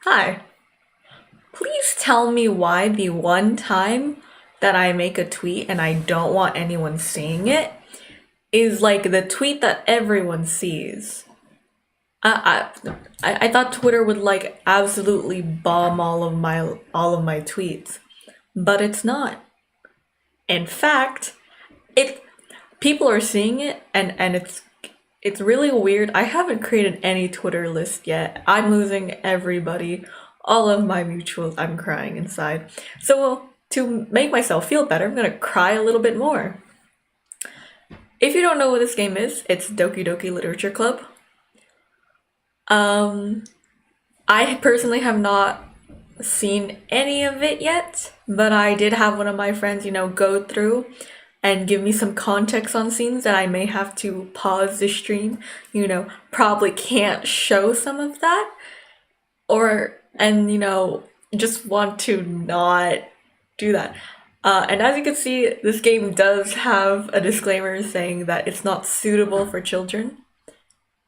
Hi. Please tell me why the one time that I make a tweet and I don't want anyone seeing it is like the tweet that everyone sees. I thought Twitter would like absolutely bomb all of my tweets, but it's not. In fact, it people are seeing it and it's really weird. I haven't created any Twitter list yet. I'm losing everybody, all of my mutuals. I'm crying inside. So to make myself feel better, I'm gonna cry a little bit more. If you don't know what this game is, it's Doki Doki Literature Club. Um, I personally have not seen any of it yet, but I did have one of my friends, go through and give me some context on scenes that I may have to pause the stream, probably can't show some of that, and just want to not do that. And as you can see, this game does have a disclaimer saying that it's not suitable for children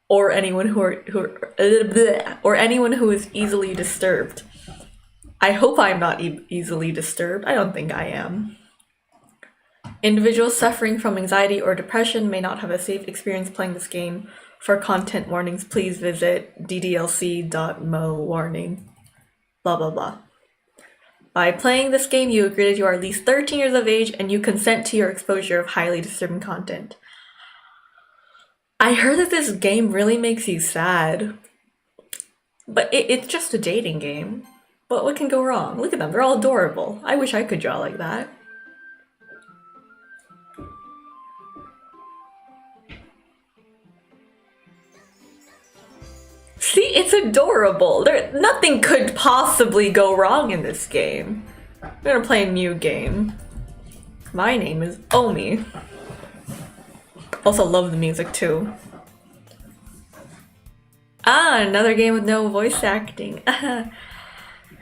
or anyone or anyone who is easily disturbed. I hope I'm not easily disturbed. I don't think I am. Individuals suffering from anxiety or depression may not have a safe experience playing this game. For content warnings, please visit ddlc.mo warning. Blah blah blah. By playing this game, you agree that you are at least 13 years of age and you consent to your exposure of highly disturbing content. I heard that this game really makes you sad, but it's just a dating game. But what can go wrong? Look at them, they're all adorable. I wish I could draw like that. See, it's adorable. Nothing could possibly go wrong in this game. I'm gonna play a new game. My name is Omi. Also love the music too. Another game with no voice acting.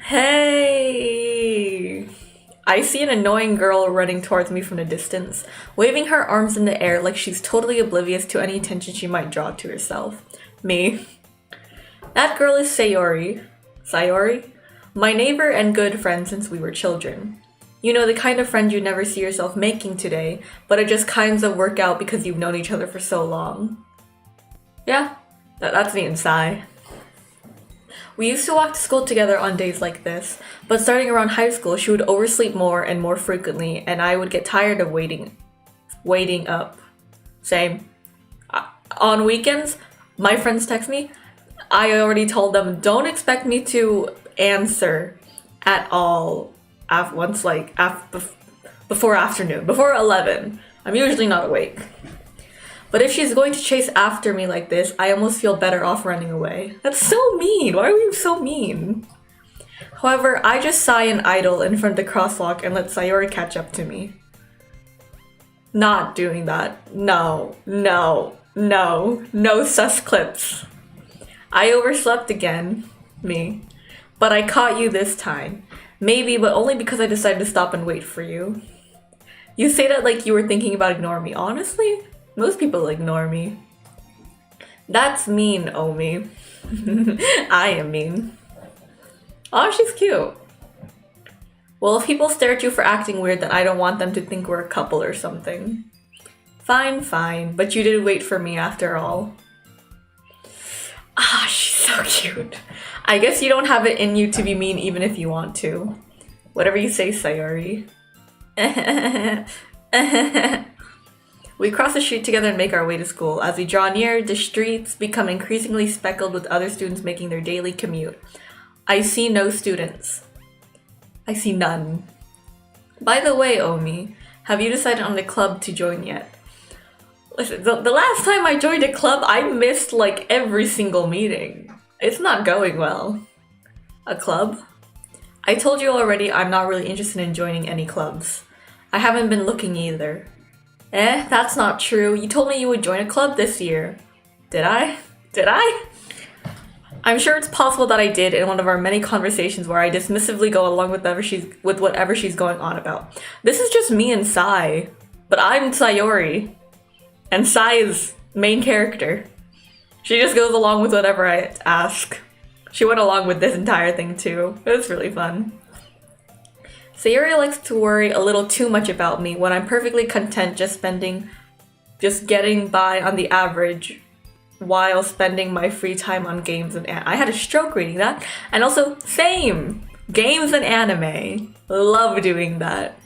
Hey! I see an annoying girl running towards me from a distance, waving her arms in the air like she's totally oblivious to any attention she might draw to herself. Me. That girl is Sayori. Sayori? My neighbor and good friend since we were children. You know, the kind of friend you never see yourself making today, but it just kinds of work out because you've known each other for so long. Yeah, that's me and Sai. We used to walk to school together on days like this, but starting around high school, she would oversleep more and more frequently, and I would get tired of waiting up. Same. On weekends, my friends text me. I already told them, don't expect me to answer at all before afternoon, before 11. I'm usually not awake. But if she's going to chase after me like this, I almost feel better off running away. That's so mean. Why are you so mean? However, I just sigh and idle in front of the crosswalk and let Sayori catch up to me. Not doing that. No sus clips. I overslept again. Me. But I caught you this time. Maybe, but only because I decided to stop and wait for you. You say that like you were thinking about ignoring me. Honestly, most people ignore me. That's mean, Omi. I am mean. Oh, she's cute. Well, if people stare at you for acting weird, then I don't want them to think we're a couple or something. Fine, but you did wait for me after all. Ah, she's so cute. I guess you don't have it in you to be mean even if you want to. Whatever you say, Sayori. We cross the street together and make our way to school. As we draw near, the streets become increasingly speckled with other students making their daily commute. I see no students. I see none. By the way, Omi, have you decided on the club to join yet? Listen, the last time I joined a club, I missed like every single meeting. It's not going well. A club? I told you already I'm not really interested in joining any clubs. I haven't been looking either. That's not true. You told me you would join a club this year. Did I? I'm sure it's possible that I did in one of our many conversations where I dismissively go along with whatever she's going on about. This is just me and Sai. But I'm Sayori. And Sai is main character. She just goes along with whatever I ask. She went along with this entire thing too. It was really fun. Sayori likes to worry a little too much about me when I'm perfectly content just getting by on the average while spending my free time on games and I had a stroke reading that. And also, same! Games and anime. Love doing that.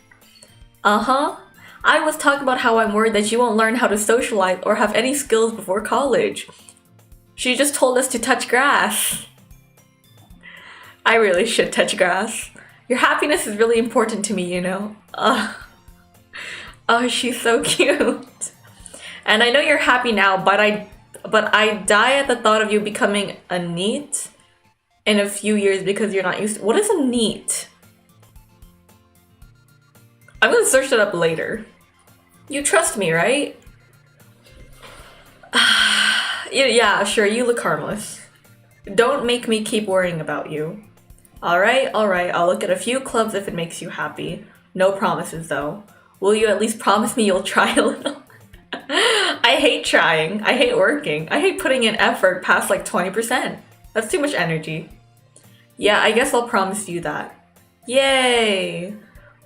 Uh-huh. I was talking about how I'm worried that you won't learn how to socialize or have any skills before college. She just told us to touch grass. I really should touch grass. Your happiness is really important to me, you know? Oh, she's so cute. And I know you're happy now, but I die at the thought of you becoming a NEET in a few years because you're not used to— What is a NEET? I'm gonna search it up later. You trust me, right? Yeah, sure, you look harmless. Don't make me keep worrying about you. Alright, I'll look at a few clubs if it makes you happy. No promises though. Will you at least promise me you'll try a little? I hate trying. I hate working. I hate putting in effort past like 20%. That's too much energy. Yeah, I guess I'll promise you that. Yay!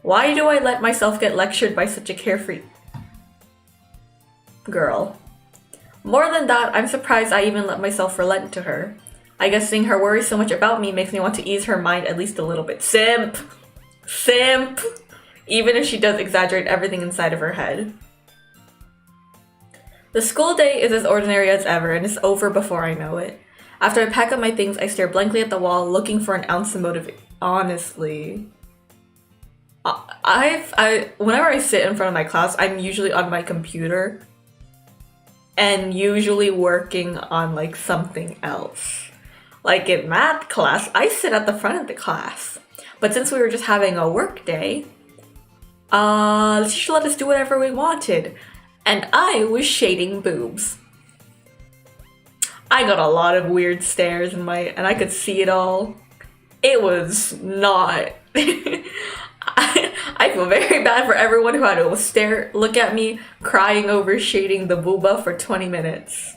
Why do I let myself get lectured by such a carefree girl? More than that, I'm surprised I even let myself relent to her. I guess seeing her worry so much about me makes me want to ease her mind at least a little bit. Simp! Simp! Even if she does exaggerate everything inside of her head. The school day is as ordinary as ever and is over before I know it. After I pack up my things, I stare blankly at the wall, looking for an ounce of motivation. Honestly. Whenever I sit in front of my class, I'm usually on my computer and usually working on like something else. Like in math class, I sit at the front of the class. But since we were just having a work day, the teacher let us do whatever we wanted. And I was shading boobs. I got a lot of weird stares and I could see it all. It was not. I feel very bad for everyone who had to look at me crying over shading the booba for 20 minutes.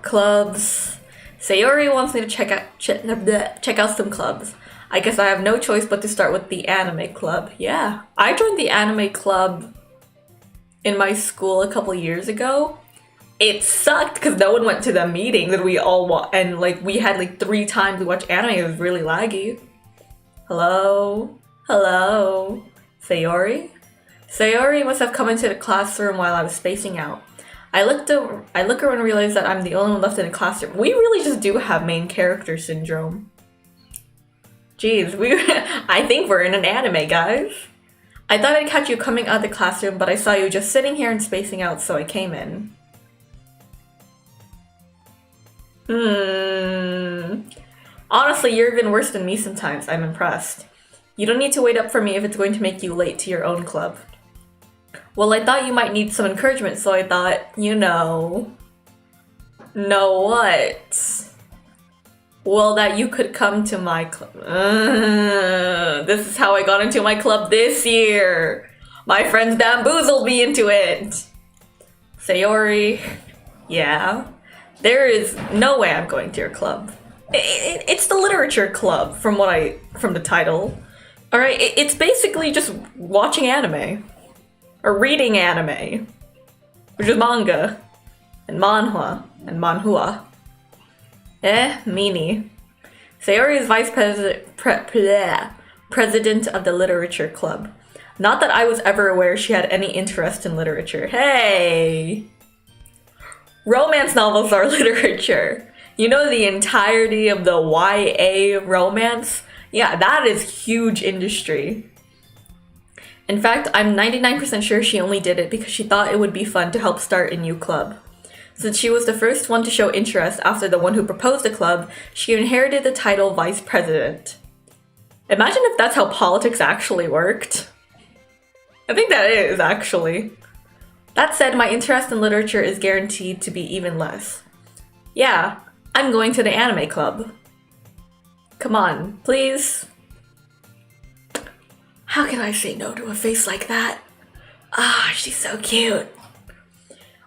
Clubs. Sayori wants me to check out some clubs. I guess I have no choice but to start with the anime club. Yeah, I joined the anime club in my school a couple years ago. It sucked because no one went to the meeting that we all and like we had like 3 times to watch anime. It was really laggy. Hello? Sayori? Sayori must have come into the classroom while I was spacing out. I look around and realize that I'm the only one left in the classroom. We really just do have main character syndrome. Jeez, I think we're in an anime, guys. I thought I'd catch you coming out of the classroom, but I saw you just sitting here and spacing out, so I came in. Honestly, you're even worse than me sometimes. I'm impressed. You don't need to wait up for me if it's going to make you late to your own club. Well, I thought you might need some encouragement, so I thought, you know what? Well, that you could come to my club. This is how I got into my club this year. My friends bamboozled me into it. Sayori, yeah. There is no way I'm going to your club. It's the literature club from the title. All right, it's basically just watching anime or reading anime, which is manga and manhwa and manhua. Meanie. Sayori is vice president of the literature club. Not that I was ever aware she had any interest in literature. Hey! Romance novels are literature. You know the entirety of the YA romance? Yeah, that is huge industry. In fact, I'm 99% sure she only did it because she thought it would be fun to help start a new club. Since she was the first one to show interest after the one who proposed the club, she inherited the title vice president. Imagine if that's how politics actually worked. I think that is, actually. That said, my interest in literature is guaranteed to be even less. Yeah, I'm going to the anime club. Come on, please. How can I say no to a face like that? Ah, she's so cute.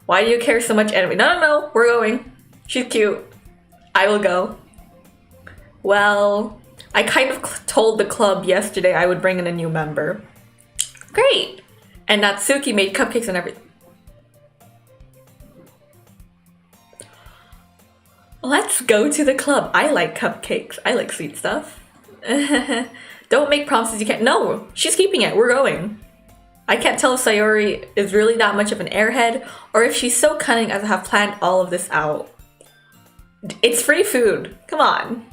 Why do you care so much anime? No, we're going. She's cute. I will go. Well, I kind of told the club yesterday I would bring in a new member. Great! And Natsuki made cupcakes and everything. Let's go to the club. I like cupcakes. I like sweet stuff. Don't make promises you can't. No, she's keeping it. We're going. I can't tell if Sayori is really that much of an airhead or if she's so cunning as to have planned all of this out. It's free food. Come on.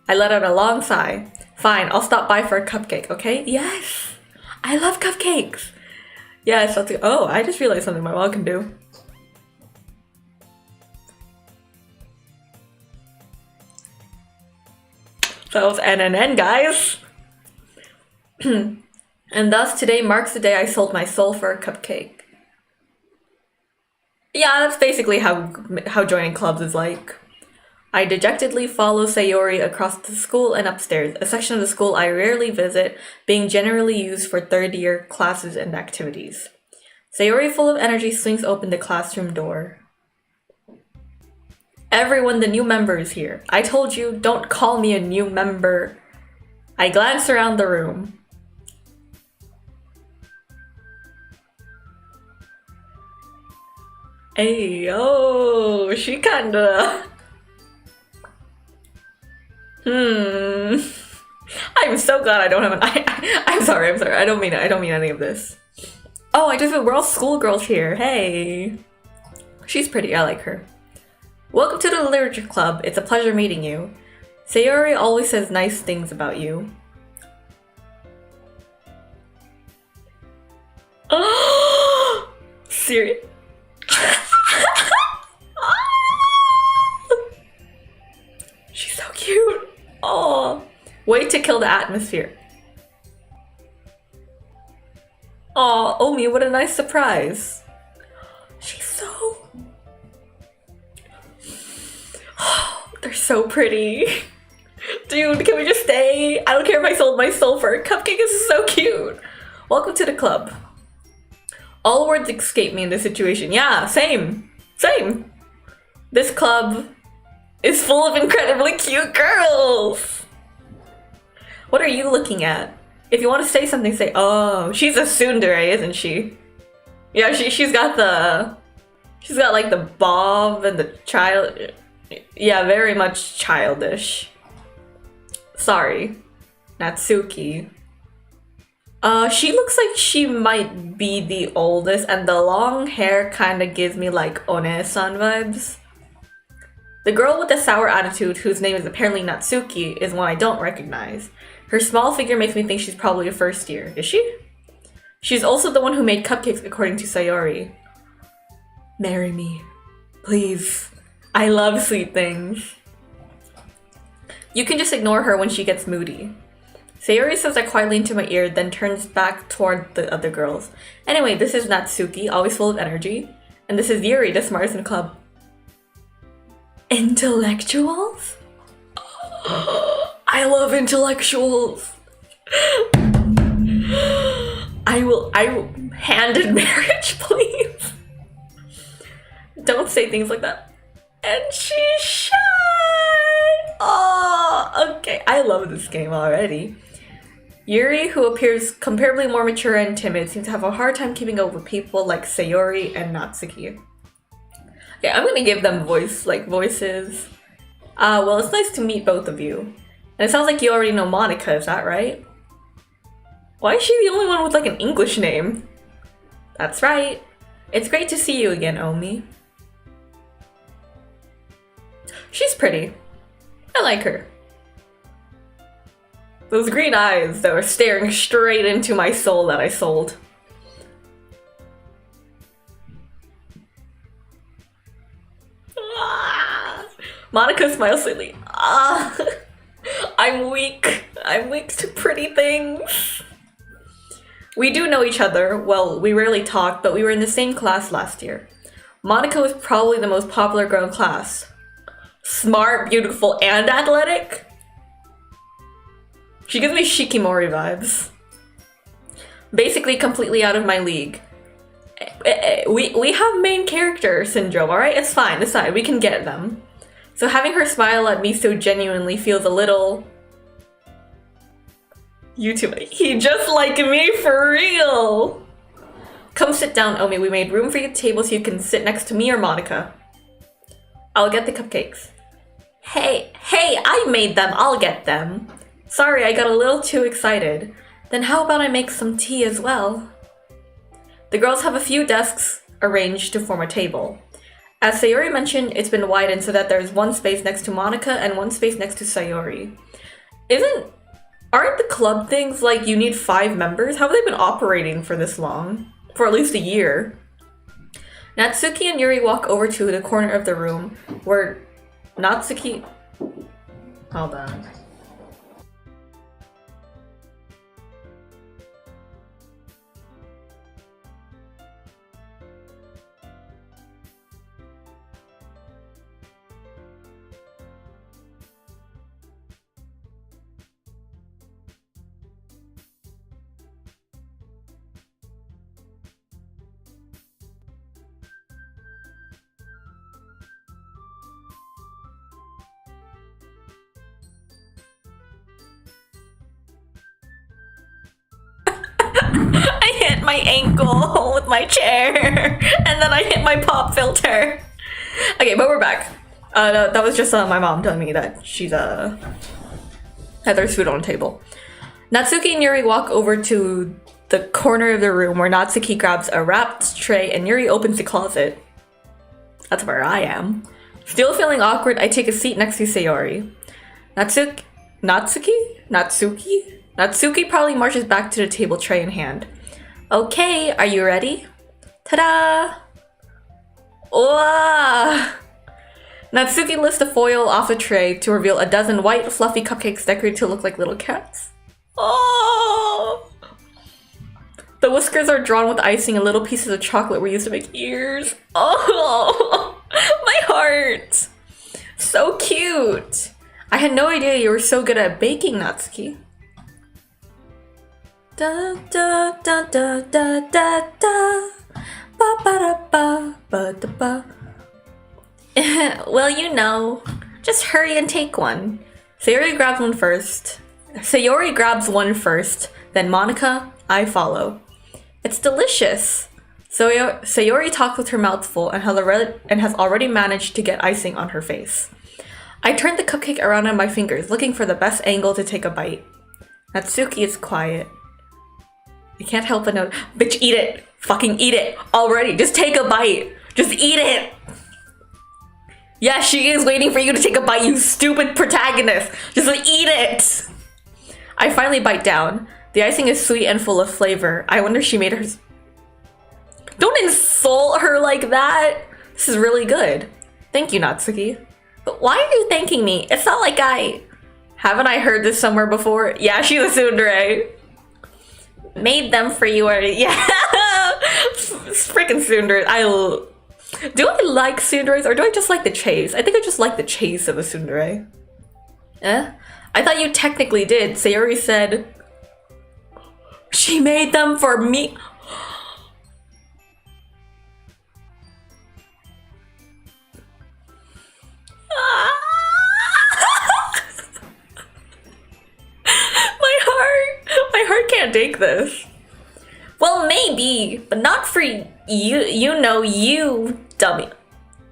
I let out a long sigh. Fine, I'll stop by for a cupcake, okay? Yes! I love cupcakes! Yes, let's go. Oh, I just realized something my mom can do. That was NNN, guys! And thus, today marks the day I sold my soul for a cupcake. Yeah, that's basically how joining clubs is like. I dejectedly follow Sayori across the school and upstairs, a section of the school I rarely visit, being generally used for third-year classes and activities. Sayori, full of energy, swings open the classroom door. Everyone, the new member is here. I told you, don't call me a new member. I glance around the room. Hey, yo, she kinda... I'm so glad I don't have an... I'm sorry. I don't mean any of this. Oh, we're all schoolgirls here. Hey. She's pretty, I like her. Welcome to the Literature Club. It's a pleasure meeting you. Sayori always says nice things about you. Oh! Serious? She's so cute. Oh, way to kill the atmosphere. Oh, Omi, what a nice surprise. She's so... Oh, they're so pretty. Dude, can we just stay? I don't care if I sold my soul for a cupcake. This is so cute. Welcome to the club. All words escape me in this situation. Yeah, same. Same. This club is full of incredibly cute girls. What are you looking at? If you want to say something, say, oh, she's a tsundere, isn't she? Yeah, she's got like the bob and the child. Yeah, very much childish. Sorry, Natsuki. She looks like she might be the oldest, and the long hair kind of gives me like One-san vibes. The girl with the sour attitude, whose name is apparently Natsuki, is one I don't recognize. Her small figure makes me think she's probably a first year. Is she? She's also the one who made cupcakes, according to Sayori. Marry me. Please. I love sweet things. You can just ignore her when she gets moody. Sayori says that quietly into my ear, then turns back toward the other girls. Anyway, this is Natsuki, always full of energy. And this is Yuri, the smartest in the club. Intellectuals? I love intellectuals. I will hand in marriage, please. Don't say things like that. And she's shy. Oh, okay. I love this game already. Yuri, who appears comparably more mature and timid, seems to have a hard time keeping up with people like Sayori and Natsuki. Okay, I'm gonna give them voices. Well, it's nice to meet both of you. And it sounds like you already know Monica, is that right? Why is she the only one with like an English name? That's right. It's great to see you again, Omi. She's pretty. I like her. Those green eyes that were staring straight into my soul that I sold. Ah, Monica smiles slightly. Ah, I'm weak. I'm weak to pretty things. We do know each other. Well, we rarely talk, but we were in the same class last year. Monica was probably the most popular girl in class. Smart, beautiful, and athletic? She gives me Shikimori vibes. Basically completely out of my league. We have main character syndrome, alright? It's fine, we can get them. So having her smile at me so genuinely feels a little... YouTube, he just like me for real! Come sit down, Omi. We made room for your table so you can sit next to me or Monica. I'll get the cupcakes. Hey, I made them. I'll get them. Sorry, I got a little too excited. Then how about I make some tea as well? The girls have a few desks arranged to form a table. As Sayori mentioned, it's been widened so that there's one space next to Monica and one space next to Sayori. Aren't the club things like you need 5 members? How have they been operating for this long? For at least a year. Natsuki and Yuri walk over to the corner of the room where Natsuki... Hold on. I hit my ankle with my chair, and then I hit my pop filter. Okay, but we're back. That was just my mom telling me that she's had there's food on the table. Natsuki and Yuri walk over to the corner of the room where Natsuki grabs a wrapped tray and Yuri opens the closet. That's where I am. Still feeling awkward, I take a seat next to Sayori. Natsuki probably marches back to the table, tray in hand. Okay, are you ready? Ta-da! Wow! Natsuki lifts the foil off the tray to reveal a dozen white, fluffy cupcakes decorated to look like little cats. Oh! The whiskers are drawn with icing and little pieces of chocolate were used to make ears. Oh! My heart! So cute! I had no idea you were so good at baking, Natsuki. Da da da da da da da ba ba da ba ba da ba. Well, you know, just hurry and take one. Sayori grabs one first, then Monica, I follow. It's delicious. Sayori talks with her mouth full and has already managed to get icing on her face. I turn the cupcake around on my fingers, looking for the best angle to take a bite. Natsuki is quiet. I can't help but know. Bitch, eat it! Fucking eat it! Already! Just take a bite! Just eat it! Yeah, she is waiting for you to take a bite, you stupid protagonist! Just eat it! I finally bite down. The icing is sweet and full of flavor. I wonder if she made hers. Don't insult her like that! This is really good. Thank you, Natsuki. But why are you thanking me? It's not like haven't I heard this somewhere before? Yeah, she's a tsundere. Made them for you already. Yeah! Freaking tsundere. Do I like tsunderes or do I just like the chase? I think I just like the chase of a tsundere. Eh? I thought you technically did. Sayori said she made them for me. My heart can't take this. Well, maybe, but not for you. You know, you dummy.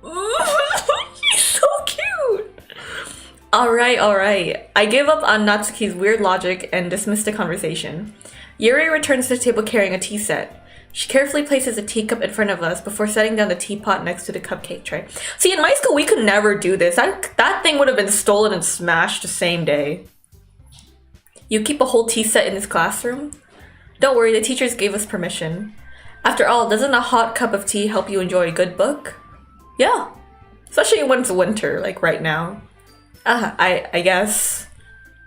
He's so cute. All right. I give up on Natsuki's weird logic and dismiss the conversation. Yuri returns to the table carrying a tea set. She carefully places a teacup in front of us before setting down the teapot next to the cupcake tray. See, in my school, we could never do this. That thing would have been stolen and smashed the same day. You keep a whole tea set in this classroom? Don't worry, the teachers gave us permission. After all, doesn't a hot cup of tea help you enjoy a good book? Yeah. Especially when it's winter, like right now. I guess.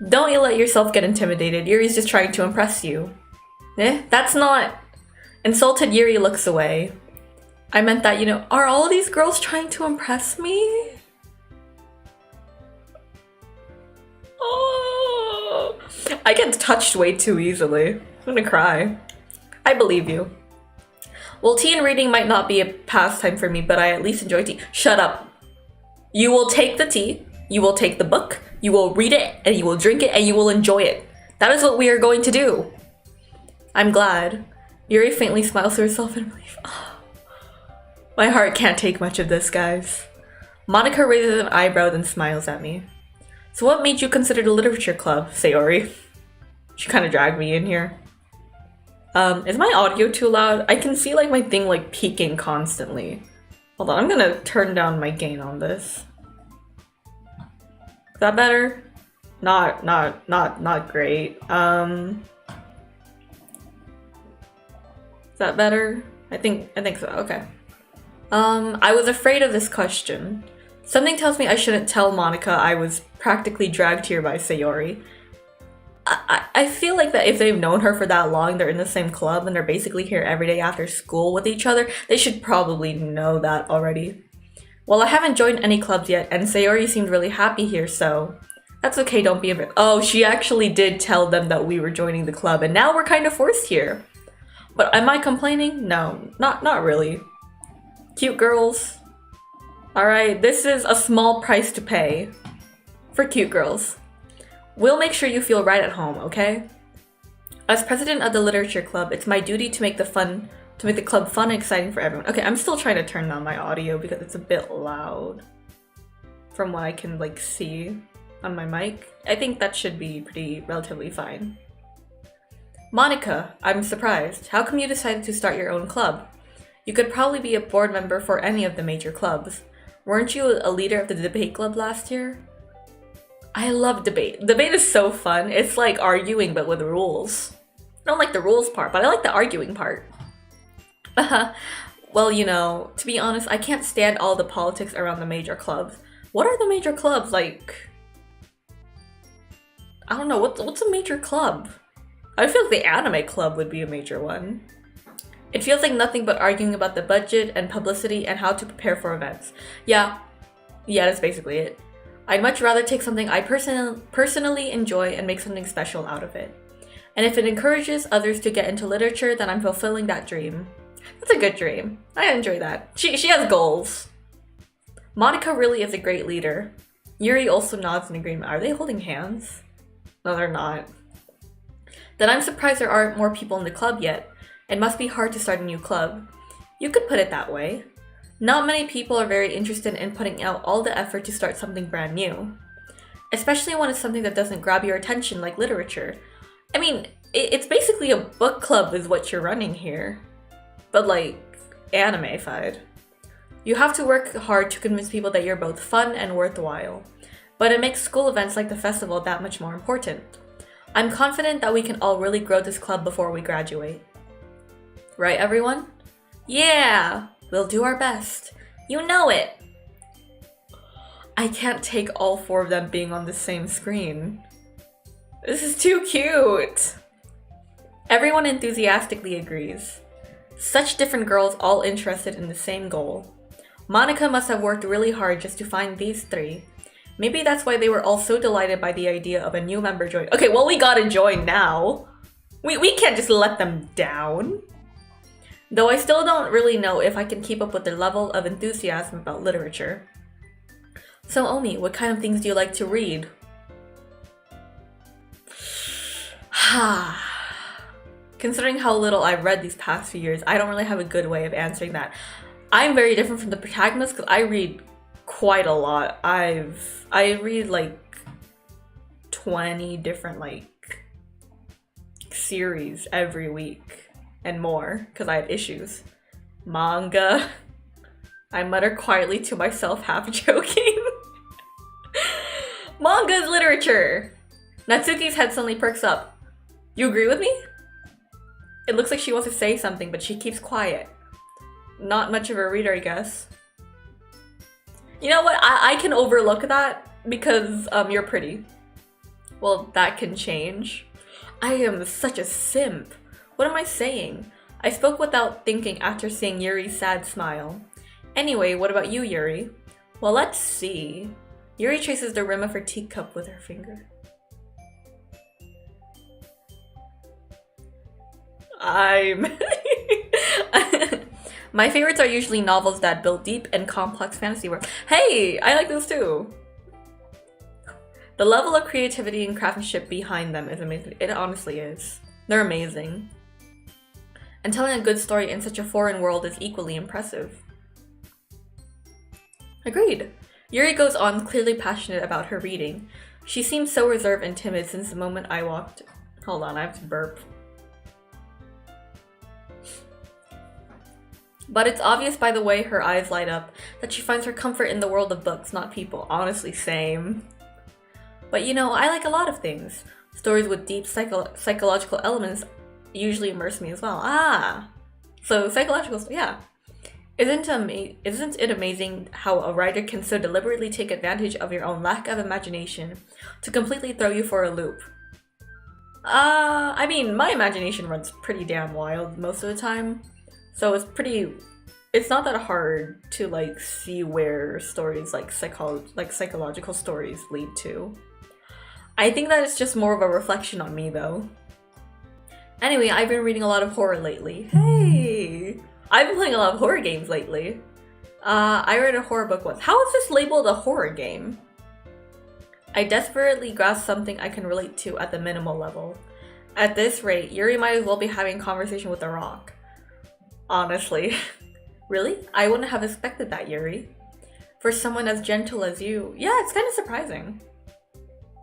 Don't you let yourself get intimidated. Yuri's just trying to impress you. That's not... Insulted Yuri looks away. I meant that, you know, are all these girls trying to impress me? Oh, I get touched way too easily. I'm gonna cry. I believe you. Well, tea and reading might not be a pastime for me, but I at least enjoy tea. Shut up. You will take the tea, you will take the book, you will read it, and you will drink it, and you will enjoy it. That is what we are going to do. I'm glad. Yuri faintly smiles to herself in relief. Oh, my heart can't take much of this, guys. Monica raises an eyebrow and smiles at me. So what made you consider the literature club, Sayori? She kind of dragged me in here. Is my audio too loud? I can see like my thing like peaking constantly. Hold on, I'm gonna turn down my gain on this. Is that better? Not great. Is that better? I think so. Okay. I was afraid of this question. Something tells me I shouldn't tell Monica I was practically dragged here by Sayori. I feel like that if they've known her for that long, they're in the same club and they're basically here every day after school with each other, they should probably know that already. Well, I haven't joined any clubs yet, and Sayori seemed really happy here, so that's okay, don't be a bit. Oh, she actually did tell them that we were joining the club, and now we're kind of forced here. But am I complaining? No, not really. Cute girls. Alright, this is a small price to pay for cute girls. We'll make sure you feel right at home, okay? As president of the literature club, it's my duty to make the club fun and exciting for everyone. Okay, I'm still trying to turn down my audio because it's a bit loud from what I can like see on my mic. I think that should be relatively fine. Monica, I'm surprised. How come you decided to start your own club? You could probably be a board member for any of the major clubs. Weren't you a leader of the debate club last year? I love debate. Debate is so fun. It's like arguing but with rules. I don't like the rules part, but I like the arguing part. Well, you know, to be honest, I can't stand all the politics around the major clubs. What are the major clubs like? I don't know, what's a major club? I feel like the anime club would be a major one. It feels like nothing but arguing about the budget and publicity and how to prepare for events. Yeah, that's basically it. I'd much rather take something I personally enjoy and make something special out of it. And if it encourages others to get into literature, then I'm fulfilling that dream. That's a good dream. I enjoy that. She has goals. Monica really is a great leader. Yuri also nods in agreement. Are they holding hands? No, they're not. Then I'm surprised there aren't more people in the club yet. It must be hard to start a new club. You could put it that way. Not many people are very interested in putting out all the effort to start something brand new. Especially when it's something that doesn't grab your attention like literature. I mean, it's basically a book club is what you're running here. But like, anime-fied. You have to work hard to convince people that you're both fun and worthwhile. But it makes school events like the festival that much more important. I'm confident that we can all really grow this club before we graduate. Right, everyone? Yeah! We'll do our best. You know it! I can't take all four of them being on the same screen. This is too cute! Everyone enthusiastically agrees. Such different girls all interested in the same goal. Monica must have worked really hard just to find these three. Maybe that's why they were all so delighted by the idea of a new member joining. Okay, well, we gotta join now. We can't just let them down. Though I still don't really know if I can keep up with their level of enthusiasm about literature. So Omi, what kind of things do you like to read? Considering how little I've read these past few years, I don't really have a good way of answering that. I'm very different from the protagonist because I read quite a lot. I read like 20 different like series every week and more because I have issues. Manga. I mutter quietly to myself, half joking. Manga is literature. Natsuki's head suddenly perks up. You agree with me? It looks like she wants to say something, but she keeps quiet. Not much of a reader, I guess. You know what? I can overlook that because you're pretty. Well, that can change. I am such a simp. What am I saying? I spoke without thinking after seeing Yuri's sad smile. Anyway, what about you, Yuri? Well, let's see. Yuri traces the rim of her teacup with her finger. My favorites are usually novels that build deep and complex fantasy worlds. Hey, I like those too. The level of creativity and craftsmanship behind them is amazing. It honestly is. They're amazing. And telling a good story in such a foreign world is equally impressive. Agreed. Yuri goes on, clearly passionate about her reading. She seems so reserved and timid since the moment I walked. Hold on, I have to burp. But it's obvious by the way her eyes light up that she finds her comfort in the world of books, not people. Honestly, same. But you know, I like a lot of things. Stories with deep psychological elements usually immerse me as well. So psychological, yeah. Isn't it amazing how a writer can so deliberately take advantage of your own lack of imagination to completely throw you for a loop? I mean, my imagination runs pretty damn wild most of the time. So it's not that hard to like see where stories like psychological stories lead to. I think that it's just more of a reflection on me though. Anyway, I've been reading a lot of horror lately. Hey! I've been playing a lot of horror games lately. I read a horror book once. How is this labeled a horror game? I desperately grasp something I can relate to at the minimal level. At this rate, Yuri might as well be having a conversation with a rock. Honestly. Really? I wouldn't have expected that, Yuri. For someone as gentle as you. Yeah, it's kind of surprising.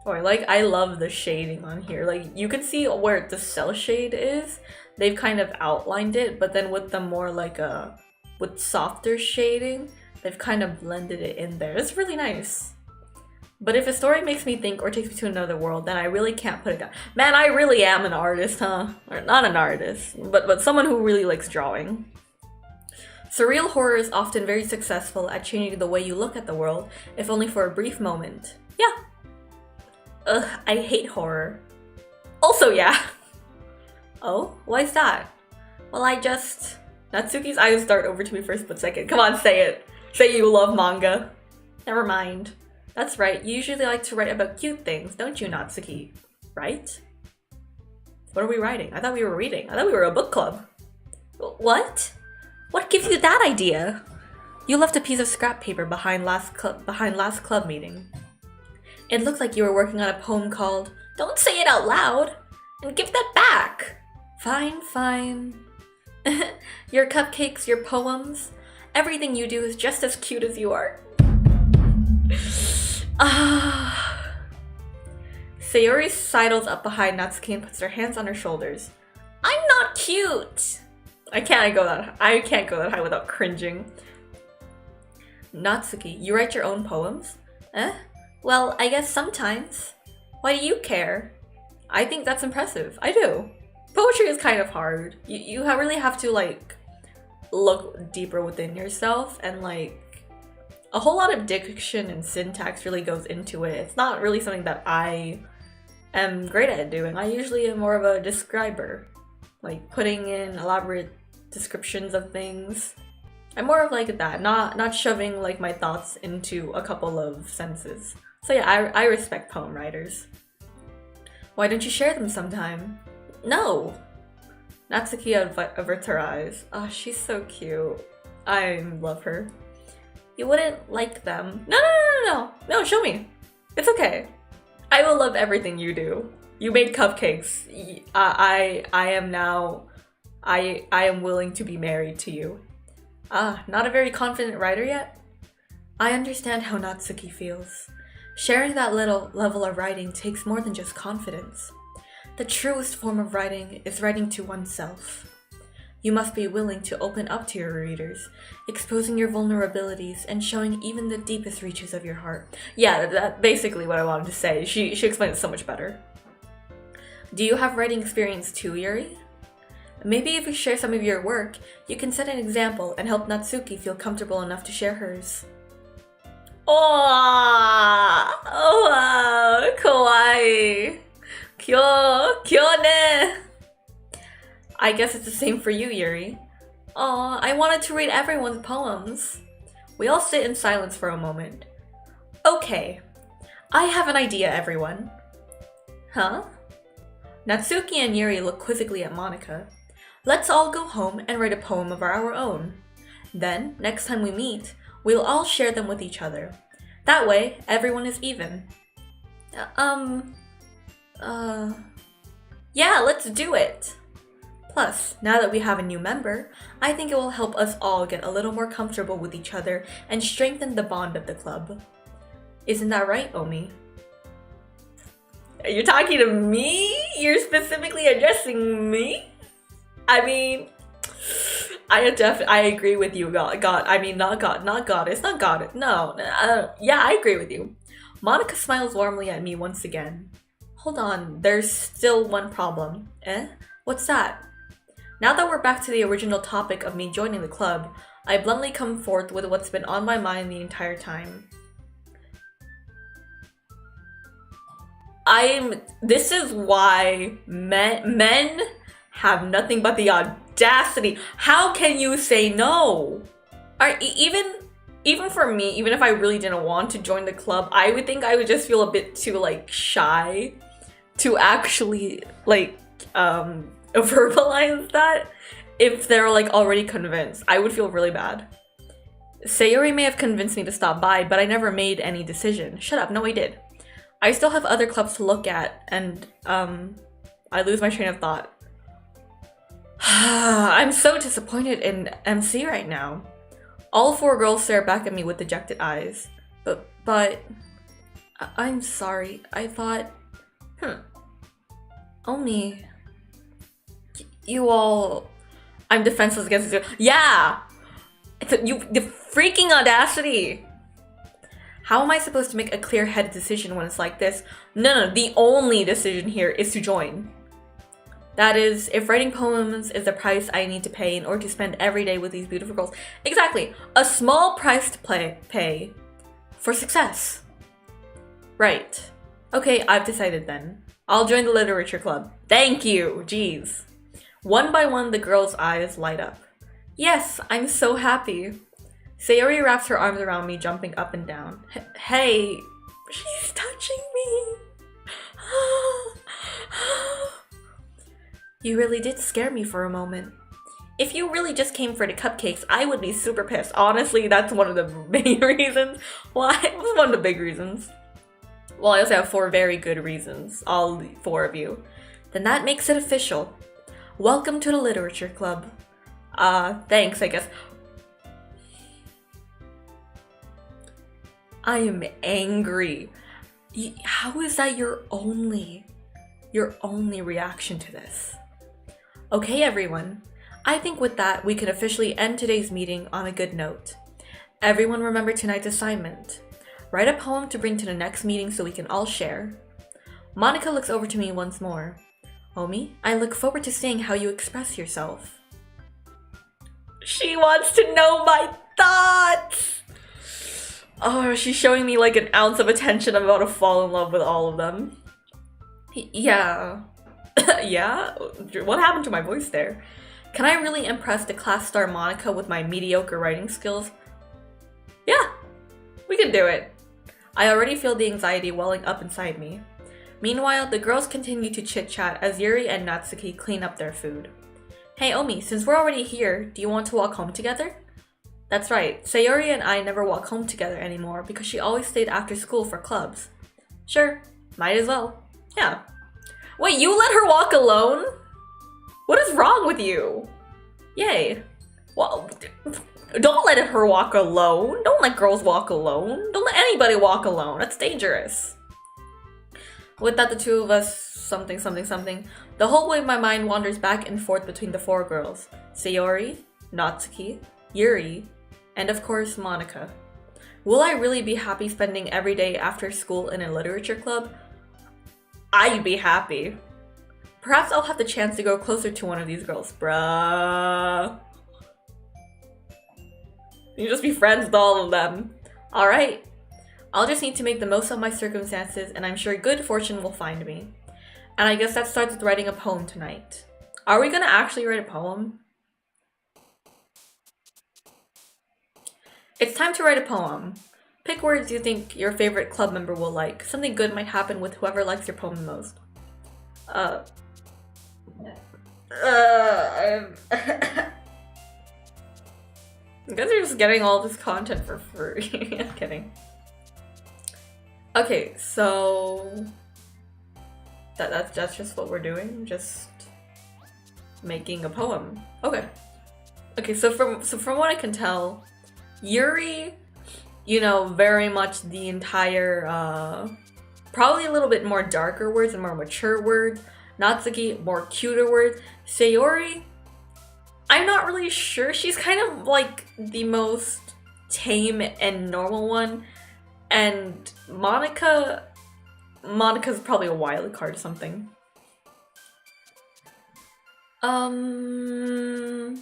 Or like, I love the shading on here. Like, you can see where the cell shade is. They've kind of outlined it, but then with the more like with softer shading, they've kind of blended it in there. It's really nice. But if a story makes me think or takes me to another world, then I really can't put it down. Man, I really am an artist, huh? Or not an artist, but someone who really likes drawing. Surreal horror is often very successful at changing the way you look at the world, if only for a brief moment. Yeah. Ugh, I hate horror. Also, yeah. Oh, why is that? Well, Natsuki's eyes dart over to me for a split second. Come on, say it. Say you love manga. Never mind. That's right, you usually like to write about cute things, don't you, Natsuki? Right? What are we writing? I thought we were reading. I thought we were a book club. What? What gives you that idea? You left a piece of scrap paper behind last club meeting. It looked like you were working on a poem called Don't Say It Out Loud! And give that back! Fine, fine. Your cupcakes, your poems, everything you do is just as cute as you are. Sayori sidles up behind Natsuki and puts her hands on her shoulders. I'm not cute! I can't go that high without cringing. Natsuki, you write your own poems? Eh? Well, I guess sometimes. Why do you care? I think that's impressive. I do. Poetry is kind of hard. You really have to like look deeper within yourself, and like a whole lot of diction and syntax really goes into it. It's not really something that I am great at doing. I usually am more of a describer, like putting in elaborate descriptions of things. I'm more of like that, not shoving like my thoughts into a couple of sentences. So yeah, I respect poem writers. Why don't you share them sometime? No! Natsuki averts her eyes. Oh, she's so cute. I love her. You wouldn't like them. No, show me. It's okay. I will love everything you do. You made cupcakes. I am willing to be married to you. Not a very confident writer yet? I understand how Natsuki feels. Sharing that little level of writing takes more than just confidence. The truest form of writing is writing to oneself. You must be willing to open up to your readers, exposing your vulnerabilities and showing even the deepest reaches of your heart. Yeah, that's basically what I wanted to say. She explained it so much better. Do you have writing experience too, Yuri? Maybe if you share some of your work, you can set an example and help Natsuki feel comfortable enough to share hers. Oh, kawaii. Kyo ne. I guess it's the same for you, Yuri. Aw, I wanted to read everyone's poems. We all sit in silence for a moment. Okay, I have an idea, everyone. Huh? Natsuki and Yuri look quizzically at Monika. Let's all go home and write a poem of our own. Then, next time we meet, we'll all share them with each other. That way, everyone is even. Yeah, let's do it! Plus, now that we have a new member, I think it will help us all get a little more comfortable with each other and strengthen the bond of the club. Isn't that right, Omi? You're talking to me? You're specifically addressing me? I mean, I agree with you, not goddess, not goddess. No, yeah, I agree with you. Monica smiles warmly at me once again. Hold on, there's still one problem. Eh? What's that? Now that we're back to the original topic of me joining the club, I bluntly come forth with what's been on my mind the entire time. This is why men have nothing but the audacity. How can you say no? Even for me, even if I really didn't want to join the club, I would think I would just feel a bit too like shy to actually like verbalize that. If they're like already convinced, I would feel really bad. Sayori may have convinced me to stop by, but I never made any decision. Shut up, no I did. I still have other clubs to look at, and I lose my train of thought. I'm so disappointed in MC right now. All four girls stare back at me with dejected eyes. But I'm sorry. I thought, Omi, you all. I'm defenseless against this. Yeah, the freaking audacity. How am I supposed to make a clear-headed decision when it's like this? No, the only decision here is to join. That is, if writing poems is the price I need to pay in order to spend every day with these beautiful girls. Exactly, a small price to pay for success. Right. Okay, I've decided then. I'll join the literature club. Thank you, jeez. One by one, the girls' eyes light up. Yes, I'm so happy. Sayori wraps her arms around me, jumping up and down. Hey, she's touching me. You really did scare me for a moment. If you really just came for the cupcakes, I would be super pissed. Honestly, that's one of the main reasons. Why? That's one of the big reasons. Well, I also have 4 very good reasons. All 4 of you. Then that makes it official. Welcome to the literature club. Thanks, I guess. I am angry. How is that your only reaction to this? Okay, everyone. I think with that, we can officially end today's meeting on a good note. Everyone remember tonight's assignment. Write a poem to bring to the next meeting so we can all share. Monica looks over to me once more. Omi, I look forward to seeing how you express yourself. She wants to know my thoughts! Oh, she's showing me like an ounce of attention. I'm about to fall in love with all of them. Yeah. Yeah? What happened to my voice there? Can I really impress the class star Monica with my mediocre writing skills? Yeah, we can do it. I already feel the anxiety welling up inside me. Meanwhile, the girls continue to chit-chat as Yuri and Natsuki clean up their food. Hey Omi, since we're already here, do you want to walk home together? That's right, Sayori and I never walk home together anymore because she always stayed after school for clubs. Sure, might as well. Yeah. Wait, you let her walk alone? What is wrong with you? Yay. Well, don't let her walk alone. Don't let girls walk alone. Don't let anybody walk alone. That's dangerous. With that, the two of us, something. The whole way my mind wanders back and forth between the 4 girls. Sayori, Natsuki, Yuri, and of course, Monica. Will I really be happy spending every day after school in a literature club? I'd be happy. Perhaps I'll have the chance to go closer to one of these girls. Bruh. You just be friends with all of them. Alright. I'll just need to make the most of my circumstances, and I'm sure good fortune will find me. And I guess that starts with writing a poem tonight. Are we gonna actually write a poem? It's time to write a poem. Pick words you think your favorite club member will like. Something good might happen with whoever likes your poem the most. You guys are just getting all this content for free. I'm kidding. Okay, so that's just what we're doing. Just making a poem. Okay. Okay, so from what I can tell, Yuri, you know, very much the entire probably a little bit more darker words and more mature words. Natsuki, more cuter words. Sayori, I'm not really sure. She's kind of like the most tame and normal one. And Monika's probably a wild card or something. Let's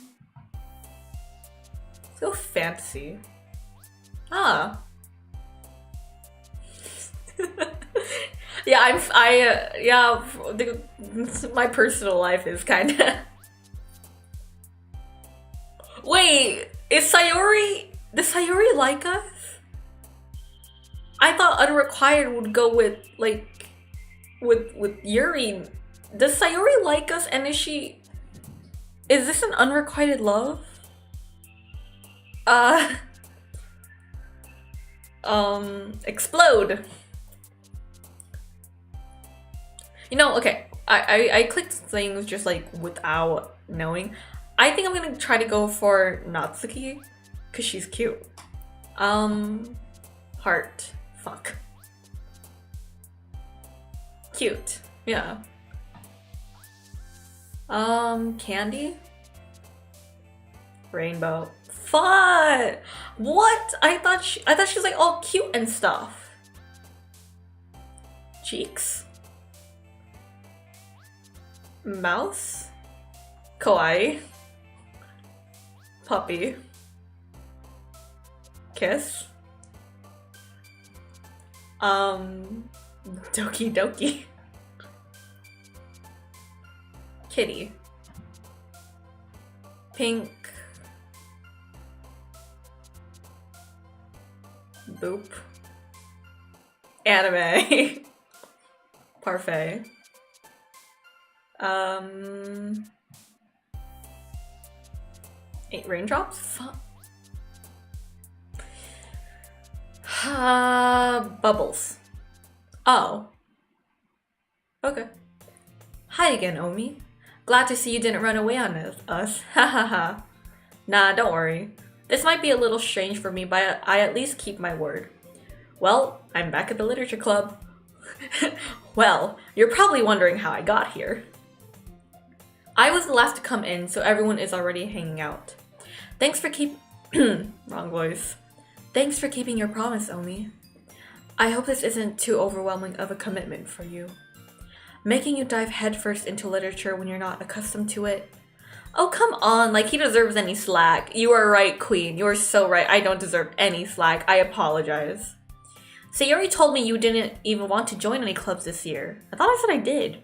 go fantasy. Ah. Yeah, my personal life is kind of. Wait, does Sayori like us? I thought unrequited would go with like with Yuri. Does Sayori like us, and is this an unrequited love? Explode. You know, okay, I clicked things just like without knowing. I think I'm gonna try to go for Natsuki, cause she's cute. Heart. Fuck. Cute. Yeah. Candy? Rainbow. Fun! What? I thought she was like all cute and stuff. Cheeks? Mouse? Kawaii? Puppy? Kiss? Doki Doki. Kitty. Pink. Boop. Anime. Parfait. Eight raindrops? Fuck. Bubbles. Oh. Okay. Hi again, Omi. Glad to see you didn't run away on us. Ha ha ha. Nah, don't worry. This might be a little strange for me, but I at least keep my word. Well, I'm back at the literature club. Well, you're probably wondering how I got here. I was the last to come in, so everyone is already hanging out. Thanks for wrong voice. Thanks for keeping your promise, Omi. I hope this isn't too overwhelming of a commitment for you. Making you dive headfirst into literature when you're not accustomed to it. Oh, come on, like he deserves any slack. You are right, Queen. You are so right. I don't deserve any slack. I apologize. Sayori told me you didn't even want to join any clubs this year. I thought I said I did.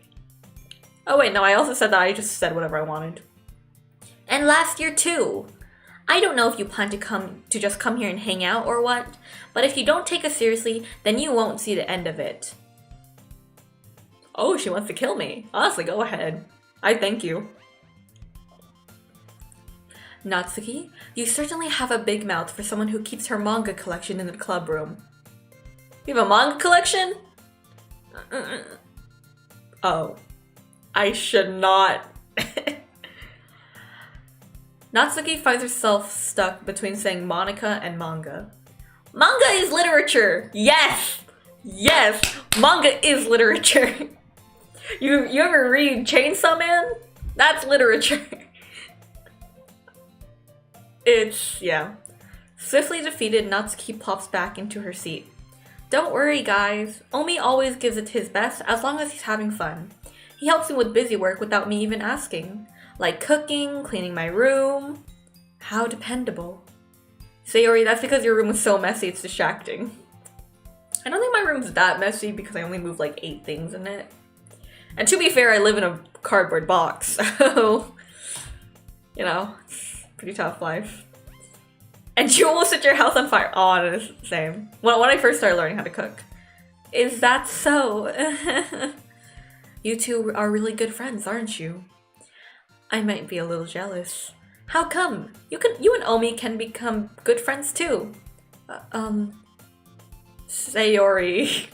Oh wait, no, I also said that I just said whatever I wanted. And last year too. I don't know if you plan to just come here and hang out or what, but if you don't take us seriously, then you won't see the end of it. Oh, she wants to kill me. Honestly, go ahead. I thank you. Natsuki, you certainly have a big mouth for someone who keeps her manga collection in the club room. You have a manga collection? Oh. I should not. Natsuki finds herself stuck between saying Monica and manga. Manga is literature! Yes! Yes! Manga is literature! You ever read Chainsaw Man? That's literature. Yeah. Swiftly defeated, Natsuki pops back into her seat. Don't worry, guys. Omi always gives it his best as long as he's having fun. He helps me with busy work without me even asking. Like cooking, cleaning my room. How dependable. Sayori, that's because your room is so messy it's distracting. I don't think my room's that messy because I only moved like 8 things in it. And to be fair, I live in a cardboard box, so, you know, pretty tough life. And you almost set your house on fire. Oh, it is the same. When I first started learning how to cook. Is that so? You two are really good friends, aren't you? I might be a little jealous. How come? You and Omi can become good friends too. Sayori.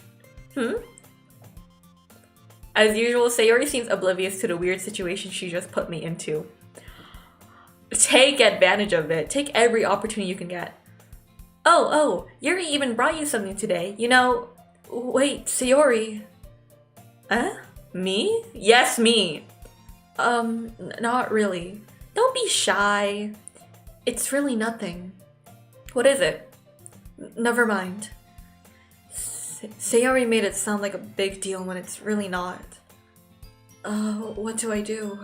As usual, Sayori seems oblivious to the weird situation she just put me into. Take advantage of it. Take every opportunity you can get. Oh, Yuri even brought you something today. You know... Wait, Sayori... Me? Yes, me! Not really. Don't be shy. It's really nothing. What is it? Never mind. Sayori made it sound like a big deal when it's really not. What do I do?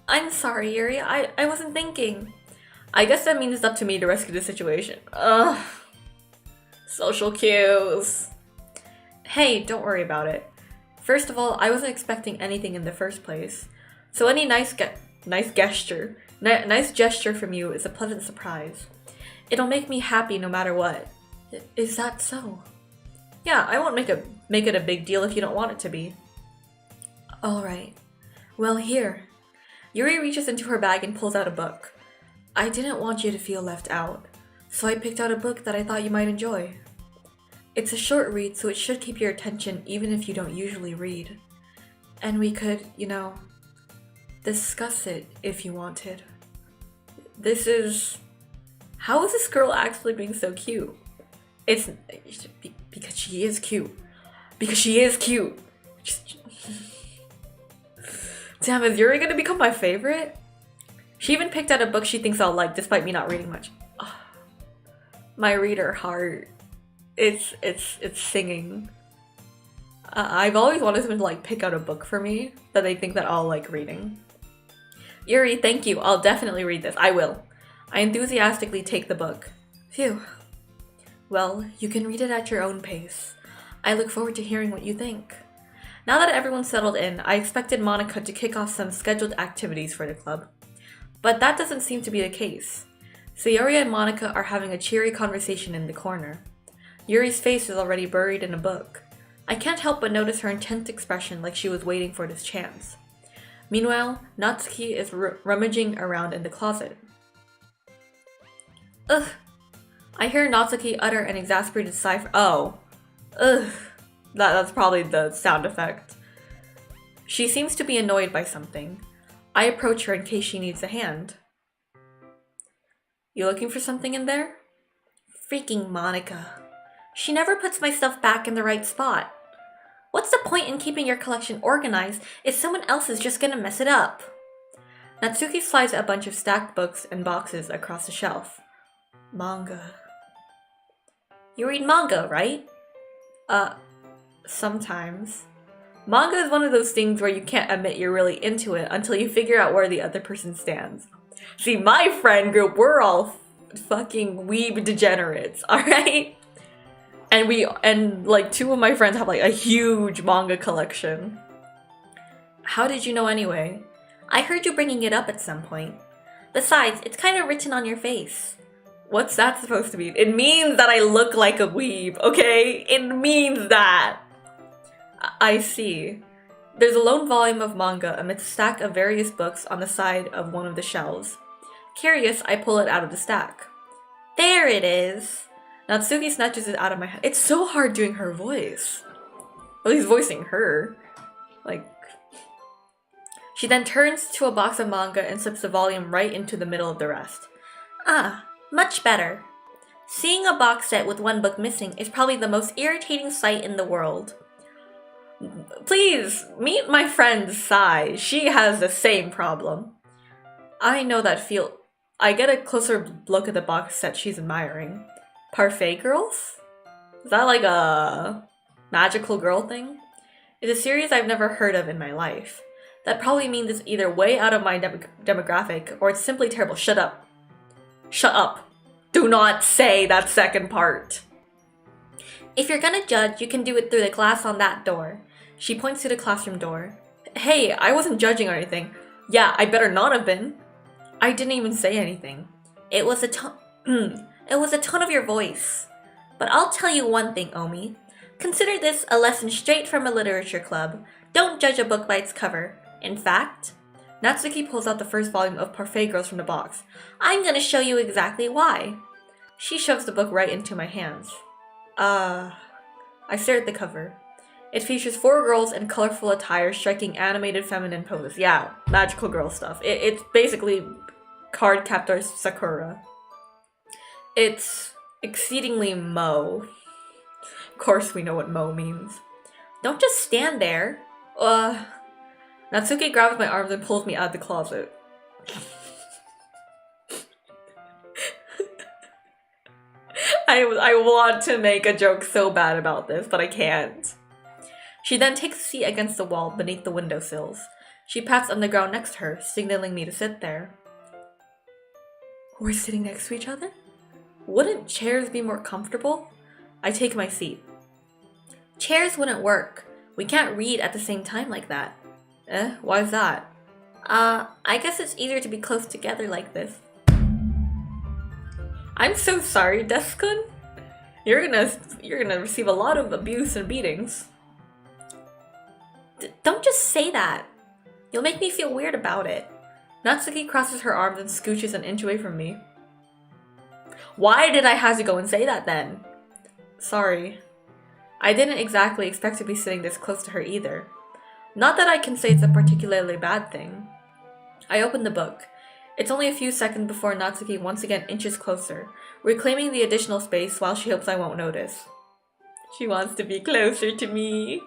I'm sorry, Yuri. I wasn't thinking. I guess that means it's up to me to rescue the situation. Social cues. Hey, don't worry about it. First of all, I wasn't expecting anything in the first place. So any nice gesture from you is a pleasant surprise. It'll make me happy no matter what. Is that so? Yeah, I won't make it a big deal if you don't want it to be. Alright. Well, here. Yuri reaches into her bag and pulls out a book. I didn't want you to feel left out, so I picked out a book that I thought you might enjoy. It's a short read, so it should keep your attention even if you don't usually read. And we could, you know, discuss it if you wanted. This is... How is this girl actually being so cute? It's... Because she is cute. Because she is cute. Damn, is Yuri gonna become my favorite? She even picked out a book she thinks I'll like, despite me not reading much. Oh, my reader heart. It's singing. I've always wanted someone to like pick out a book for me that they think that I'll like reading. Yuri, thank you. I'll definitely read this. I will. I enthusiastically take the book. Phew. Well, you can read it at your own pace. I look forward to hearing what you think. Now that everyone's settled in, I expected Monica to kick off some scheduled activities for the club. But that doesn't seem to be the case. Sayori and Monica are having a cheery conversation in the corner. Yuri's face is already buried in a book. I can't help but notice her intense expression like she was waiting for this chance. Meanwhile, Natsuki is rummaging around in the closet. Ugh. I hear Natsuki utter an exasperated sigh for— oh. Ugh. That's probably the sound effect. She seems to be annoyed by something. I approach her in case she needs a hand. You looking for something in there? Freaking Monica. She never puts my stuff back in the right spot. What's the point in keeping your collection organized if someone else is just gonna mess it up? Natsuki slides a bunch of stacked books and boxes across the shelf. Manga. You read manga, right? Sometimes. Manga is one of those things where you can't admit you're really into it until you figure out where the other person stands. See, my friend group, we're all fucking weeb degenerates, alright? And like two of my friends have like a huge manga collection. How did you know anyway? I heard you bringing it up at some point. Besides, it's kind of written on your face. What's that supposed to mean? It means that I look like a weeb, okay? It means that. I see. There's a lone volume of manga amidst a stack of various books on the side of one of the shelves. Curious, I pull it out of the stack. There it is! Natsuki snatches it out of my hand. It's so hard doing her voice. Well, he's voicing her. Like... She then turns to a box of manga and slips the volume right into the middle of the rest. Ah, much better. Seeing a box set with one book missing is probably the most irritating sight in the world. Please, meet my friend Sai. She has the same problem. I know that feel. I get a closer look at the box set she's admiring. Parfait Girls? Is that like a magical girl thing? It's a series I've never heard of in my life. That probably means it's either way out of my demographic or it's simply terrible. Shut up. Shut up. Do not say that second part. If you're gonna judge, you can do it through the glass on that door. She points to the classroom door. Hey, I wasn't judging or anything. Yeah, I better not have been. I didn't even say anything. It was a tone of your voice. But I'll tell you one thing, Omi. Consider this a lesson straight from a literature club. Don't judge a book by its cover. In fact, Natsuki pulls out the first volume of Parfait Girls from the box. I'm gonna show you exactly why. She shoves the book right into my hands. I stare at the cover. It features 4 girls in colorful attire striking animated feminine poses. Yeah, magical girl stuff. It's basically Card Captor Sakura. It's exceedingly mo. Of course we know what mo means. Don't just stand there. Natsuki grabs my arms and pulls me out of the closet. I want to make a joke so bad about this, but I can't. She then takes a seat against the wall beneath the windowsills. She pats on the ground next to her, signaling me to sit there. We're sitting next to each other? Wouldn't chairs be more comfortable? I take my seat. Chairs wouldn't work. We can't read at the same time like that. Why's that? I guess it's easier to be close together like this. I'm so sorry, Desu-kun. You're gonna receive a lot of abuse and beatings. Don't just say that. You'll make me feel weird about it. Natsuki crosses her arms and scooches an inch away from me. Why did I have to go and say that then? Sorry. I didn't exactly expect to be sitting this close to her either. Not that I can say it's a particularly bad thing. I open the book. It's only a few seconds before Natsuki once again inches closer, reclaiming the additional space while she hopes I won't notice. She wants to be closer to me.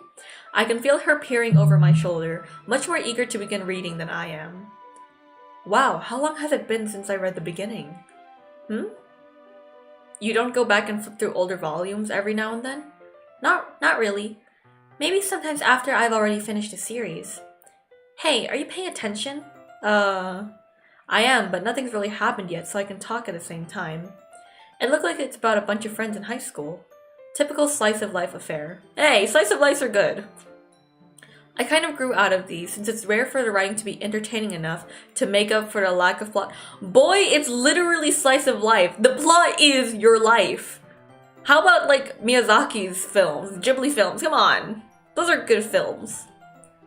I can feel her peering over my shoulder, much more eager to begin reading than I am. Wow, how long has it been since I read the beginning? You don't go back and flip through older volumes every now and then? Not really. Maybe sometimes after I've already finished a series. Hey, are you paying attention? I am, but nothing's really happened yet, so I can talk at the same time. It looked like it's about a bunch of friends in high school. Typical slice of life affair. Hey, slice of life are good. I kind of grew out of these, since it's rare for the writing to be entertaining enough to make up for the lack of plot. Boy, it's literally slice of life. The plot is your life. How about, like, Miyazaki's films, Ghibli films? Come on. Those are good films.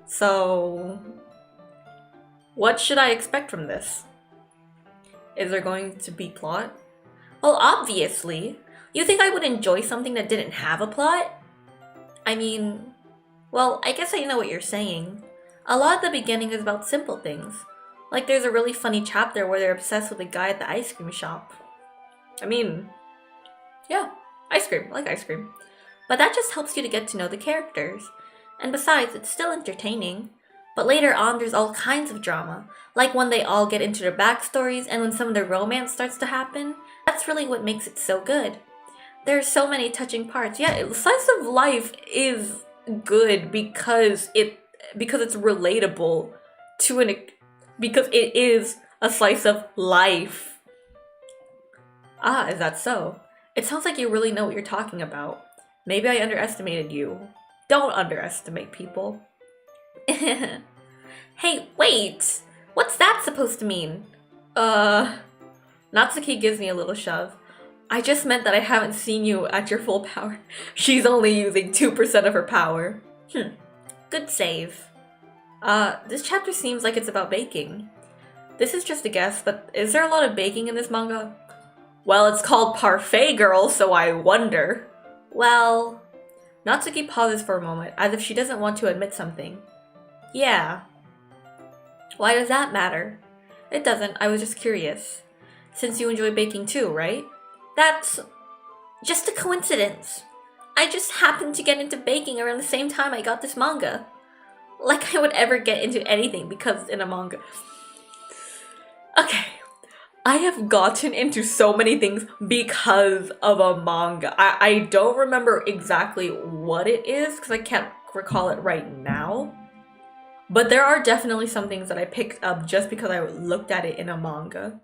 So, what should I expect from this? Is there going to be plot? Well, obviously. You think I would enjoy something that didn't have a plot? I mean, well, I guess I know what you're saying. A lot of the beginning is about simple things. Like there's a really funny chapter where they're obsessed with a guy at the ice cream shop. I mean, yeah, ice cream, I like ice cream. But that just helps you to get to know the characters. And besides, it's still entertaining. But later on, there's all kinds of drama. Like when they all get into their backstories and when some of the romance starts to happen. That's really what makes it so good. There's so many touching parts. Yeah, slice of life is good because it's relatable to because it is a slice of life. Ah, is that so? It sounds like you really know what you're talking about. Maybe I underestimated you. Don't underestimate people. Hey, wait! What's that supposed to mean? Natsuki gives me a little shove. I just meant that I haven't seen you at your full power. She's only using 2% of her power. Good save. This chapter seems like it's about baking. This is just a guess, but is there a lot of baking in this manga? Well, it's called Parfait Girls, so I wonder. Well... Natsuki pauses for a moment, as if she doesn't want to admit something. Yeah. Why does that matter? It doesn't, I was just curious. Since you enjoy baking too, right? That's just a coincidence. I just happened to get into baking around the same time I got this manga. Like I would ever get into anything because it's in a manga. Okay. I have gotten into so many things because of a manga. I don't remember exactly what it is because I can't recall it right now. But there are definitely some things that I picked up just because I looked at it in a manga.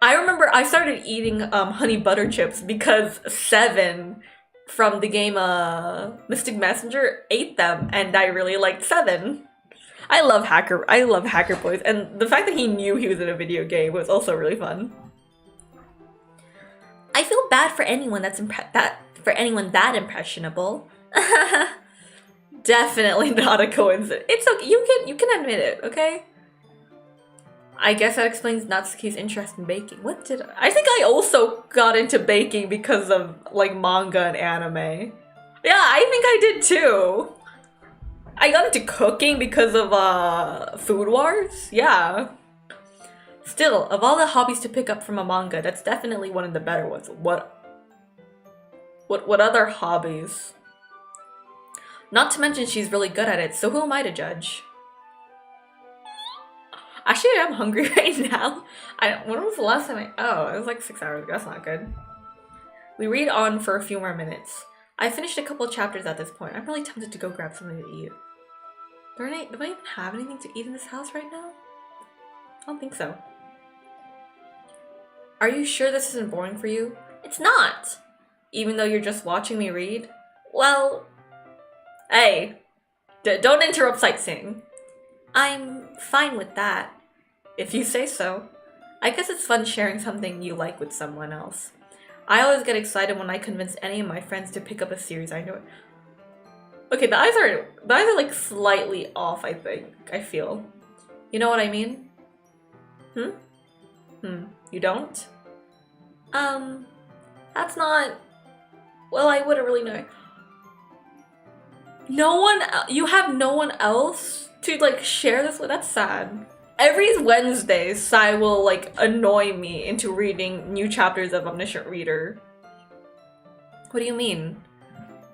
I remember I started eating honey butter chips because Seven from the game Mystic Messenger ate them and I really liked Seven. I love Hacker Boys, and the fact that he knew he was in a video game was also really fun. I feel bad for anyone that impressionable. Definitely not a coincidence. It's okay. You can admit it, okay? I guess that explains Natsuki's interest in baking. What did I think I also got into baking because of like manga and anime. Yeah, I think I did too. I got into cooking because of Food Wars. Yeah. Still, of all the hobbies to pick up from a manga, that's definitely one of the better ones. What other hobbies? Not to mention she's really good at it, so who am I to judge? Actually, I'm hungry right now. When was the last time oh, it was like 6 hours ago. That's not good. We read on for a few more minutes. I finished a couple chapters at this point. I'm really tempted to go grab something to eat. Do I even have anything to eat in this house right now? I don't think so. Are you sure this isn't boring for you? It's not! Even though you're just watching me read? Well... Hey! Don't interrupt sightseeing. I'm fine with that. If you say so. I guess it's fun sharing something you like with someone else. I always get excited when I convince any of my friends to pick up a series I know. Okay, the eyes are like slightly off, I think. I feel. You know what I mean? You don't? That's not... Well, I wouldn't really know. You have no one else to like share this with? That's sad. Every Wednesday, Sai will like annoy me into reading new chapters of Omniscient Reader. What do you mean?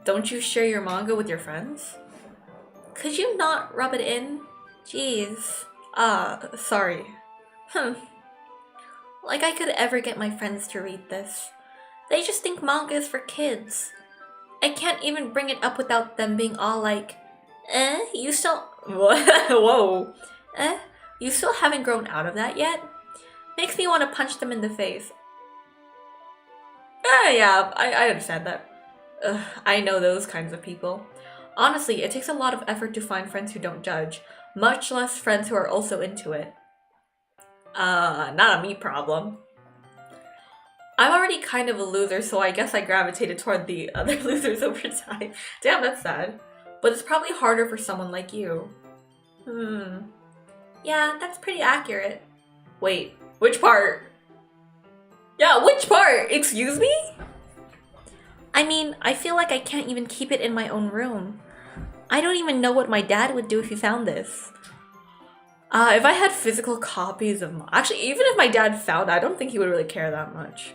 Don't you share your manga with your friends? Could you not rub it in? Jeez. Sorry. Like I could ever get my friends to read this. They just think manga is for kids. I can't even bring it up without them being all like, you still... Whoa. You still haven't grown out of that yet? Makes me want to punch them in the face. Yeah, I understand that. I know those kinds of people. Honestly, it takes a lot of effort to find friends who don't judge, much less friends who are also into it. Not a me problem. I'm already kind of a loser, so I guess I gravitated toward the other losers over time. Damn, that's sad. But it's probably harder for someone like you. Yeah, that's pretty accurate. Wait, which part? Yeah, which part? Excuse me? I mean, I feel like I can't even keep it in my own room. I don't even know what my dad would do if he found this. If I had physical copies of... Actually, even if my dad found it, I don't think he would really care that much.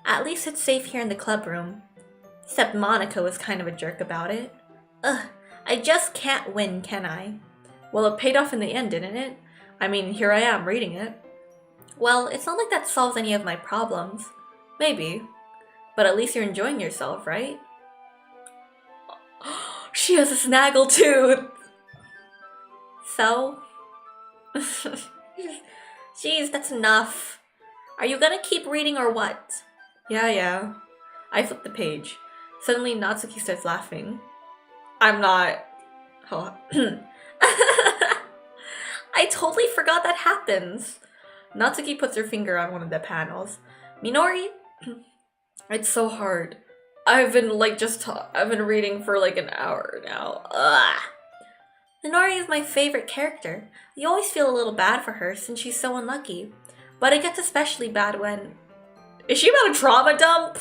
At least it's safe here in the club room. Except Monaco was kind of a jerk about it. Ugh, I just can't win, can I? Well, it paid off in the end, didn't it? I mean, here I am, reading it. Well, it's not like that solves any of my problems. Maybe. But at least you're enjoying yourself, right? She has a snaggle tooth! So? Jeez, that's enough. Are you gonna keep reading or what? Yeah. I flip the page. Suddenly, Natsuki starts laughing. I'm not... Oh. I totally forgot that happens. Natsuki puts her finger on one of the panels. Minori? It's so hard. I've been reading for like an hour now. Ugh. Minori is my favorite character. You always feel a little bad for her since she's so unlucky. But it gets especially bad when... Is she about a trauma dump?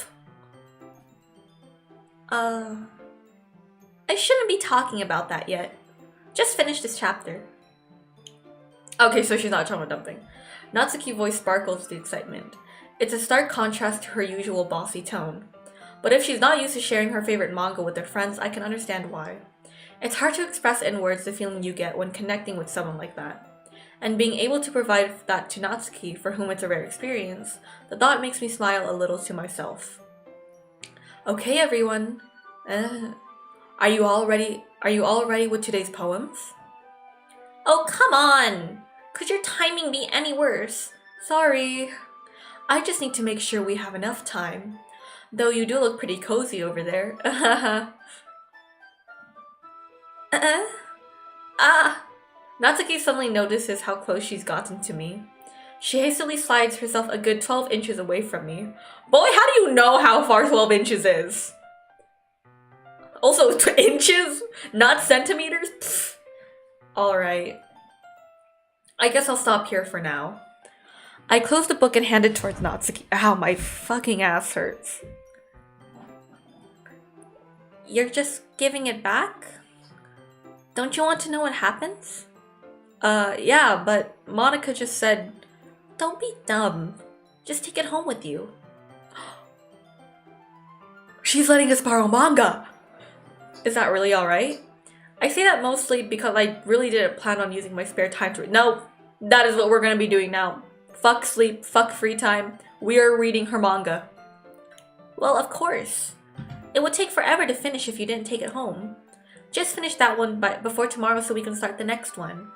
I shouldn't be talking about that yet. Just finish this chapter. Okay, so she's not trauma dumping. Natsuki's voice sparkles with excitement. It's a stark contrast to her usual bossy tone. But if she's not used to sharing her favorite manga with her friends, I can understand why. It's hard to express in words the feeling you get when connecting with someone like that. And being able to provide that to Natsuki, for whom it's a rare experience, the thought makes me smile a little to myself. Okay, everyone. Are you all ready with today's poems? Oh, come on! Could your timing be any worse? Sorry. I just need to make sure we have enough time. Though you do look pretty cozy over there. Natsuki suddenly notices how close she's gotten to me. She hastily slides herself a good 12 inches away from me. Boy, how do you know how far 12 inches is? Also, inches? Not centimeters? Alright. I guess I'll stop here for now. I closed the book and handed it towards Natsuki. Ow, my fucking ass hurts. You're just giving it back? Don't you want to know what happens? Yeah, but Monica just said, don't be dumb. Just take it home with you. She's letting us borrow manga! Is that really alright? I say that mostly because I really didn't plan on using my spare time to read. No, that is what we're gonna be doing now. Fuck sleep, fuck free time. We are reading her manga. Well, of course. It would take forever to finish if you didn't take it home. Just finish that one before tomorrow so we can start the next one.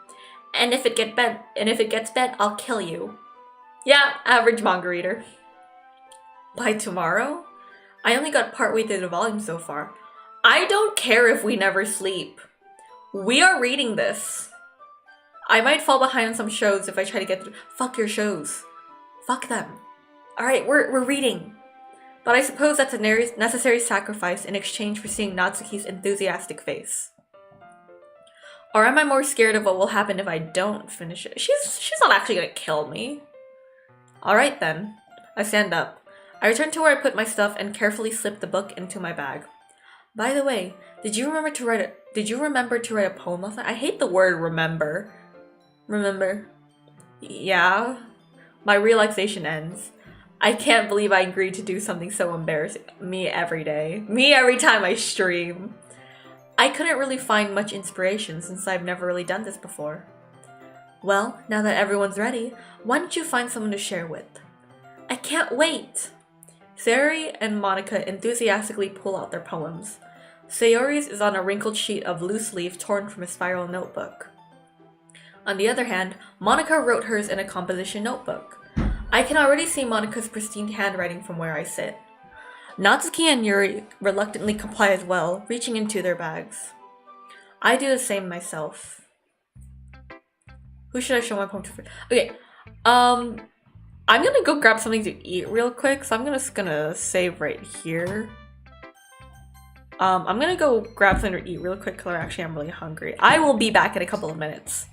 And if it gets bent, I'll kill you. Yeah, average manga reader. By tomorrow? I only got partway through the volume so far. I don't care if we never sleep. We are reading this. I might fall behind on some shows if I try to get through. Fuck your shows. Fuck them. Alright, we're reading. But I suppose that's a necessary sacrifice in exchange for seeing Natsuki's enthusiastic face. Or am I more scared of what will happen if I don't finish it? She's not actually gonna kill me. Alright then. I stand up. I return to where I put my stuff and carefully slip the book into my bag. By the way, did you remember to write a poem last night? I hate the word remember. Remember? Yeah. My relaxation ends. I can't believe I agreed to do something so embarrassing. Me every day. Me every time I stream. I couldn't really find much inspiration since I've never really done this before. Well, now that everyone's ready, why don't you find someone to share with? I can't wait! Sayori and Monica enthusiastically pull out their poems. Sayori's is on a wrinkled sheet of loose leaf torn from a spiral notebook. On the other hand, Monica wrote hers in a composition notebook. I can already see Monica's pristine handwriting from where I sit. Natsuki and Yuri reluctantly comply as well, reaching into their bags. I do the same myself. Who should I show my poem to? Okay, I'm gonna go grab something to eat real quick, so I'm just gonna save right here. I'm gonna go grab something to eat real quick because actually I'm really hungry. I will be back in a couple of minutes.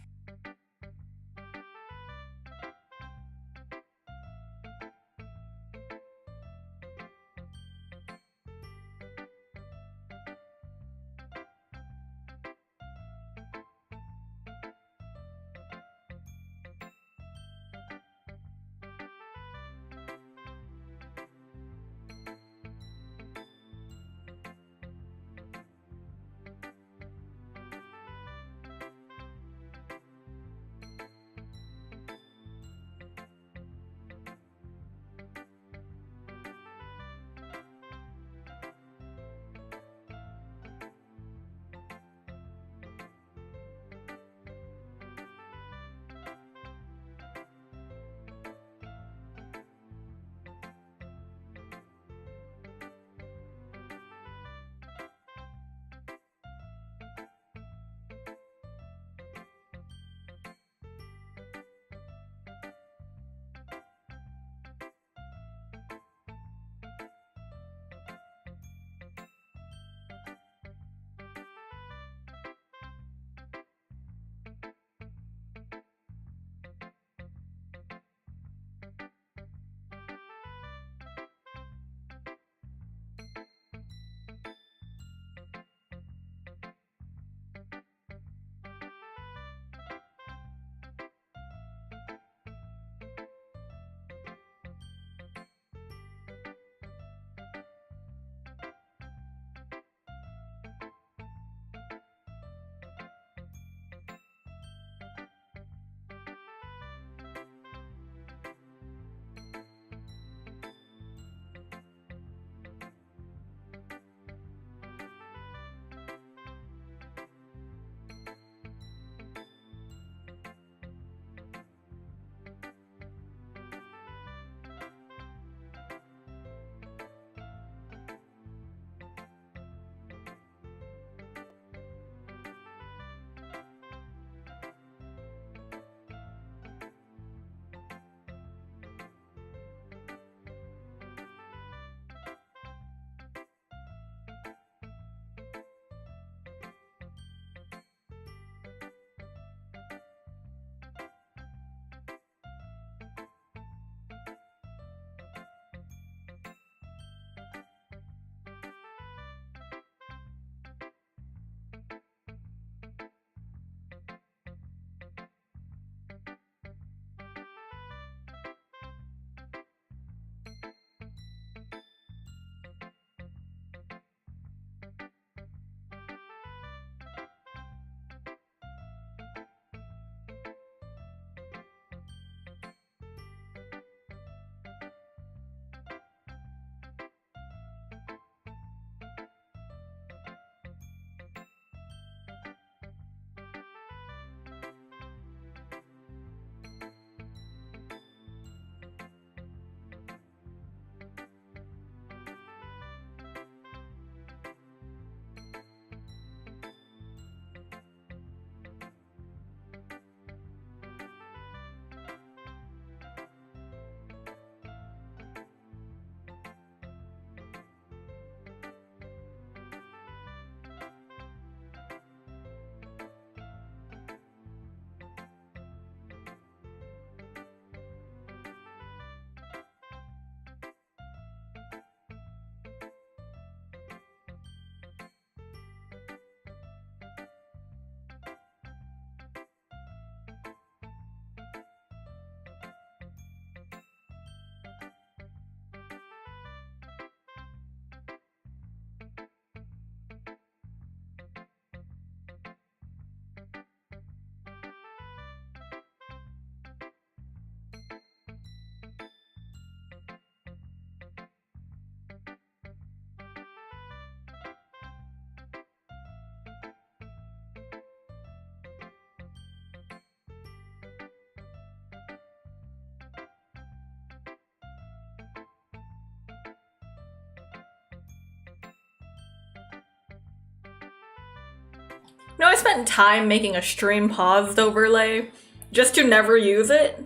No, I spent time making a stream paused overlay just to never use it.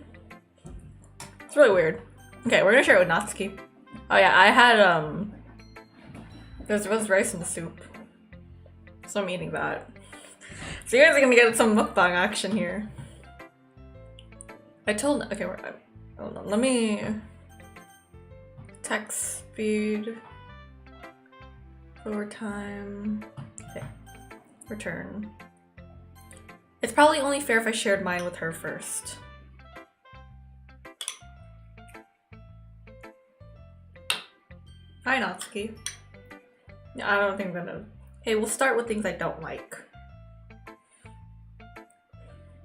It's really weird. Okay, we're gonna share it with Natsuki. Oh yeah, I had there was rice in the soup, so I'm eating that. So you guys are gonna get some mukbang action here. I told okay, hold on. Let me text speed over time. Okay, return. It's probably only fair if I shared mine with her first. Hi, Natsuki. I don't think I'm gonna. Hey, we'll start with things I don't like.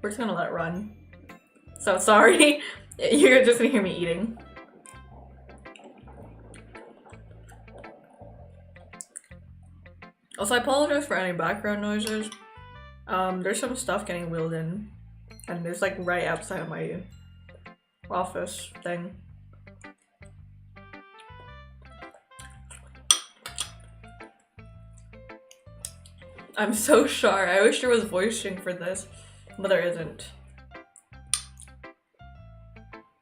We're just gonna let it run. So sorry, you're just gonna hear me eating. Also, I apologize for any background noises. There's some stuff getting wheeled in, and it's like right outside of my office thing. I'm so sorry. I wish there was voicing for this, but there isn't.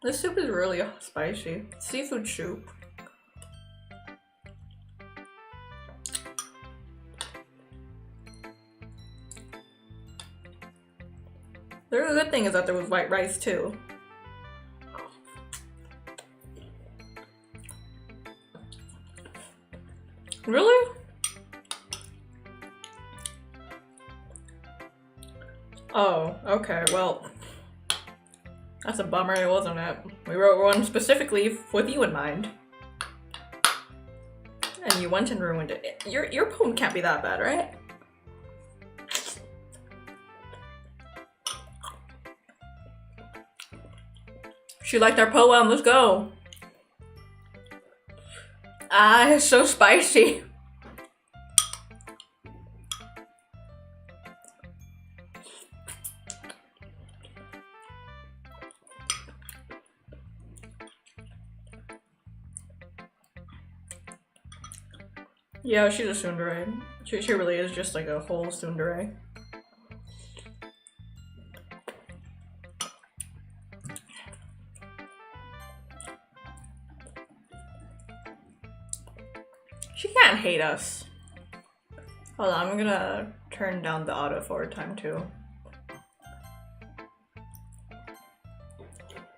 This soup is really spicy. Seafood soup. The really good thing is that there was white rice too. Really? Oh, okay, well, that's a bummer, wasn't it? We wrote one specifically with you in mind. And you went and ruined it. Your poem can't be that bad, right? She liked our poem, let's go. Ah, it's so spicy. Yeah, she's a tsundere. She really is just like a whole tsundere. She can't hate us. Hold on, I'm gonna turn down the auto forward time too.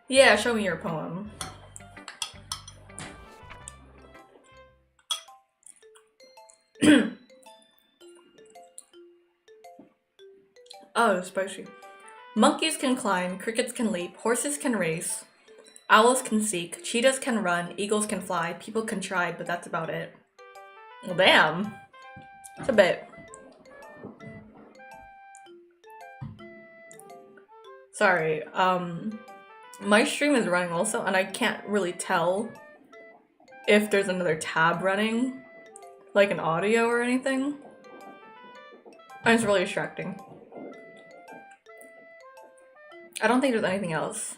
Yeah, show me your poem. Oh, spicy. Monkeys can climb, crickets can leap, horses can race, owls can seek, cheetahs can run, eagles can fly, people can try, but that's about it. Well, damn. It's a bit. Sorry, my stream is running also, and I can't really tell if there's another tab running, like an audio or anything. And it's really distracting. I don't think there's anything else.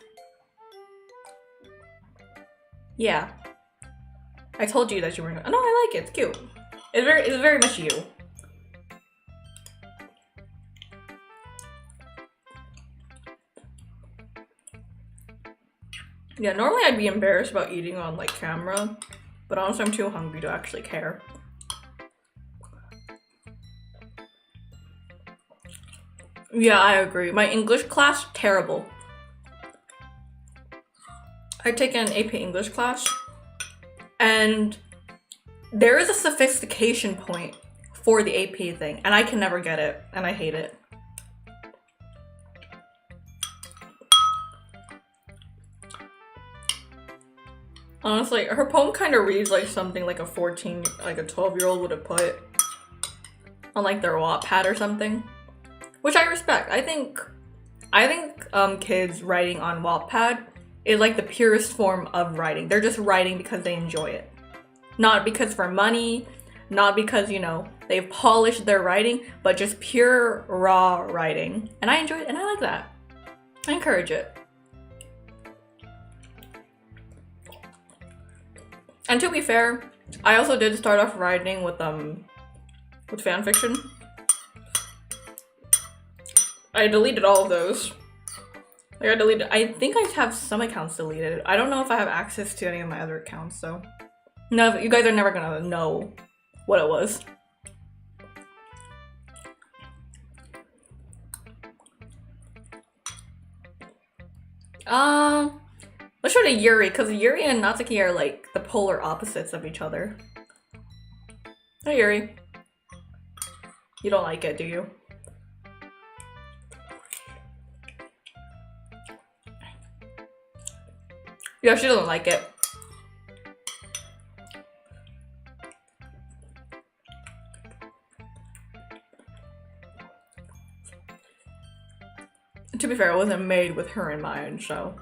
Yeah. I told you that you weren't. Oh, no, I like it. It's cute. It's very much you. Yeah, normally I'd be embarrassed about eating on like camera, but honestly I'm too hungry to actually care. Yeah, I agree. My English class, terrible. I take an AP English class, and there is a sophistication point for the AP thing, and I can never get it, and I hate it. Honestly, her poem kind of reads like something like a 12-year-old would have put on like their Wattpad or something, which I respect. I think kids writing on Wattpad is like the purest form of writing. They're just writing because they enjoy it, not because for money, not because, you know, they've polished their writing, but just pure raw writing. And I enjoy it, and I like that. I encourage it. And to be fair, I also did start off writing with fanfiction. I deleted all of those. Like, I think I have some accounts deleted. I don't know if I have access to any of my other accounts, so. No, you guys are never gonna know what it was. Let's show to Yuri, because Yuri and Natsuki are like the polar opposites of each other. Hey Yuri. You don't like it, do you? Yeah, she doesn't like it. To be fair, it wasn't made with her in mind, so.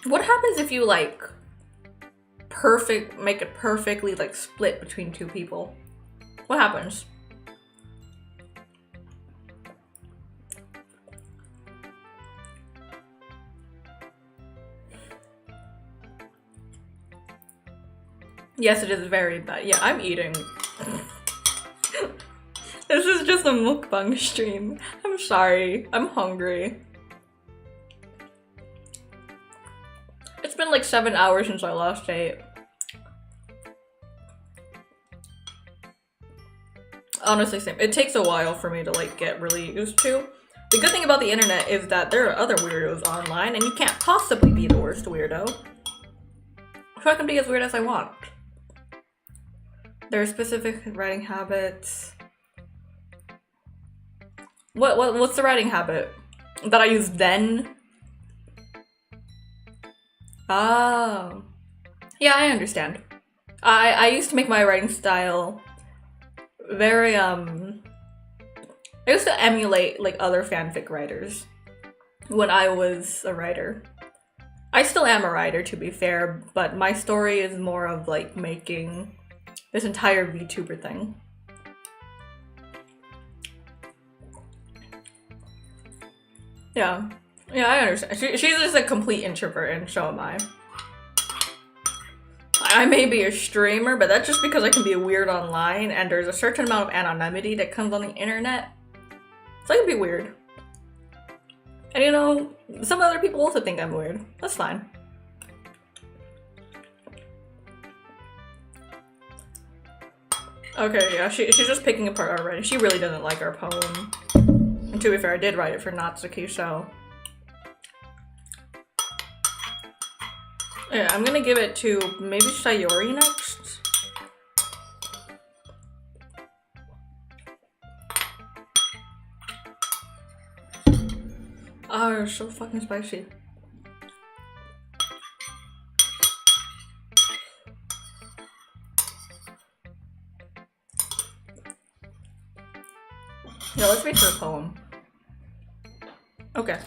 What happens if you like make it perfectly like split between two people? What happens? Yes, it is very bad. Yeah, I'm eating. This is just a mukbang stream. I'm sorry. I'm hungry. It's been like 7 hours since I last ate. Honestly, same. It takes a while for me to like get really used to. The good thing about the internet is that there are other weirdos online and you can't possibly be the worst weirdo. So I can be as weird as I want. There are specific writing habits. What's the writing habit? That I use then? Oh. Yeah, I understand. I used to make my writing style very, I used to emulate, like, other fanfic writers when I was a writer. I still am a writer, to be fair, but my story is more of, like, making this entire VTuber thing. Yeah. Yeah, I understand. She's just a complete introvert, and so am I. I may be a streamer, but that's just because I can be weird online, and there's a certain amount of anonymity that comes on the internet. So I can be weird. And you know, some other people also think I'm weird. That's fine. Okay, yeah, she's just picking apart already. She really doesn't like our poem. And to be fair, I did write it for Natsuki, so... Yeah, I'm gonna give it to maybe Sayori next? Oh, so fucking spicy. Yeah, let's read her poem. Okay.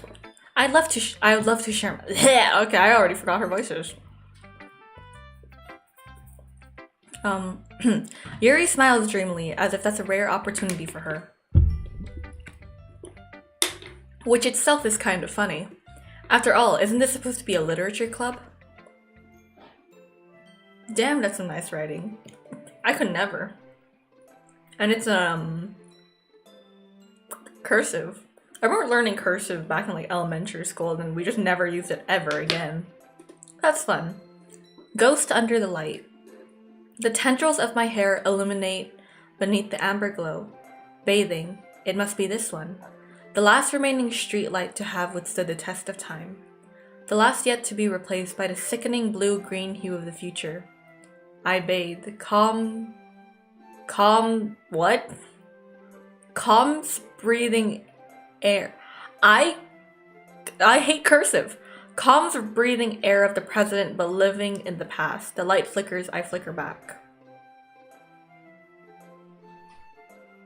I'd love to share my okay, I already forgot her voices. Yuri smiles dreamily, as if that's a rare opportunity for her. Which itself is kind of funny. After all, isn't this supposed to be a literature club? Damn, that's some nice writing. I could never. And it's, cursive. I remember learning cursive back in like elementary school, and we just never used it ever again. That's fun. Ghost under the light. The tendrils of my hair illuminate beneath the amber glow. Bathing. It must be this one. The last remaining streetlight to have withstood the test of time. The last yet to be replaced by the sickening blue-green hue of the future. I bathe. What? Calm breathing air. I hate cursive. Calms breathing air of the present, but living in the past. The light flickers, I flicker back.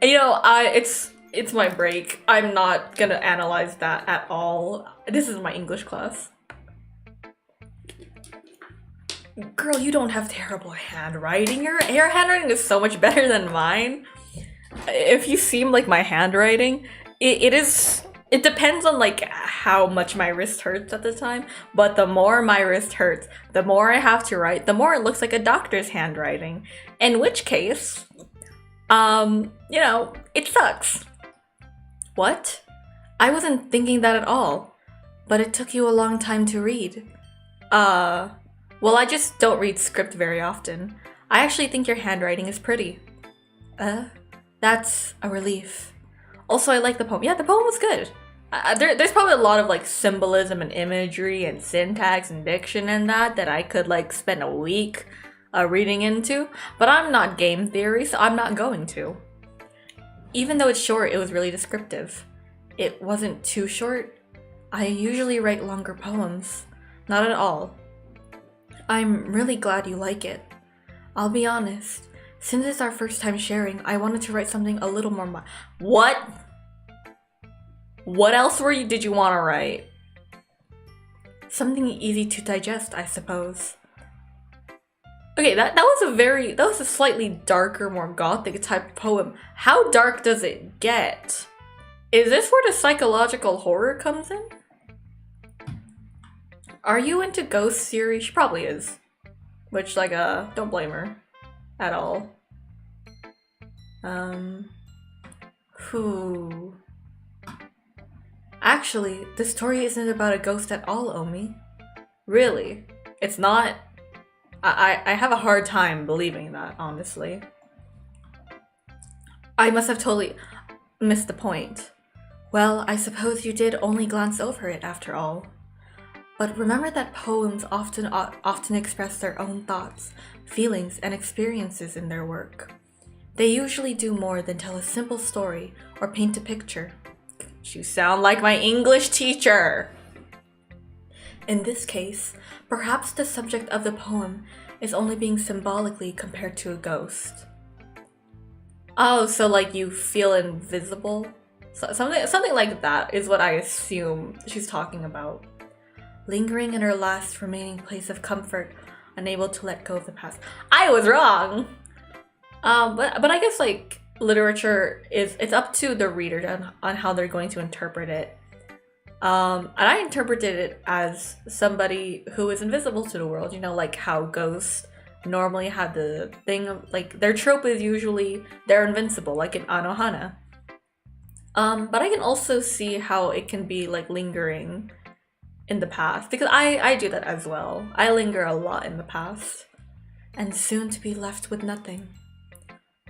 You know, it's my break. I'm not gonna analyze that at all. This is my English class. Girl, you don't have terrible handwriting. Your handwriting is so much better than mine. If you seem like my handwriting, it depends on like how much my wrist hurts at the time, but the more my wrist hurts, the more I have to write, the more it looks like a doctor's handwriting. In which case, You know, it sucks. What? I wasn't thinking that at all. But it took you a long time to read. Well, I just don't read script very often. I actually think your handwriting is pretty. That's a relief. Also, I like the poem. Yeah, the poem was good. There's probably a lot of like symbolism and imagery and syntax and diction and that I could like spend a week reading into, but I'm not game theory, so I'm not going to. Even though it's short, it was really descriptive. It wasn't too short. I usually write longer poems. Not at all. I'm really glad you like it. I'll be honest. Since it's our first time sharing, I wanted to write something a little more What? What else did you want to write? Something easy to digest, I suppose. Okay, that was a slightly darker, more gothic type poem. How dark does it get? Is this where the psychological horror comes in? Are you into ghost series? She probably is. Which, like, don't blame her. At all. Who? Actually, the story isn't about a ghost at all, Omi. Really? It's not? I have a hard time believing that, honestly. I must have totally missed the point. Well, I suppose you did only glance over it after all. But remember that poems often express their own thoughts, feelings, and experiences in their work. They usually do more than tell a simple story or paint a picture. You sound like my English teacher! In this case, perhaps the subject of the poem is only being symbolically compared to a ghost. Oh, so like you feel invisible? Something like that is what I assume she's talking about. Lingering in her last remaining place of comfort, unable to let go of the past. I was wrong! But I guess like literature it's up to the reader on how they're going to interpret it. And I interpreted it as somebody who is invisible to the world, you know, like how ghosts normally have the thing of, like, their trope is usually they're invincible, like in Anohana. But I can also see how it can be, like, lingering in the past, because I do that as well. I linger a lot in the past. And soon to be left with nothing.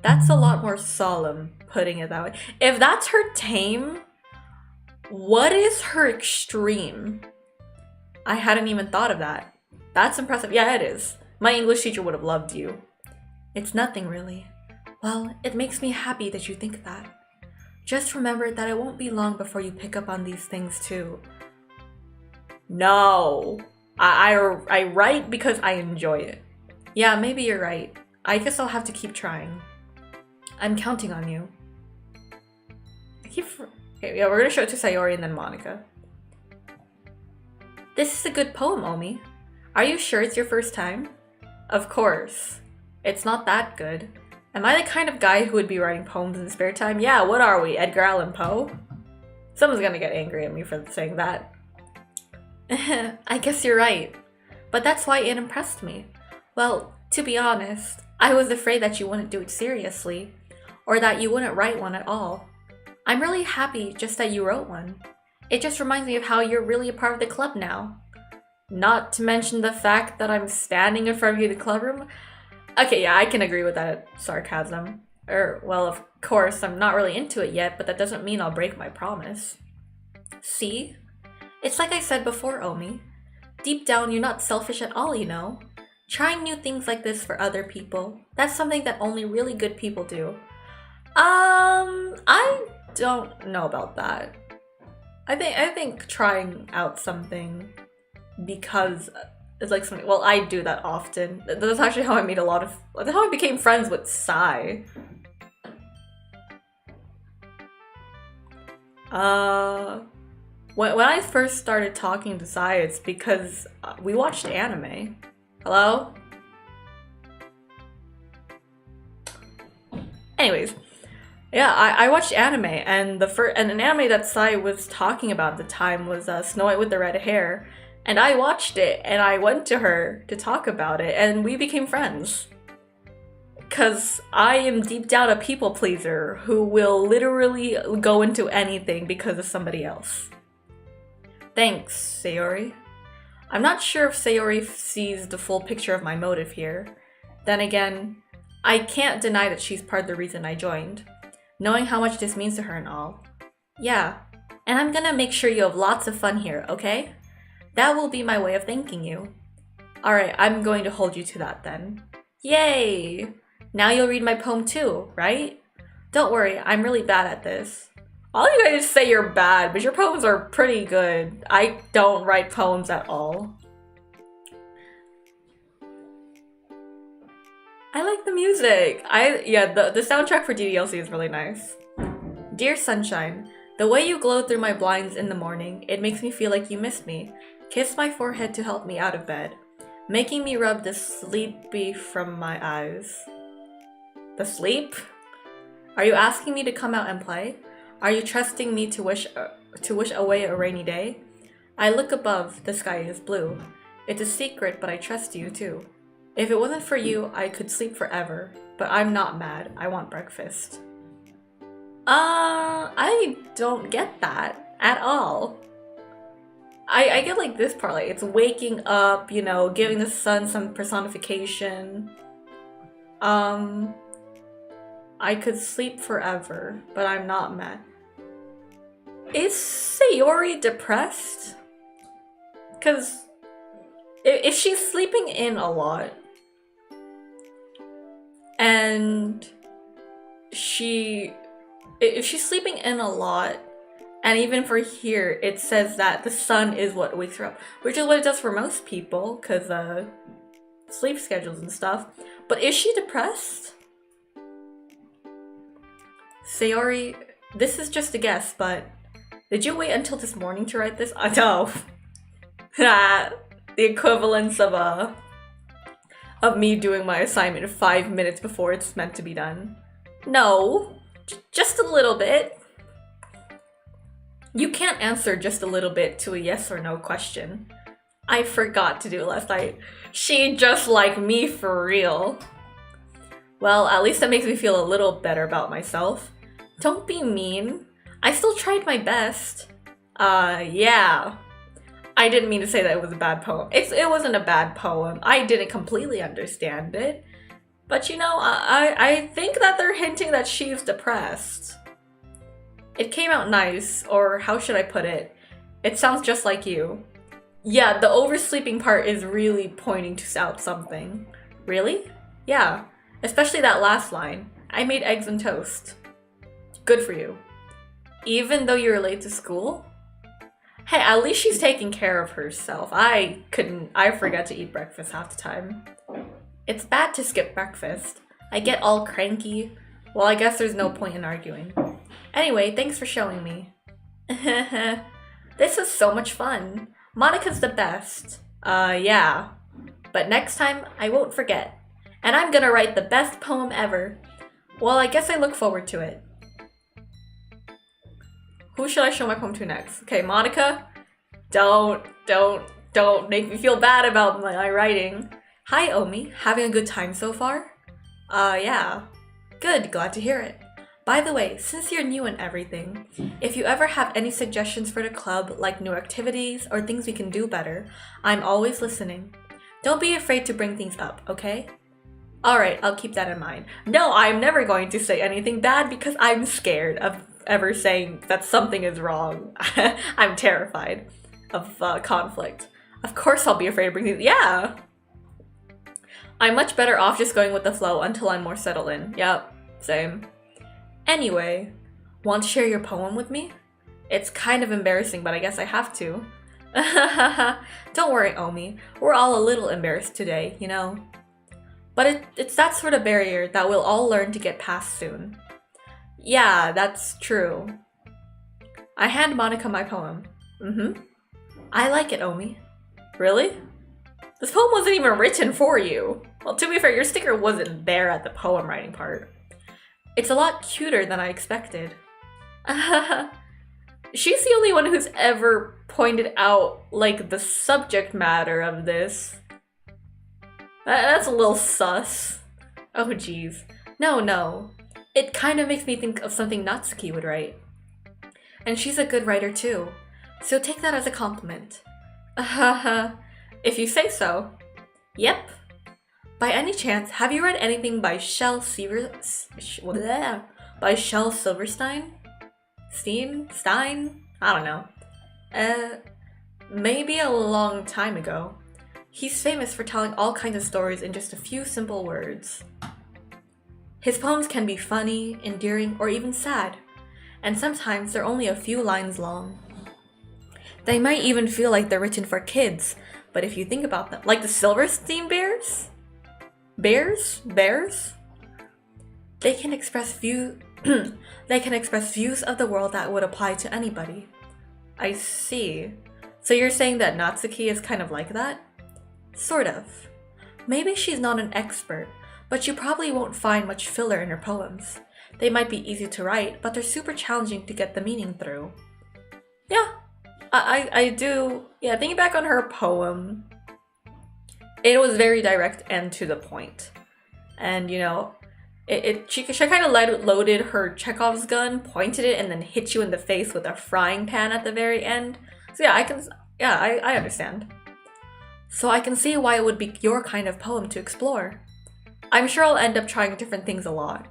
That's a lot more solemn, putting it that way. If that's her tame, what is her extreme? I hadn't even thought of that. That's impressive. Yeah, it is. My English teacher would have loved you. It's nothing, really. Well, it makes me happy that you think that. Just remember that it won't be long before you pick up on these things, too. No. I write because I enjoy it. Yeah, maybe you're right. I guess I'll have to keep trying. I'm counting on you. Okay, yeah, we're gonna show it to Sayori and then Monica. This is a good poem, Omi. Are you sure it's your first time? Of course. It's not that good. Am I the kind of guy who would be writing poems in his spare time? Yeah, what are we, Edgar Allan Poe? Someone's gonna get angry at me for saying that. I guess you're right. But that's why it impressed me. Well, to be honest, I was afraid that you wouldn't do it seriously, or that you wouldn't write one at all. I'm really happy just that you wrote one. It just reminds me of how you're really a part of the club now. Not to mention the fact that I'm standing in front of you in the club room. Okay, yeah, I can agree with that sarcasm. Well, of course, I'm not really into it yet, but that doesn't mean I'll break my promise. See? It's like I said before, Omi. Deep down, you're not selfish at all, you know? Trying new things like this for other people, that's something that only really good people do. I don't know about that. I think trying out something because it's like something, well, I do that often. That's actually how I made that's how I became friends with Sai. When I first started talking to Sai, it's because we watched anime. Hello? Anyways, yeah, I watched anime, and an anime that Sai was talking about at the time was Snow White with the Red Hair, and I watched it, and I went to her to talk about it, and we became friends. Cause I am deep down a people pleaser who will literally go into anything because of somebody else. Thanks, Sayori. I'm not sure if Sayori sees the full picture of my motive here. Then again, I can't deny that she's part of the reason I joined, knowing how much this means to her and all. Yeah, and I'm gonna make sure you have lots of fun here, okay? That will be my way of thanking you. Alright, I'm going to hold you to that then. Yay! Now you'll read my poem too, right? Don't worry, I'm really bad at this. All you guys say you're bad, but your poems are pretty good. I don't write poems at all. I like the music. The soundtrack for DDLC is really nice. Dear Sunshine, the way you glow through my blinds in the morning, it makes me feel like you missed me. Kiss my forehead to help me out of bed, making me rub the sleepy from my eyes. The sleep? Are you asking me to come out and play? Are you trusting me to wish away a rainy day? I look above, the sky is blue. It's a secret, but I trust you too. If it wasn't for you, I could sleep forever. But I'm not mad. I want breakfast. I don't get that at all. I get like this part, like it's waking up, you know, giving the sun some personification. I could sleep forever, but I'm not mad. Is Sayori depressed? Because if she's sleeping in a lot, and if she's sleeping in a lot, and even for here, it says that the sun is what wakes her up, which is what it does for most people, because sleep schedules and stuff. But is she depressed? Sayori, this is just a guess, but did you wait until this morning to write this? No. The equivalence of me doing my assignment 5 minutes before it's meant to be done. No, just a little bit. You can't answer just a little bit to a yes or no question. I forgot to do it last night. She just like me for real. Well, at least that makes me feel a little better about myself. Don't be mean. I still tried my best. Yeah. I didn't mean to say that it was a bad poem. It wasn't a bad poem. I didn't completely understand it. But you know, I think that they're hinting that she's depressed. It came out nice, or how should I put it? It sounds just like you. Yeah, the oversleeping part is really pointing to out something. Really? Yeah. Especially that last line. I made eggs and toast. Good for you. Even though you're late to school? Hey, at least she's taking care of herself. I forget to eat breakfast half the time. It's bad to skip breakfast. I get all cranky. Well, I guess there's no point in arguing. Anyway, thanks for showing me. This was so much fun. Monica's the best. Yeah. But next time, I won't forget. And I'm gonna write the best poem ever. Well, I guess I look forward to it. Who should I show my poem to next? Okay, Monica, don't make me feel bad about my writing. Hi, Omi. Having a good time so far? Yeah. Good, glad to hear it. By the way, since you're new and everything, if you ever have any suggestions for the club, like new activities or things we can do better, I'm always listening. Don't be afraid to bring things up, okay? Alright, I'll keep that in mind. No, I'm never going to say anything bad because I'm scared of ever saying that something is wrong. I'm terrified of conflict. Of course I'll be afraid of bringing things. Yeah! I'm much better off just going with the flow until I'm more settled in. Yep, same. Anyway, want to share your poem with me? It's kind of embarrassing, but I guess I have to. Don't worry, Omi. We're all a little embarrassed today, you know? But it's that sort of barrier that we'll all learn to get past soon. Yeah, that's true. I hand Monica my poem. I like it, Omi. Really? This poem wasn't even written for you. Well, to be fair, your sticker wasn't there at the poem writing part. It's a lot cuter than I expected. She's the only one who's ever pointed out, like, the subject matter of this. That's a little sus. Oh geez. No, no. It kind of makes me think of something Natsuki would write. And she's a good writer too, so take that as a compliment. If you say so. Yep. By any chance, have you read anything by Shel Silverstein? Stein? I don't know. Maybe a long time ago. He's famous for telling all kinds of stories in just a few simple words. His poems can be funny, endearing, or even sad, and sometimes they're only a few lines long. They might even feel like they're written for kids, but if you think about them, like the Silverstein Bears? Bears? They can express views of the world that would apply to anybody. I see. So you're saying that Natsuki is kind of like that? Sort of. Maybe she's not an expert, but you probably won't find much filler in her poems. They might be easy to write, but they're super challenging to get the meaning through. Yeah, I do. Yeah, thinking back on her poem, it was very direct and to the point. And you know, she kind of loaded her Chekhov's gun, pointed it, and then hit you in the face with a frying pan at the very end. So yeah, I understand. So I can see why it would be your kind of poem to explore. I'm sure I'll end up trying different things a lot.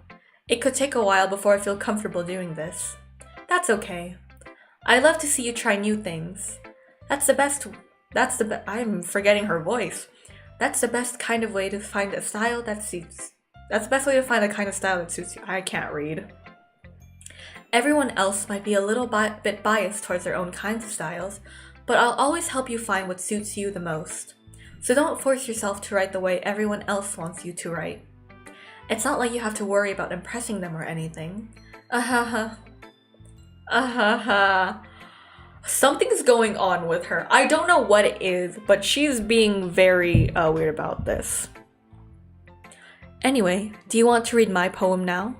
It could take a while before I feel comfortable doing this. That's okay. I love to see you try new things. I'm forgetting her voice. That's the best kind of way to find a style that suits. That's the best way to find a kind of style that suits you. I can't read. Everyone else might be a little bit biased towards their own kinds of styles, but I'll always help you find what suits you the most. So don't force yourself to write the way everyone else wants you to write. It's not like you have to worry about impressing them or anything. Something's going on with her. I don't know what it is, but she's being very weird about this. Anyway, do you want to read my poem now?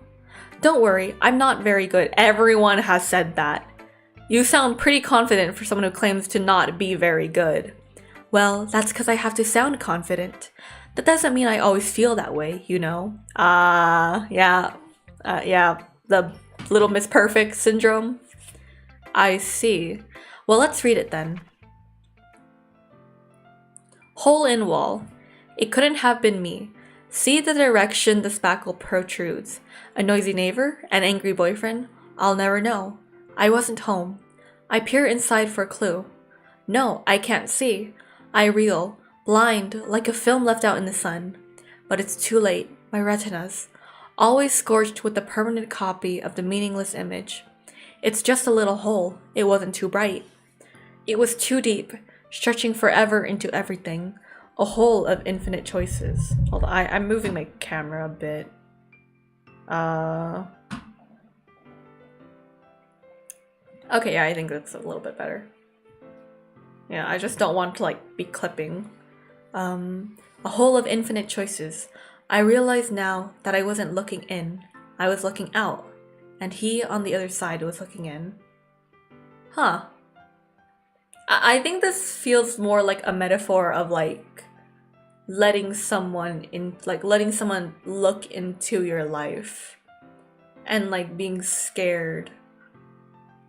Don't worry, I'm not very good. Everyone has said that. You sound pretty confident for someone who claims to not be very good. Well, that's because I have to sound confident. That doesn't mean I always feel that way, you know? Yeah, the Little Miss Perfect syndrome. I see. Well, let's read it then. Hole in wall. It couldn't have been me. See the direction the spackle protrudes. A noisy neighbor? An angry boyfriend? I'll never know. I wasn't home. I peer inside for a clue. No, I can't see. I reel, blind, like a film left out in the sun. But it's too late. My retinas. Always scorched with the permanent copy of the meaningless image. It's just a little hole. It wasn't too bright. It was too deep, stretching forever into everything. A hole of infinite choices. Hold on, I'm moving my camera a bit. Okay, yeah, I think that's a little bit better. Yeah, I just don't want to, like, be clipping. A hole of infinite choices. I realize now that I wasn't looking in. I was looking out. And he on the other side was looking in. Huh. I think this feels more like a metaphor of, like, letting someone look into your life. And, like, being scared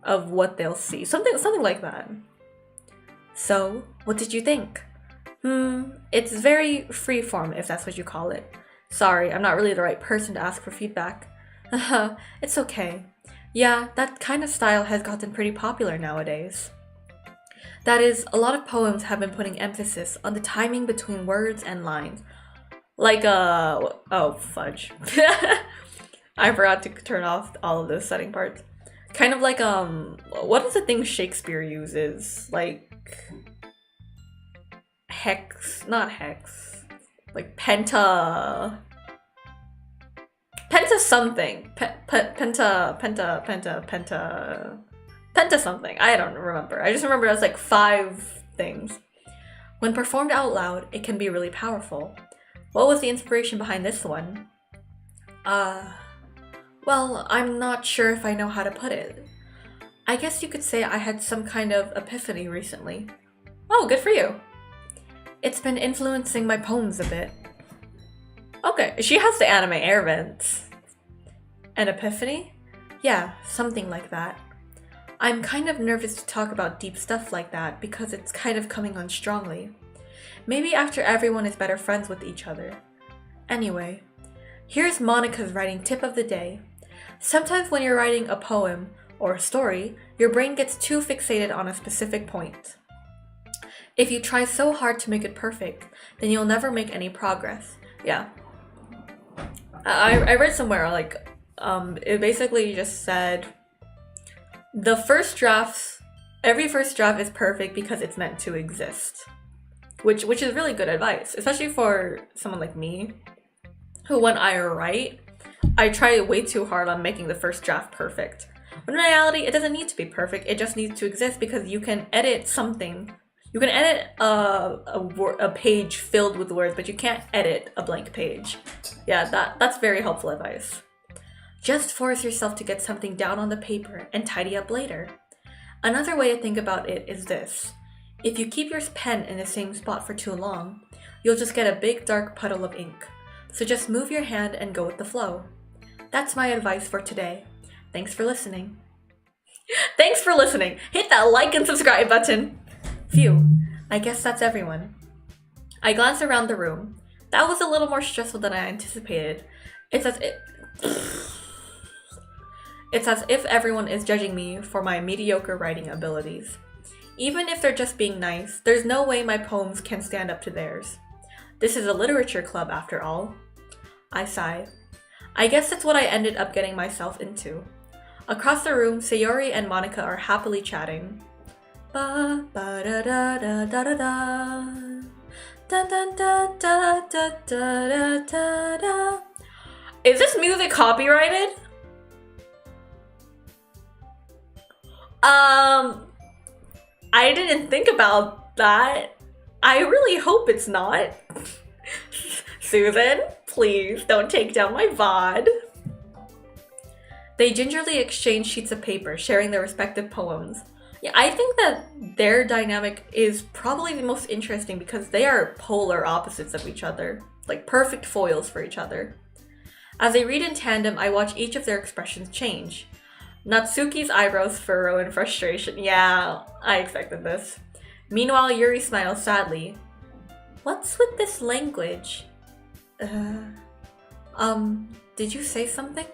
of what they'll see. Something like that. So, what did you think? It's very freeform, if that's what you call it. Sorry, I'm not really the right person to ask for feedback. It's okay. Yeah, that kind of style has gotten pretty popular nowadays. That is, a lot of poems have been putting emphasis on the timing between words and lines. Like, oh, fudge. I forgot to turn off all of those setting parts. Kind of like, what is the thing Shakespeare uses? Like, not hex. Like, penta something. Penta something. I don't remember. I just remember it was like 5 things. When performed out loud, it can be really powerful. What was the inspiration behind this one? Well, I'm not sure if I know how to put it. I guess you could say I had some kind of epiphany recently. Oh, good for you. It's been influencing my poems a bit. Okay, she has the anime air vents. An epiphany? Yeah, something like that. I'm kind of nervous to talk about deep stuff like that because it's kind of coming on strongly. Maybe after everyone is better friends with each other. Anyway, here's Monica's writing tip of the day. Sometimes when you're writing a poem or a story, your brain gets too fixated on a specific point. If you try so hard to make it perfect, then you'll never make any progress. Yeah. I read somewhere, like, it basically just said the first drafts, every first draft is perfect because it's meant to exist. Which is really good advice, especially for someone like me, who when I write, I try way too hard on making the first draft perfect. But in reality, it doesn't need to be perfect, it just needs to exist because you can edit something. You can edit a page filled with words, but you can't edit a blank page. Yeah, that's very helpful advice. Just force yourself to get something down on the paper and tidy up later. Another way to think about it is this. If you keep your pen in the same spot for too long, you'll just get a big dark puddle of ink. So just move your hand and go with the flow. That's my advice for today. Thanks for listening. Thanks for listening. Hit that like and subscribe button. Phew, I guess that's everyone. I glanced around the room. That was a little more stressful than I anticipated. It's as if everyone is judging me for my mediocre writing abilities. Even if they're just being nice, there's no way my poems can stand up to theirs. This is a literature club after all. I sigh. I guess that's what I ended up getting myself into. Across the room, Sayori and Monica are happily chatting. Ba ba da da da da da da. Da da da da da da da da. Is this music copyrighted? I didn't think about that. I really hope it's not. Susan, please don't take down my VOD. They gingerly exchange sheets of paper, sharing their respective poems. Yeah, I think that their dynamic is probably the most interesting because they are polar opposites of each other, like perfect foils for each other. As they read in tandem, I watch each of their expressions change. Natsuki's eyebrows furrow in frustration. Yeah, I expected this. Meanwhile, Yuri smiles sadly. What's with this language? Did you say something?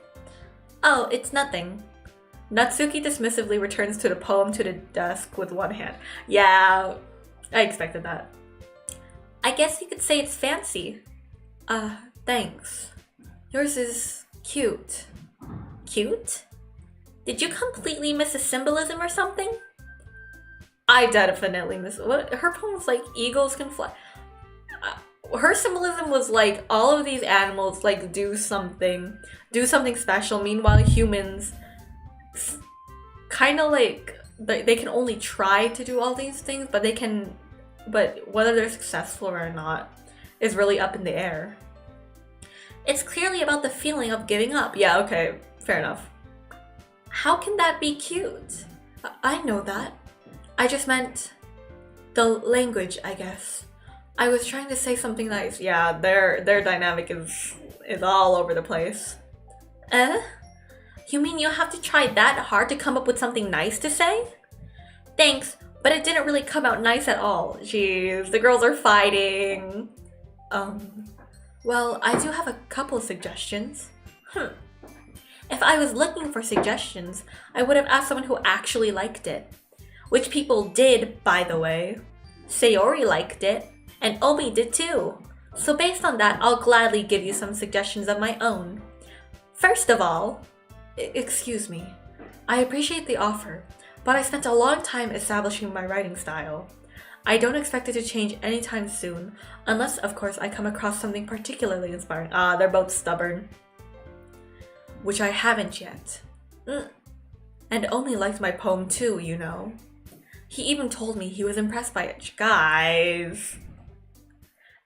Oh, it's nothing. Natsuki dismissively returns to the poem to the desk with one hand. Yeah, I expected that. I guess you could say it's fancy. Thanks. Yours is cute. Cute? Did you completely miss a symbolism or something? I definitely miss what her poem was like. Eagles can fly. Her symbolism was like all of these animals like do something special. Meanwhile, humans kind of like they can only try to do all these things, but whether they're successful or not is really up in the air. It's clearly about the feeling of giving up. Yeah, okay, fair enough. How can that be cute? I know that. I just meant the language, I guess. I was trying to say something nice. Yeah, their dynamic is all over the place. You mean you have to try that hard to come up with something nice to say? Thanks, but it didn't really come out nice at all. Jeez, the girls are fighting. Well, I do have a couple suggestions. If I was looking for suggestions, I would have asked someone who actually liked it. Which people did, by the way. Sayori liked it, and Omi did too. So based on that, I'll gladly give you some suggestions of my own. First of all, excuse me, I appreciate the offer, but I spent a long time establishing my writing style. I don't expect it to change anytime soon, unless of course I come across something particularly inspiring. They're both stubborn. Which I haven't yet. And Omi liked my poem too, you know. He even told me he was impressed by it. Guys.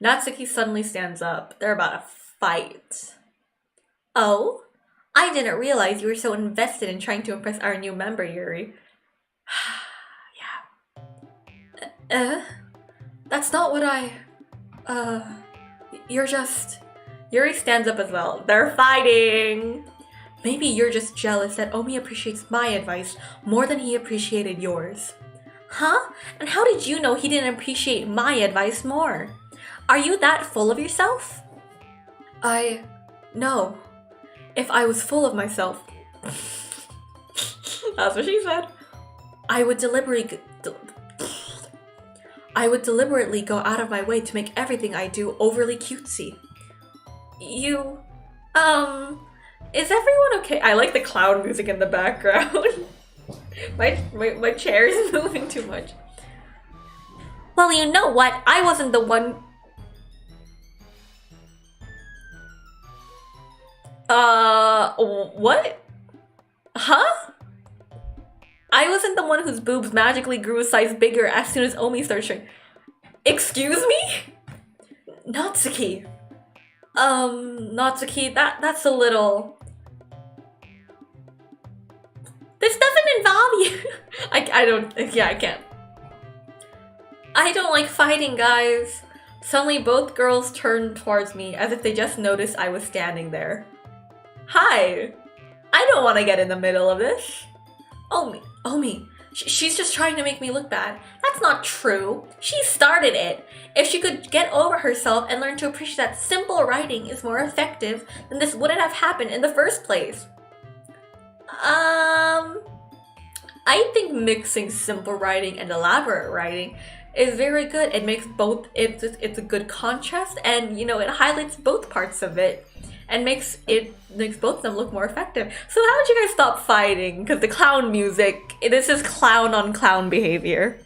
Natsuki suddenly stands up. They're about to fight. Oh? I didn't realize you were so invested in trying to impress our new member, Yuri. Yeah. That's not what I... You're just... Yuri stands up as well. They're fighting! Maybe you're just jealous that Omi appreciates my advice more than he appreciated yours. Huh? And how did you know he didn't appreciate my advice more? Are you that full of yourself? No. If I was full of myself... That's what she said. I would deliberately go out of my way to make everything I do overly cutesy. Is everyone okay? I like the clown music in the background. my chair is moving too much. Well, you know what? I wasn't the one... What? Huh? I wasn't the one whose boobs magically grew a size bigger as soon as Omi started showing. Excuse me? Natsuki. Natsuki, that's a little... This doesn't involve you. I can't. I don't like fighting, guys. Suddenly, both girls turned towards me as if they just noticed I was standing there. Hi. I don't want to get in the middle of this. Omi, she's just trying to make me look bad. That's not true. She started it. If she could get over herself and learn to appreciate that simple writing is more effective, then this wouldn't have happened in the first place. I think mixing simple writing and elaborate writing is very good. It makes both, it's a good contrast, and it highlights both parts of it and makes both of them look more effective. So how did you guys stop fighting? Because the clown music, this is clown on clown behavior.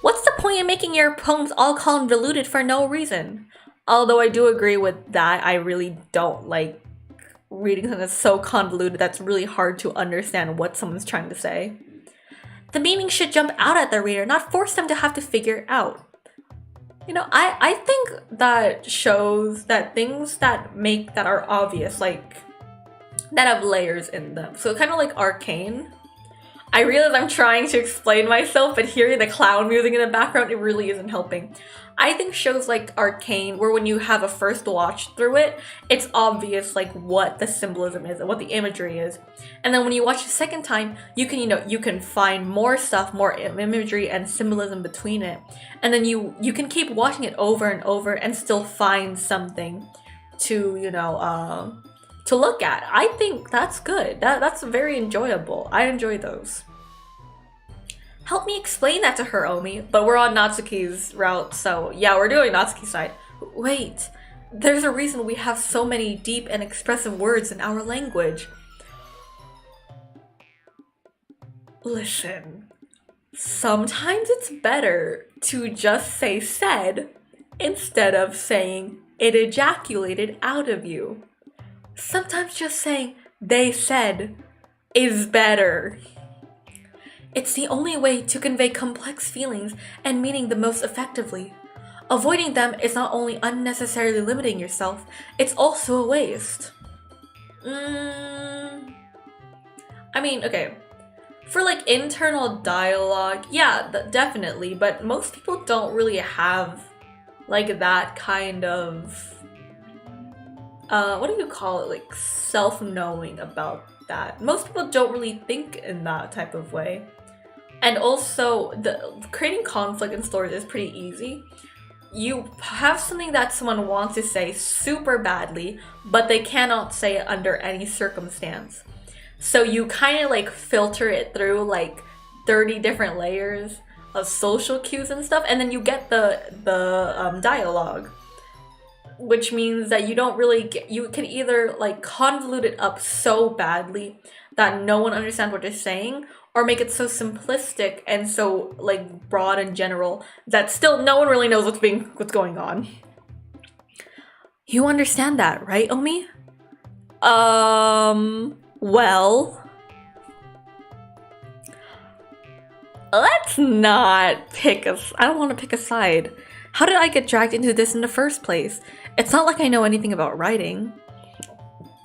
What's the point in making your poems all convoluted for no reason? Although I do agree with that, I really don't like reading something that's so convoluted that's really hard to understand what someone's trying to say. The meaning should jump out at the reader, not force them to have to figure it out. I think that shows that things that are obvious, like, that have layers in them. So kind of like Arcane. I realize I'm trying to explain myself, but hearing the clown music in the background, it really isn't helping. I think shows like Arcane, where when you have a first watch through it, it's obvious like what the symbolism is and what the imagery is. And then when you watch the second time, you can find more stuff, more imagery and symbolism between it. And then you can keep watching it over and over and still find something to, to look at. I think that's good. That's very enjoyable. I enjoy those. Help me explain that to her, Omi. But we're on Natsuki's route, so yeah, we're doing Natsuki's side. Wait, there's a reason we have so many deep and expressive words in our language. Listen, sometimes it's better to just say said instead of saying it ejaculated out of you. Sometimes just saying they said is better. It's the only way to convey complex feelings and meaning the most effectively. Avoiding them is not only unnecessarily limiting yourself, it's also a waste. I mean, okay. For like internal dialogue, yeah, definitely, but most people don't really have like that kind of what do you call it, like self-knowing about that. Most people don't really think in that type of way. And also, creating conflict in stories is pretty easy. You have something that someone wants to say super badly, but they cannot say it under any circumstance. So you kind of like filter it through like 30 different layers of social cues and stuff, and then you get the dialogue. Which means that you don't really you can either like convolute it up so badly that no one understands what you're saying, or make it so simplistic and so like broad and general that still no one really knows what's going on. You understand that, right, Omi? Well, let's not pick I don't want to pick a side. How did I get dragged into this in the first place? It's not like I know anything about writing.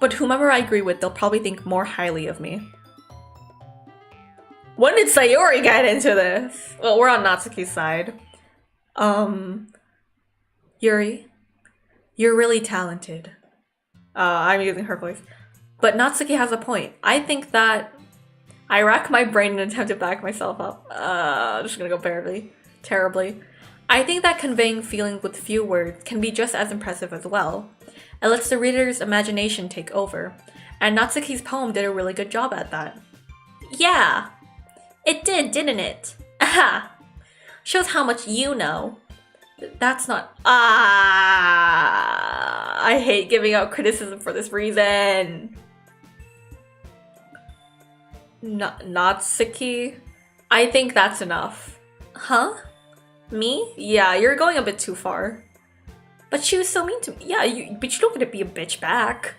But whomever I agree with, they'll probably think more highly of me. When did Sayori get into this? Well, we're on Natsuki's side. Yuri, You're really talented. I'm using her voice. But Natsuki has a point. I think that I rack my brain in an attempt to back myself up. I'm just gonna go terribly. I think that conveying feelings with few words can be just as impressive as well. It lets the reader's imagination take over. And Natsuki's poem did a really good job at that. Yeah, it did, didn't it? Aha! Shows how much you know. That's not. I hate giving out criticism for this reason. Natsuki? I think that's enough. Huh? Me? Yeah, you're going a bit too far. But she was so mean to me. Yeah, but you don't get to be a bitch back.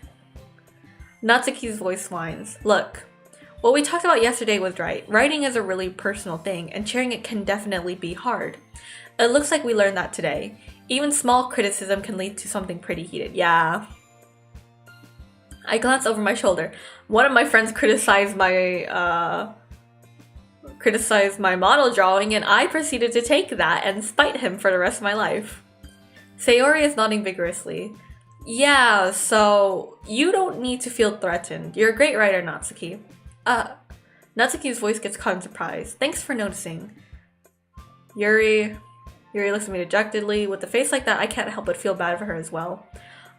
Natsuki's voice whines. Look, what we talked about yesterday was right. Writing is a really personal thing, and sharing it can definitely be hard. It looks like we learned that today. Even small criticism can lead to something pretty heated. Yeah. I glance over my shoulder. One of my friends criticized my model drawing, and I proceeded to take that and spite him for the rest of my life. Sayori is nodding vigorously. Yeah, so you don't need to feel threatened. You're a great writer, Natsuki. Natsuki's voice gets caught in surprise. Thanks for noticing. Yuri looks at me dejectedly. With a face like that, I can't help but feel bad for her as well.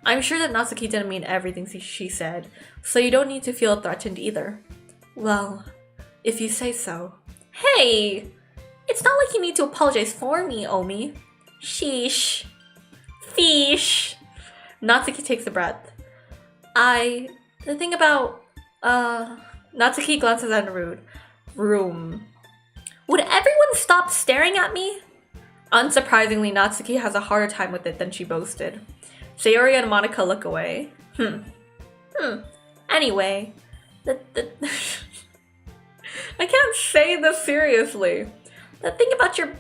I'm sure that Natsuki didn't mean everything she said, so you don't need to feel threatened either. Well, if you say so. Hey! It's not like you need to apologize for me, Omi. Sheesh. Fish. Natsuki takes a breath. The thing about, Natsuki glances at the room. Would everyone stop staring at me? Unsurprisingly, Natsuki has a harder time with it than she boasted. Sayori and Monica look away. Anyway, I can't say this seriously. The thing about your...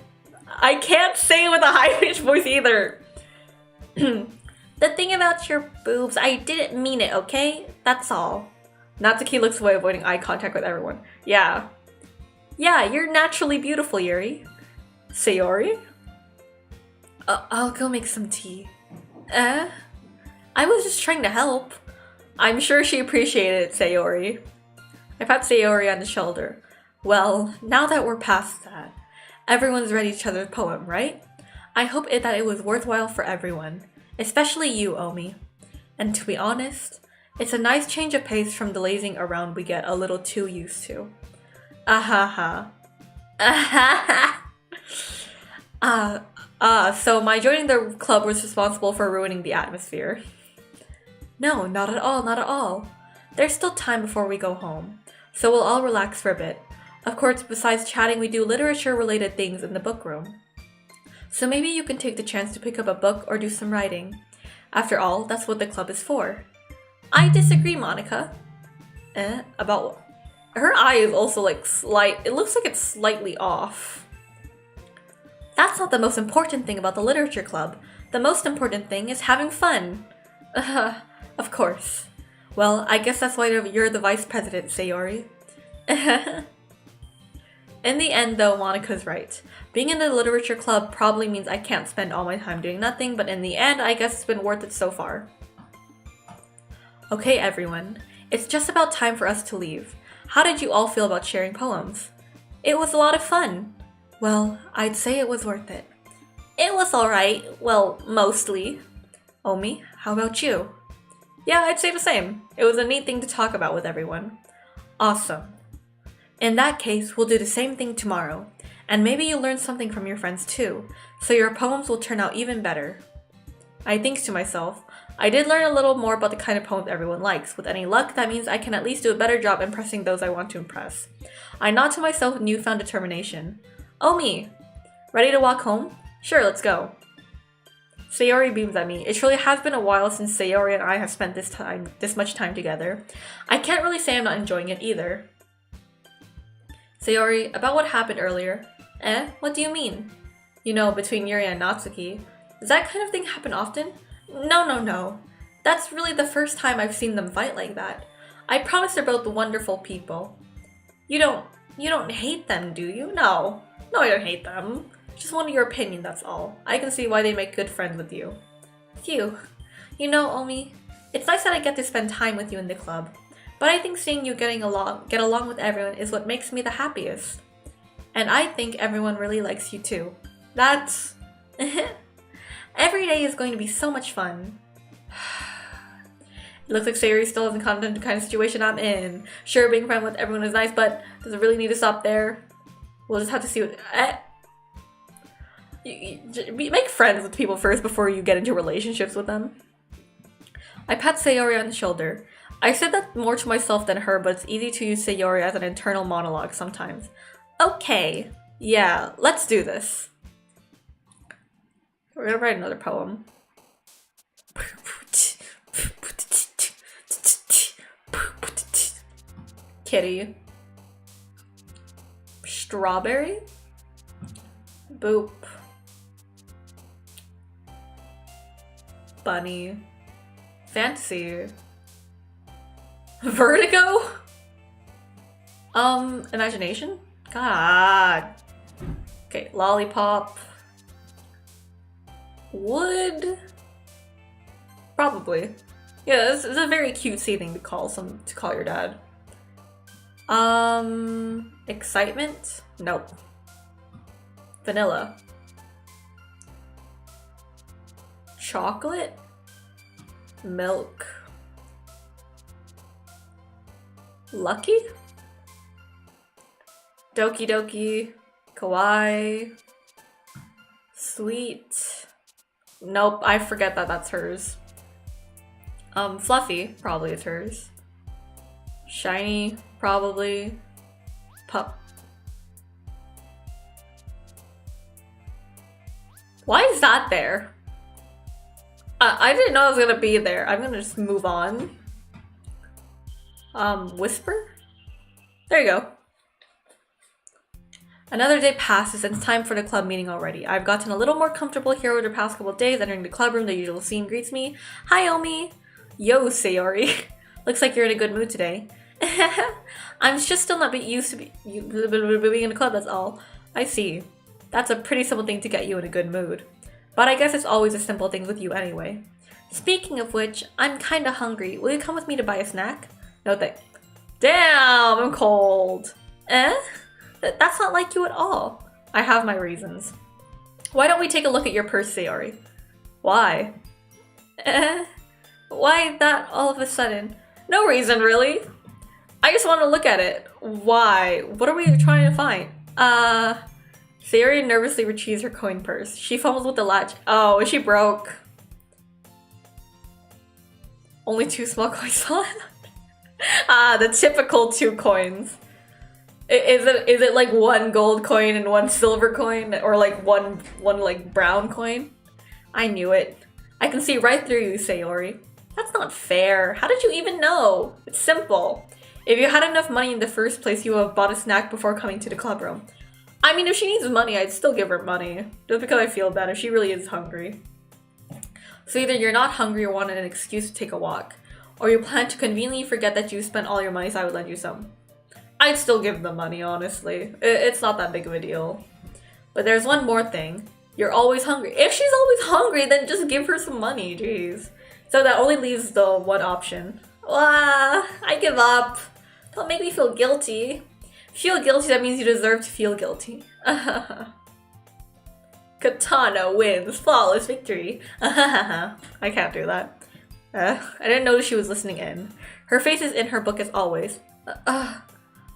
I can't say it with a high-pitched voice either. The thing about your boobs, I didn't mean it, okay? That's all. Natsuki looks away, avoiding eye contact with everyone. Yeah, you're naturally beautiful, Yuri. Sayori? I'll go make some tea. I was just trying to help. I'm sure she appreciated it, Sayori. I pat Sayori on the shoulder. Well, now that we're past that, everyone's read each other's poem, right? I hope that it was worthwhile for everyone, especially you, Omi. And to be honest, it's a nice change of pace from the lazing around we get a little too used to. Ahaha. So my joining the club was responsible for ruining the atmosphere. No, not at all. There's still time before we go home, so we'll all relax for a bit. Of course, besides chatting, we do literature-related things in the book room. So maybe you can take the chance to pick up a book or do some writing. After all, that's what the club is for. I disagree, Monica. About what? Her eye is also it looks like it's slightly off. That's not the most important thing about the literature club. The most important thing is having fun. Of course. Well, I guess that's why you're the vice president, Sayori. In the end, though, Monica's right. Being in the literature club probably means I can't spend all my time doing nothing, but in the end, I guess it's been worth it so far. Okay, everyone. It's just about time for us to leave. How did you all feel about sharing poems? It was a lot of fun. Well, I'd say it was worth it. It was alright. Well, mostly. Omi, how about you? Yeah, I'd say the same. It was a neat thing to talk about with everyone. Awesome. In that case, we'll do the same thing tomorrow. And maybe you'll learn something from your friends too, so your poems will turn out even better. I think to myself, I did learn a little more about the kind of poems everyone likes. With any luck, that means I can at least do a better job impressing those I want to impress. I nod to myself with newfound determination. Omi! Ready to walk home? Sure, let's go. Sayori beams at me. It truly has been a while since Sayori and I have spent this much time together. I can't really say I'm not enjoying it either. Sayori, about what happened earlier. What do you mean? You know, between Yuri and Natsuki. Does that kind of thing happen often? No. That's really the first time I've seen them fight like that. I promise they're both wonderful people. You don't hate them, do you? No, I don't hate them. Just wanted your opinion, that's all. I can see why they make good friends with you. Phew. You know, Omi, it's nice that I get to spend time with you in the club, but I think seeing you get along with everyone is what makes me the happiest. And I think everyone really likes you too. That's... Every day is going to be so much fun. It looks like Sayori still hasn't caught on the kind of situation I'm in. Sure, being friends with everyone is nice, but does it really need to stop there? We'll just have to see what... Make friends with people first before you get into relationships with them. I pat Sayori on the shoulder. I said that more to myself than her, but it's easy to use Sayori as an internal monologue sometimes. Okay, yeah, let's do this. We're gonna write another poem. Kitty. Strawberry? Boop. Bunny. Fantasy. Vertigo? Imagination? God. Okay, lollipop. Wood? Probably. Yeah, this is a very cutesy thing to call your dad. Excitement? Nope. Vanilla. Chocolate? Milk. Lucky? Doki Doki. Kawaii. Sweet. Nope, I forget that that's hers. Fluffy, probably is hers. Shiny, probably. Pup. Why is that there? I didn't know it was gonna be there. I'm gonna just move on. Whisper? There you go. Another day passes and it's time for the club meeting already. I've gotten a little more comfortable here over the past couple of days. Entering the club room, the usual scene greets me. Hi, Omi. Yo, Sayori. Looks like you're in a good mood today. I'm just still not used to being in the club, that's all. I see. That's a pretty simple thing to get you in a good mood. But I guess it's always the simple things with you anyway. Speaking of which, I'm kinda hungry. Will you come with me to buy a snack? No thanks. Damn, I'm cold. That's not like you at all. I have my reasons. Why don't we take a look at your purse, Sayori? Why? Why that all of a sudden? No reason, really. I just want to look at it. Why? What are we trying to find? Sayori nervously retrieves her coin purse. She fumbles with the latch. Oh, is she broke? Only 2 small coins left. The typical 2 coins. Is it like 1 gold coin and 1 silver coin, or like one like brown coin? I knew it. I can see right through you, Sayori. That's not fair. How did you even know? It's simple. If you had enough money in the first place, you would have bought a snack before coming to the club room. I mean, if she needs money, I'd still give her money. Just because I feel bad if she really is hungry. So either you're not hungry or wanted an excuse to take a walk, or you plan to conveniently forget that you spent all your money so I would lend you some. I'd still give them money, honestly. It's not that big of a deal. But there's one more thing. You're always hungry. If she's always hungry, then just give her some money, jeez. So that only leaves the one option. I give up. Don't make me feel guilty. Feel guilty, that means you deserve to feel guilty. Katana wins. Flawless victory. I can't do that. I didn't notice she was listening in. Her face is in her book as always.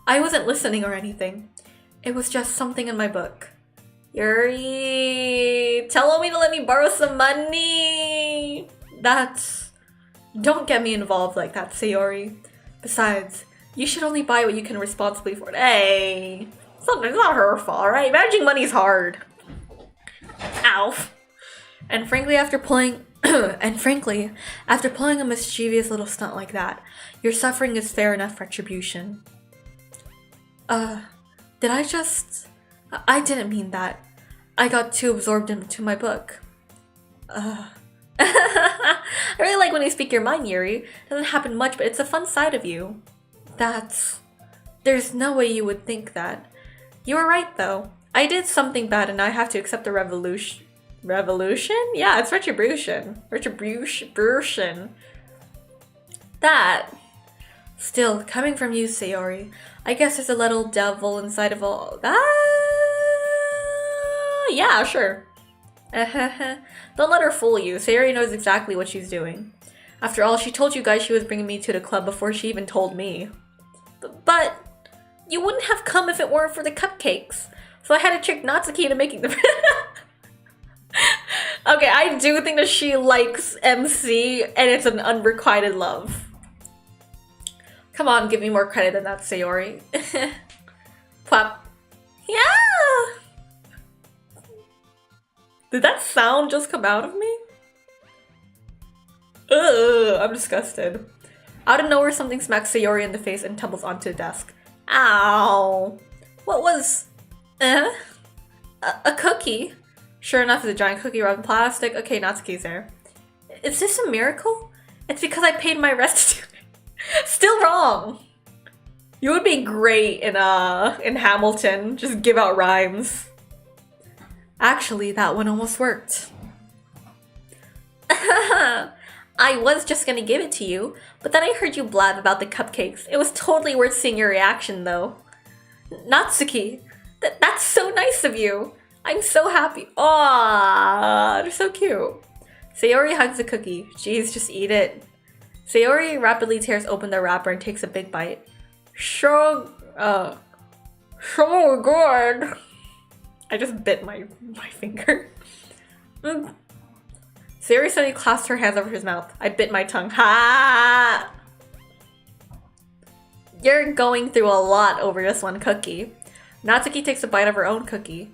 I wasn't listening or anything. It was just something in my book. Yuri, tell Omi to let me borrow some money. Don't get me involved like that, Sayori. Besides, you should only buy what you can responsibly afford. Hey, it's not her fault, right? Managing money's hard. Ow. And frankly, after pulling a mischievous little stunt like that, your suffering is fair enough retribution. I didn't mean that. I got too absorbed into my book. I really like when you speak your mind, Yuri. Doesn't happen much, but it's a fun side of you. There's no way you would think that. You were right, though. I did something bad and I have to accept the Revolution? Yeah, it's retribution. Retribution. That. Still, coming from you, Sayori, I guess there's a little devil inside of all that. Yeah, sure. Don't let her fool you. Sayori knows exactly what she's doing. After all, she told you guys she was bringing me to the club before she even told me. But you wouldn't have come if it weren't for the cupcakes. So I had to trick Natsuki into making them. Okay, I do think that she likes MC and it's an unrequited love. Come on, give me more credit than that, Sayori. Plop. Yeah! Did that sound just come out of me? Ugh, I'm disgusted. Out of nowhere, something smacks Sayori in the face and tumbles onto the desk. Ow! What was... a cookie? Sure enough, it's a giant cookie wrapped in plastic. Okay, Natsuki's there. Is this a miracle? It's because I paid my restitution. Still wrong! You would be great in Hamilton. Just give out rhymes. Actually, that one almost worked. I was just gonna give it to you, but then I heard you blab about the cupcakes. It was totally worth seeing your reaction, though. Natsuki, that's so nice of you. I'm so happy. Aww, they're so cute. Sayori hugs the cookie. Jeez, just eat it. Sayori rapidly tears open the wrapper and takes a big bite. So good. I just bit my finger. Sayori suddenly clasped her hands over his mouth. I bit my tongue. Ha! You're going through a lot over this one cookie. Natsuki takes a bite of her own cookie.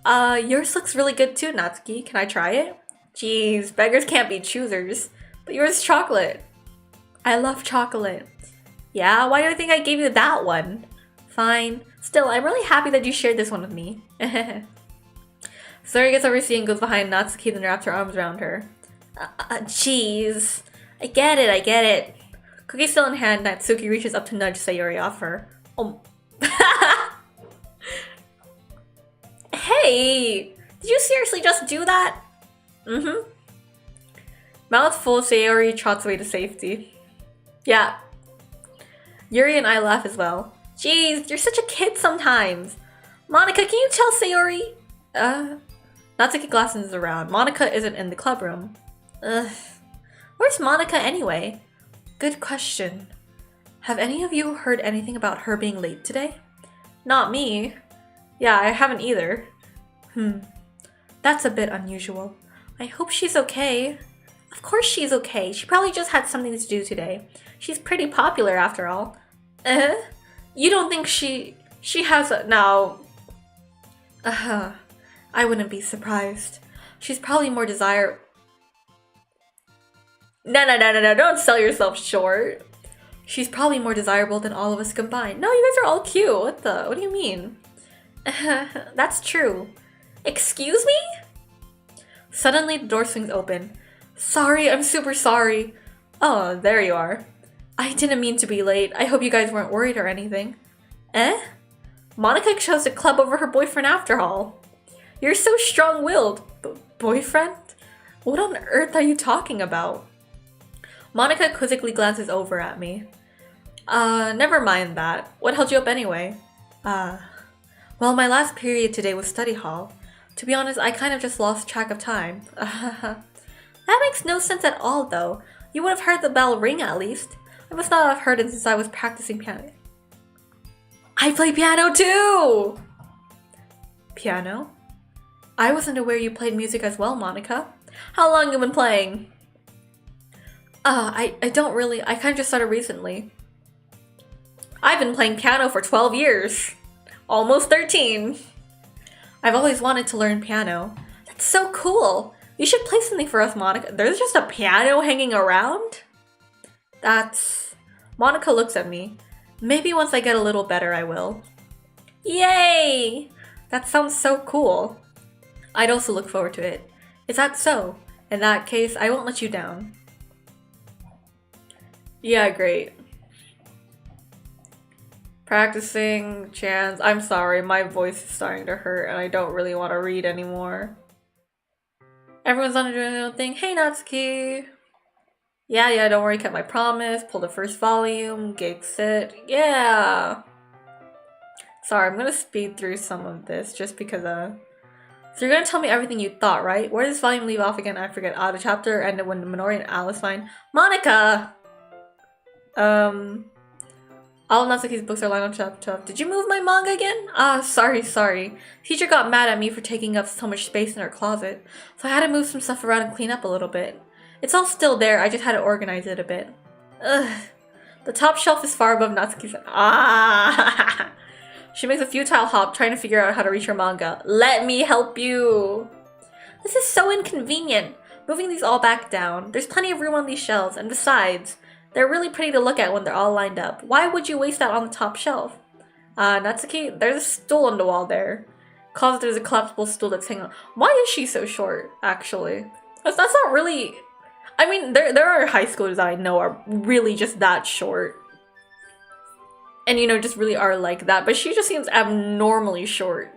Yours looks really good too, Natsuki. Can I try it? Jeez, beggars can't be choosers. But yours is chocolate. I love chocolate. Yeah, why do I think I gave you that one? Fine. Still, I'm really happy that you shared this one with me. Sayori gets over and goes behind Natsuki and wraps her arms around her. Jeez. I get it. Cookie still in hand, Natsuki reaches up to nudge Sayori off her. Oh. Hey! Did you seriously just do that? Mm-hmm. Mouth full, Sayori trots away to safety. Yeah. Yuri and I laugh as well. Jeez, you're such a kid sometimes. Monica, can you tell Sayori? Natsuki glances around. Monica isn't in the club room. Where's Monica anyway? Good question. Have any of you heard anything about her being late today? Not me. Yeah, I haven't either. That's a bit unusual. I hope she's okay. Of course she's okay. She probably just had something to do today. She's pretty popular after all. You don't think she has a... No. I wouldn't be surprised. She's probably more desire... No, don't sell yourself short. She's probably more desirable than all of us combined. No, you guys are all cute. What do you mean? That's true. Excuse me? Suddenly, the door swings open. Sorry, I'm super sorry. Oh, there you are. I didn't mean to be late. I hope you guys weren't worried or anything. Monica chose the club over her boyfriend after all. You're so strong-willed. Boyfriend? What on earth are you talking about? Monica quizzically glances over at me. Never mind that. What held you up anyway? Well, my last period today was study hall. To be honest, I kind of just lost track of time. That makes no sense at all, though. You would have heard the bell ring at least. I must not have heard it since I was practicing piano. I play piano too! Piano? I wasn't aware you played music as well, Monica. How long have you been playing? I don't really. I kind of just started recently. I've been playing piano for 12 years. Almost 13. I've always wanted to learn piano. That's so cool. You should play something for us, Monica. There's just a piano hanging around? Monica looks at me. Maybe once I get a little better, I will. Yay! That sounds so cool. I'd also look forward to it. Is that so? In that case, I won't let you down. Yeah, great. Practicing chants. I'm sorry, my voice is starting to hurt and I don't really want to read anymore. Everyone's on doing their own thing. Hey, Natsuki. Yeah, don't worry, kept my promise. Pulled the first volume. Gig sit. Yeah. Sorry, I'm gonna speed through some of this just because, So you're gonna tell me everything you thought, right? Where does this volume leave off again? I forget. The chapter ended when Minori and Alice find Monica! All of Natsuki's books are lined on chapter 12. Did you move my manga again? Sorry. Teacher got mad at me for taking up so much space in her closet, so I had to move some stuff around and clean up a little bit. It's all still there, I just had to organize it a bit. Ugh. The top shelf is far above Natsuki's. She makes a futile hop trying to figure out how to reach her manga. Let me help you! This is so inconvenient. Moving these all back down. There's plenty of room on these shelves, and besides, they're really pretty to look at when they're all lined up. Why would you waste that on the top shelf? Natsuki, there's a stool on the wall there. Closet, there's a collapsible stool that's hanging on. Why is she so short, actually? That's not really... I mean, there are high schoolers that I know are really just that short. And, you know, just really are like that. But she just seems abnormally short.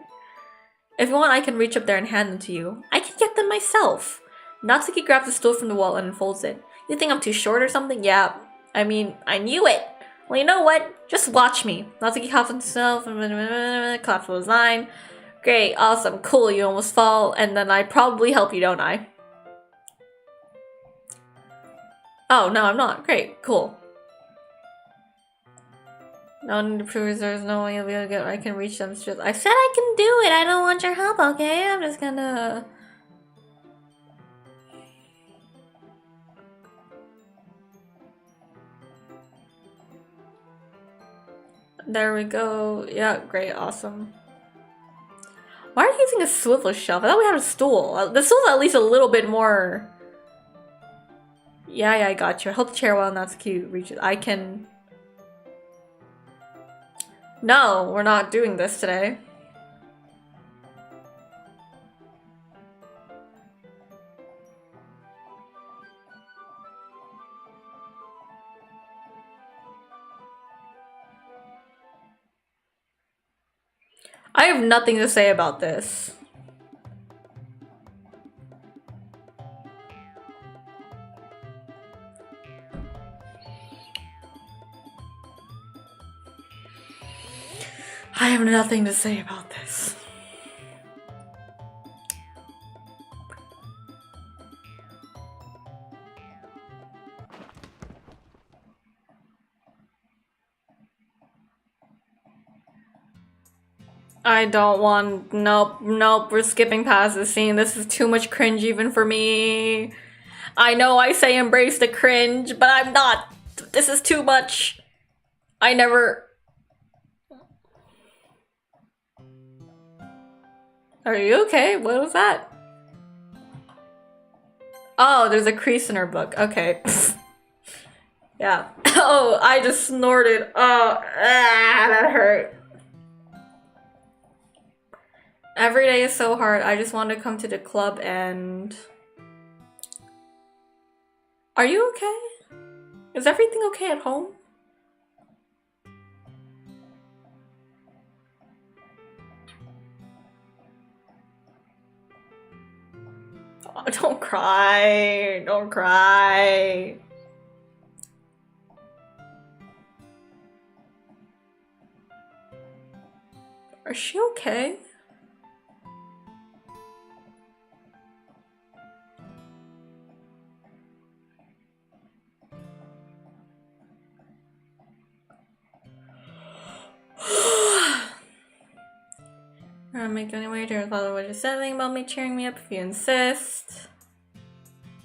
If you want, I can reach up there and hand them to you. I can get them myself. Natsuki grabs the stool from the wall and unfolds it. You think I'm too short or something? Yeah. I mean, I knew it. Well, you know what? Just watch me. Natsuki hops on himself. Claps for his line. Great. Awesome. Cool. You almost fall. And then I probably help you, don't I? Oh, no, I'm not. Great. Cool. No need to prove there's no way you'll be able to get. I can reach them. I said I can do it. I don't want your help, okay? I'm just gonna... There we go. Yeah, great, awesome. Why are you using a swivel shelf? I thought we had a stool. The stool's at least a little bit more... Yeah, I got you. Hold the chair while Natsuki reaches. I can... No, we're not doing this today. I have nothing to say about this. I have nothing to say about this. I don't want... Nope, we're skipping past this scene. This is too much cringe even for me. I know I say embrace the cringe, but I'm not. This is too much. I never... Are you okay? What was that? Oh, there's a crease in her book. Okay. Yeah. Oh, I just snorted. Oh, that hurt. Every day is so hard. I just want to come to the club and... Are you okay? Is everything okay at home? Oh, don't cry. Don't cry. Is she okay? I'm making any way to follow what you're saying about me, cheering me up if you insist.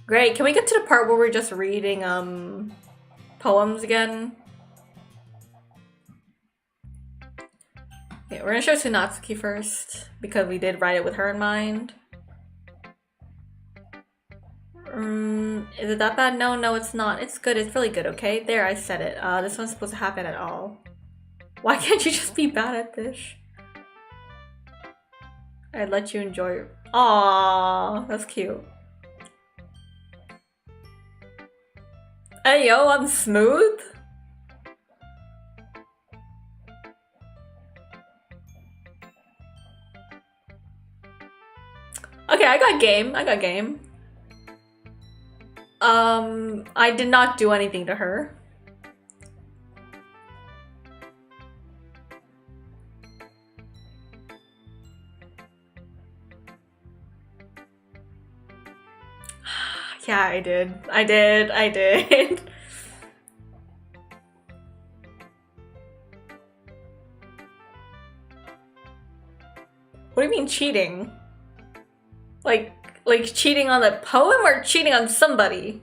Great, can we get to the part where we're just reading poems again? Okay, we're gonna show Natsuki first, because we did write it with her in mind. Is it that bad? No, it's not. It's good, it's really good, okay? There, I said it. This one's supposed to happen at all. Why can't you just be bad at this? I'd let you enjoy it. Aww, that's cute. Hey yo, I'm smooth? Okay, I got game. I did not do anything to her. Yeah, I did. I did. What do you mean cheating? Like cheating on the poem or cheating on somebody?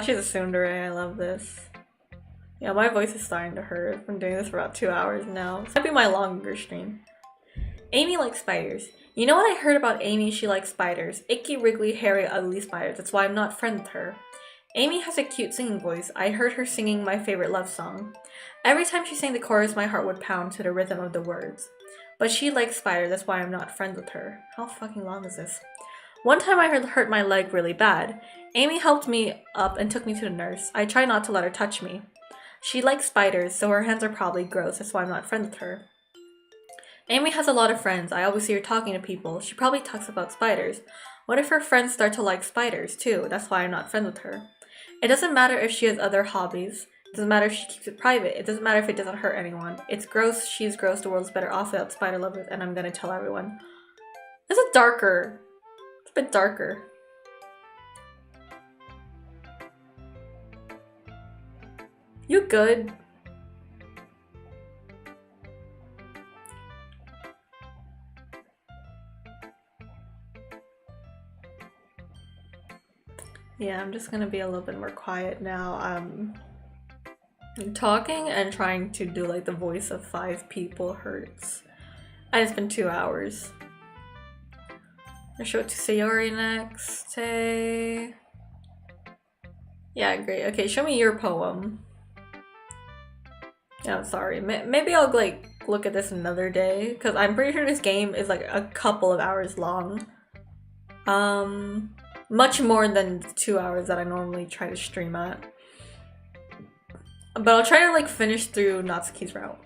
She's a tsundere. I love this. Yeah, my voice is starting to hurt. I've been doing this for about 2 hours now. This might be my longer stream. Amy likes spiders. You know what I heard about Amy? She likes spiders. Icky, wriggly, hairy, ugly spiders. That's why I'm not friends with her. Amy has a cute singing voice. I heard her singing my favorite love song. Every time she sang the chorus, my heart would pound to the rhythm of the words. But she likes spiders. That's why I'm not friends with her. How fucking long is this? One time I hurt my leg really bad. Amy helped me up and took me to the nurse. I tried not to let her touch me. She likes spiders, so her hands are probably gross. That's why I'm not friends with her. Amy has a lot of friends. I always see her talking to people. She probably talks about spiders. What if her friends start to like spiders too? That's why I'm not friends with her. It doesn't matter if she has other hobbies. It doesn't matter if she keeps it private. It doesn't matter if it doesn't hurt anyone. It's gross, she's gross, the world's better off without spider lovers, and I'm gonna tell everyone. This is darker. It's a bit darker. You good? Yeah, I'm just gonna be a little bit more quiet now. I'm talking and trying to do like the voice of 5 people hurts. And it's been 2 hours. I'll show it to Sayori next. Say. Yeah, great. Okay, show me your poem. Yeah, I'm sorry. Maybe I'll like look at this another day because I'm pretty sure this game is like a couple of hours long. Much more than 2 hours that I normally try to stream at. But I'll try to like finish through Natsuki's route.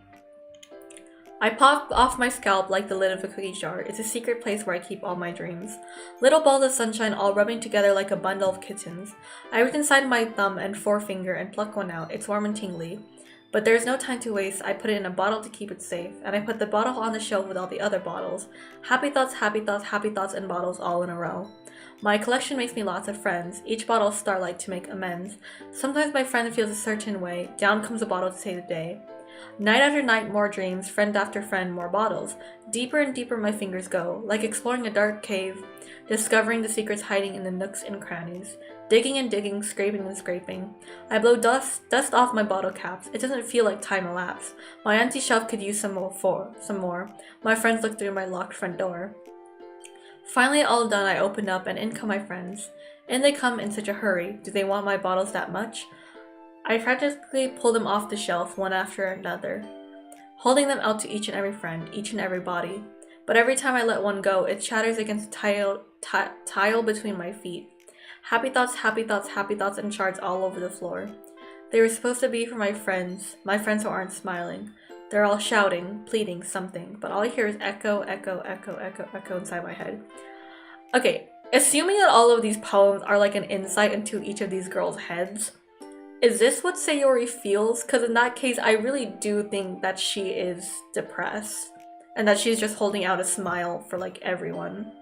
I pop off my scalp like the lid of a cookie jar. It's a secret place where I keep all my dreams. Little balls of sunshine all rubbing together like a bundle of kittens. I reach inside my thumb and forefinger and pluck one out. It's warm and tingly. But there's no time to waste. I put it in a bottle to keep it safe. And I put the bottle on the shelf with all the other bottles. Happy thoughts, happy thoughts, happy thoughts, and bottles all in a row. My collection makes me lots of friends. Each bottle is starlight to make amends. Sometimes my friend feels a certain way. Down comes a bottle to save the day. Night after night, more dreams. Friend after friend, more bottles. Deeper and deeper my fingers go, like exploring a dark cave, discovering the secrets hiding in the nooks and crannies. Digging and digging, scraping and scraping. I blow dust off my bottle caps. It doesn't feel like time elapsed. My empty shelf could use some more. My friends look through my locked front door. Finally, all done, I open up and in come my friends. In they come in such a hurry. Do they want my bottles that much? I frantically pull them off the shelf, one after another, holding them out to each and every friend, each and every body. But every time I let one go, it shatters against the tile between my feet. Happy thoughts, happy thoughts, happy thoughts, and shards all over the floor. They were supposed to be for my friends who aren't smiling. They're all shouting, pleading something, but all I hear is echo, echo, echo, echo, echo inside my head. Okay, assuming that all of these poems are like an insight into each of these girls' heads, is this what Sayori feels? Because in that case, I really do think that she is depressed. And that she's just holding out a smile for like everyone.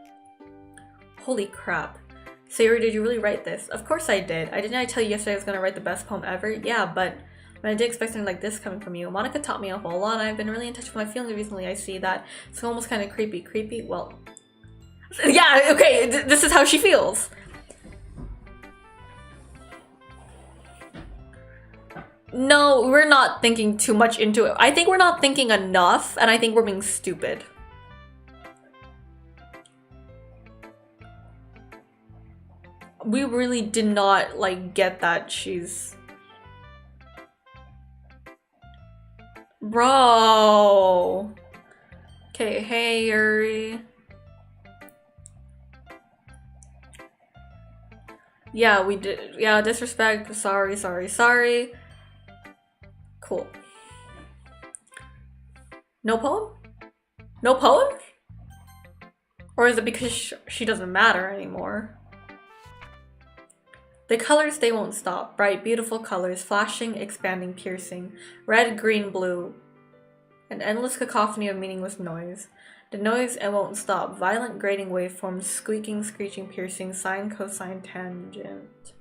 Holy crap. Sayori, did you really write this? Of course I did. Didn't I tell you yesterday I was gonna write the best poem ever? Yeah, but I didn't expect something like this coming from you. Monica taught me a whole lot and I've been really in touch with my feelings recently. I see that it's almost kind of creepy. Creepy? Well, yeah, okay, this is how she feels. No, we're not thinking too much into it. I think we're not thinking enough, and I think we're being stupid. We really did not, like, get that she's... Bro... Okay, hey Yuri. Yeah, we did. Yeah, disrespect. Sorry, sorry, sorry. Cool. No poem? No poem? Or is it because she doesn't matter anymore? The colors, they won't stop. Bright, beautiful colors, flashing, expanding, piercing. Red, green, blue. An endless cacophony of meaningless noise. The noise, it won't stop. Violent, grating waveforms, squeaking, screeching, piercing, sine, cosine, tangent.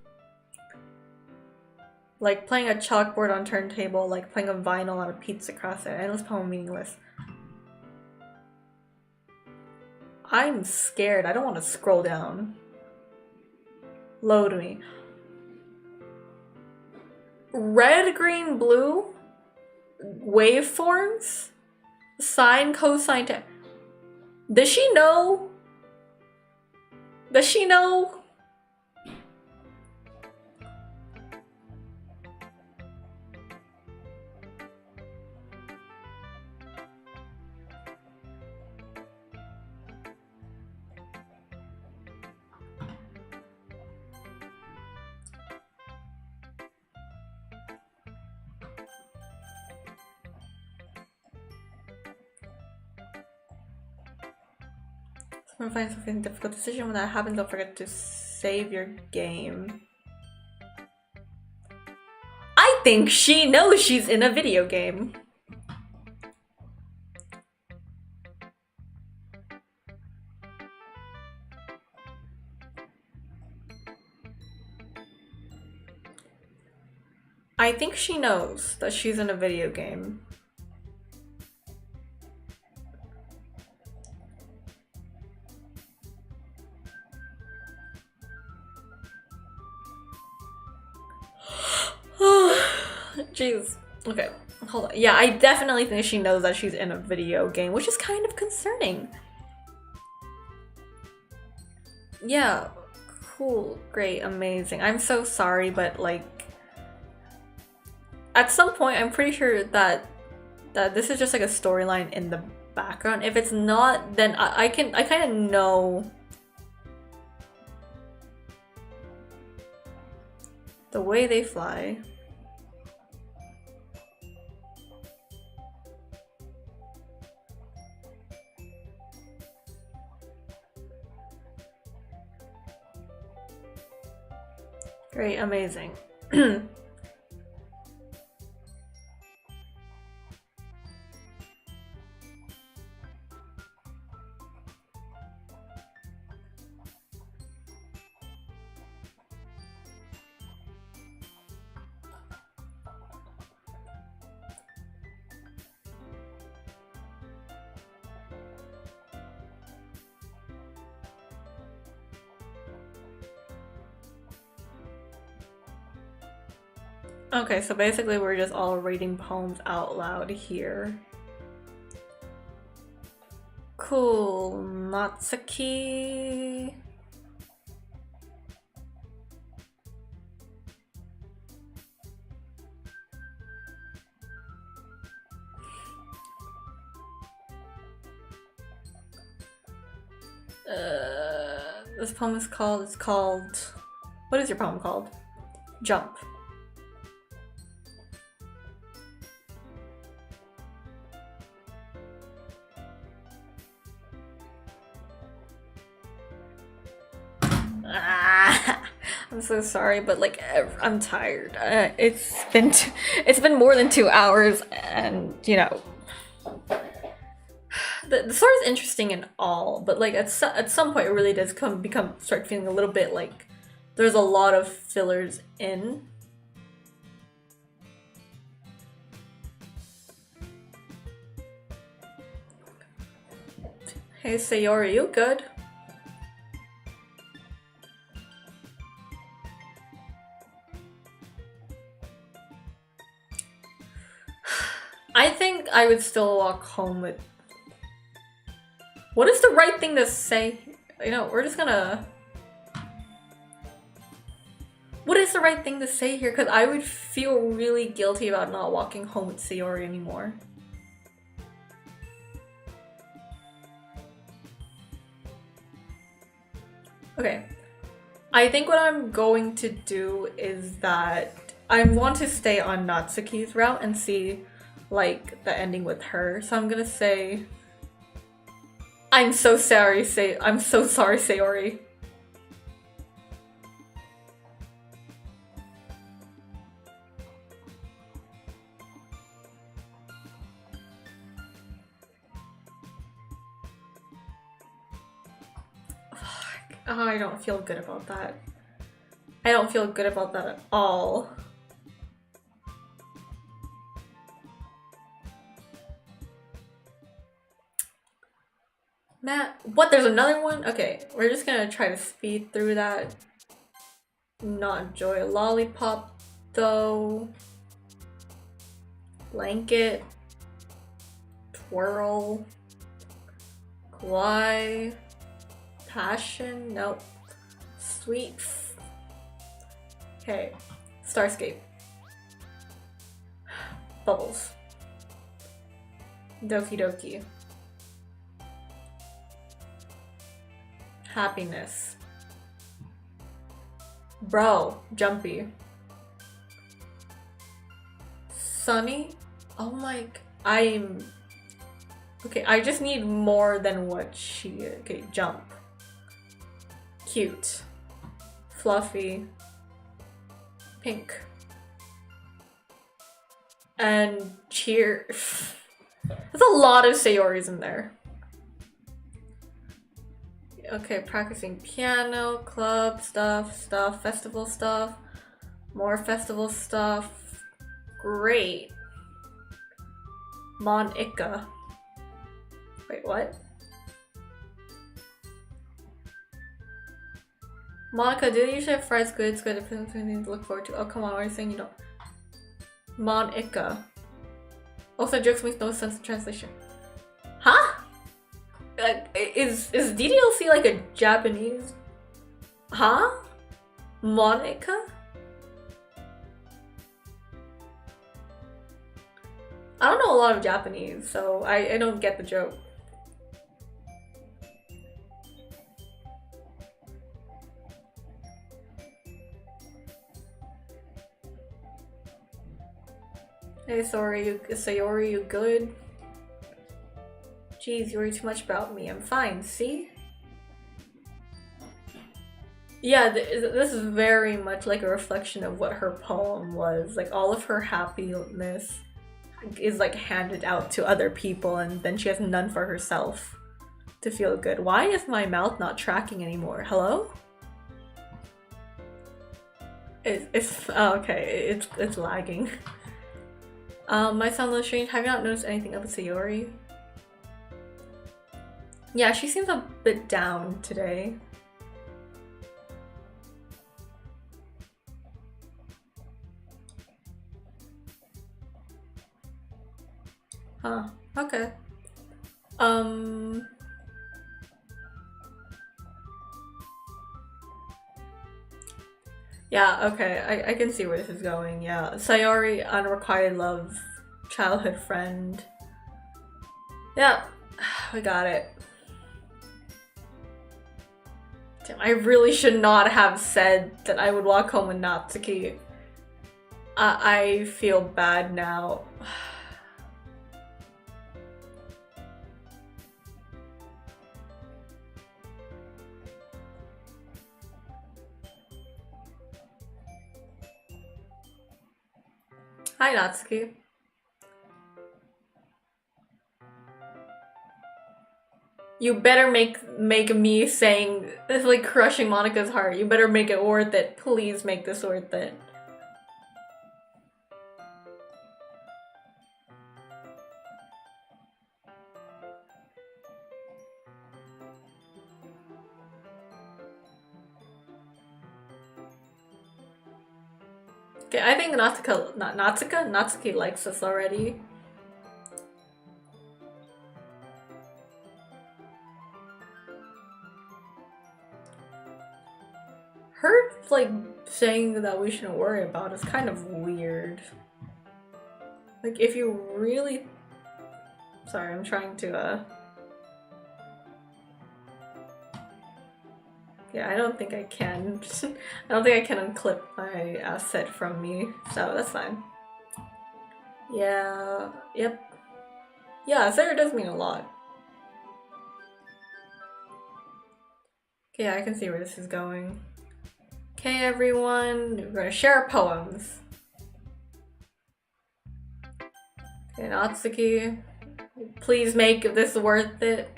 Like playing a chalkboard on turntable, like playing a vinyl on a pizza crust. An endless poem, meaningless. I'm scared. I don't want to scroll down. Load me. Red, green, blue? Waveforms? Sine, cosine, does she know? Does she know? When finding something a difficult decision, when that happens, don't forget to save your game. I think she knows she's in a video game. I think she knows that she's in a video game. Jeez. Okay, hold on. Yeah, I definitely think she knows that she's in a video game, which is kind of concerning. Yeah, cool, great, amazing. I'm so sorry, but like, at some point, I'm pretty sure that this is just like a storyline in the background. If it's not, then I kind of know the way they fly. Great, amazing. Okay, so basically we're just all reading poems out loud here. Cool, Natsuki. This poem is called, what is your poem called? Jump. I'm so sorry, but like I'm tired. It's been more than 2 hours, and you know, the story is interesting and all, but like at some point it really does start feeling a little bit like there's a lot of fillers in. Hey Sayori, you good? I think I would still walk home with... What is the right thing to say? You know, we're just gonna... What is the right thing to say here? Because I would feel really guilty about not walking home with Sayori anymore. Okay. I think what I'm going to do is that I want to stay on Natsuki's route and see like the ending with her. So I'm gonna say I'm so sorry, Sayori. Oh, I don't feel good about that. I don't feel good about that at all. Matt, what? There's another one? Okay, we're just gonna try to speed through that. Not enjoy a lollipop, though. Blanket. Twirl. Kawaii. Passion? Nope. Sweet. Okay. Starscape. Bubbles. Doki Doki. Happiness. Bro. Jumpy. Sunny? Oh my... I'm... Okay, I just need more than what she... Okay, jump. Cute. Fluffy. Pink. And cheer. There's a lot of Sayoris in there. Okay, practicing piano, club stuff, festival stuff, more festival stuff. Great. Monica. Wait, what? Monica, do you usually have fried goods? Good, if there's anything to look forward to. Oh, come on, what are you saying you don't? Monica. Also, jokes makes no sense in translation. Huh? Is DDLC like a Japanese? Huh? Monica? I don't know a lot of Japanese, so I don't get the joke. Hey, Sayori, you good? Jeez, you worry too much about me. I'm fine, see? Yeah, this is very much like a reflection of what her poem was. Like, all of her happiness is like handed out to other people, and then she has none for herself to feel good. Why is my mouth not tracking anymore? Hello? Oh, okay, it's lagging. My sound a little strange. Have you not noticed anything up with Sayori? Yeah, she seems a bit down today. Huh, okay. Yeah, okay, I can see where this is going, yeah. Sayori, unrequited love, childhood friend. Yeah, we got it. Damn, I really should not have said that I would walk home with Natsuki. I feel bad now. Hi, Natsuki. You better make me saying it's like crushing Monica's heart. You better make it worth it. Please make this worth it. Okay, I think Natsuki likes us already. Her, like, saying that we shouldn't worry about is kind of weird. Like, if you really... Sorry, I'm trying to, Yeah, I don't think I can. I don't think I can unclip my asset from me, so that's fine. Yeah, yep. Yeah, Sarah does mean a lot. Okay, yeah, I can see where this is going. Okay, everyone, we're gonna share poems. Okay, Natsuki, please make this worth it.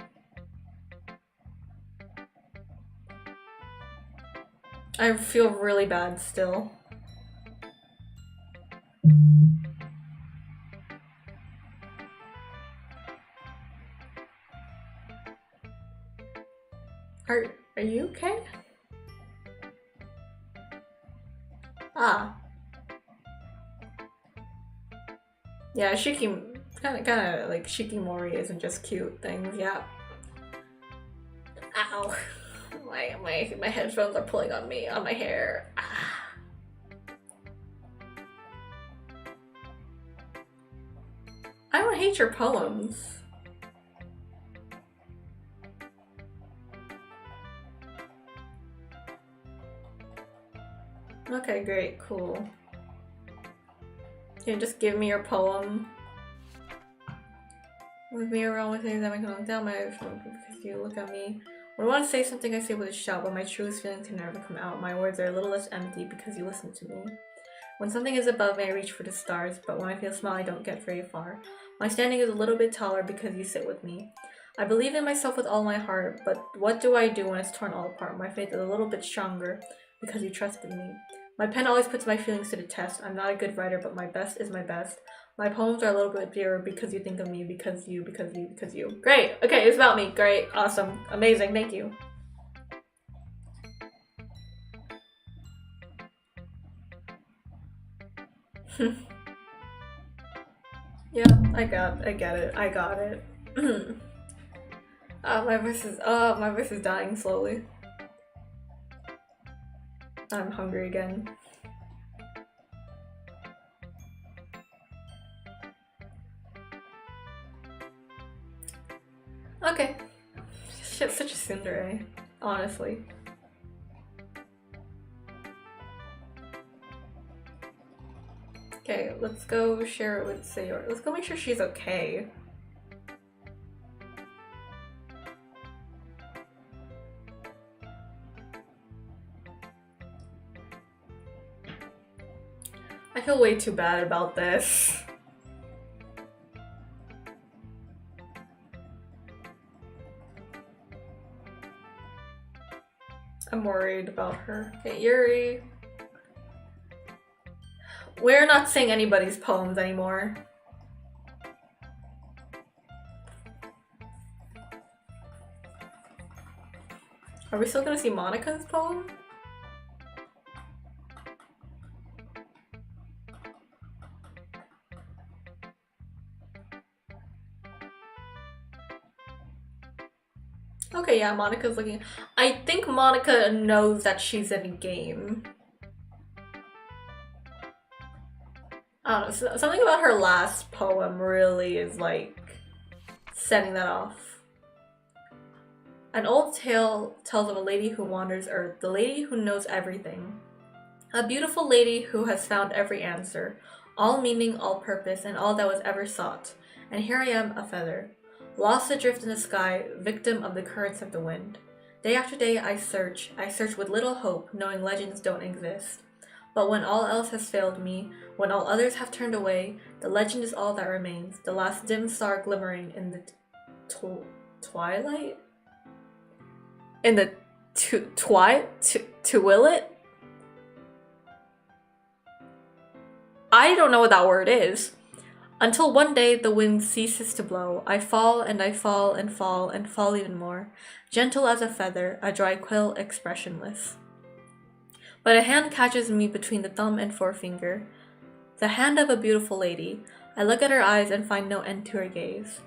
I feel really bad still. Are you okay? Ah. Yeah, kinda like Shikimori isn't just cute things, yeah. Ow. My headphones are pulling on me, on my hair. Ah. I don't hate your poems. Okay, great, cool. Can you just give me your poem? With me around with things that make me down my because you look at me. When I want to say something, I say with a shout, but my truest feelings can never come out. My words are a little less empty because you listen to me. When something is above me, I reach for the stars, but when I feel small, I don't get very far. My standing is a little bit taller because you sit with me. I believe in myself with all my heart, but what do I do when it's torn all apart? My faith is a little bit stronger because you trusted me. My pen always puts my feelings to the test. I'm not a good writer, but my best is my best. My poems are a little bit dearer because you think of me, because you. Great! Okay, it's about me. Great. Awesome. Amazing. Thank you. Yeah, I get it. I got it. My voice is dying slowly. I'm hungry again. Okay. Shit's such a tsundere, honestly. Okay, let's go share it with Sayori. Let's go make sure she's okay. I feel way too bad about this. I'm worried about her. Okay, Yuri. We're not saying anybody's poems anymore. Are we still gonna see Monica's poem? Okay, yeah, Monica's looking. I think Monica knows that she's in a game. I don't know, something about her last poem really is like setting that off. An old tale tells of a lady who wanders Earth, the lady who knows everything. A beautiful lady who has found every answer, all meaning, all purpose, and all that was ever sought. And here I am, a feather, lost adrift in the sky, victim of the currents of the wind. Day after day I search with little hope, knowing legends don't exist. But when all else has failed me, when all others have turned away, the legend is all that remains, the last dim star glimmering in the twilight? In the twilight? I don't know what that word is. Until one day the wind ceases to blow, I fall and I fall and fall and fall even more, gentle as a feather, a dry quill expressionless. But a hand catches me between the thumb and forefinger. The hand of a beautiful lady. I look at her eyes and find no end to her gaze.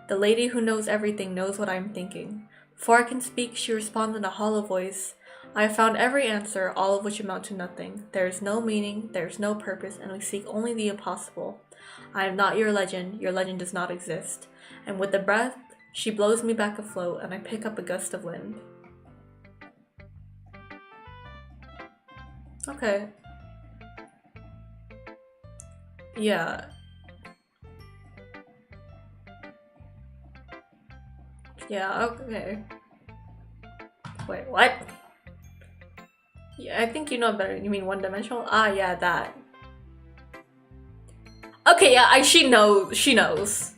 The lady who knows everything knows what I am thinking. Before I can speak, she responds in a hollow voice. I have found every answer, all of which amount to nothing. There is no meaning, there is no purpose, and we seek only the impossible. I am not your legend does not exist. And with the breath, she blows me back afloat, and I pick up a gust of wind. Okay. Yeah. Yeah, okay. Wait, what? Yeah, I think you know better. You mean one-dimensional? Ah, yeah, that. Okay, yeah, she knows. She knows.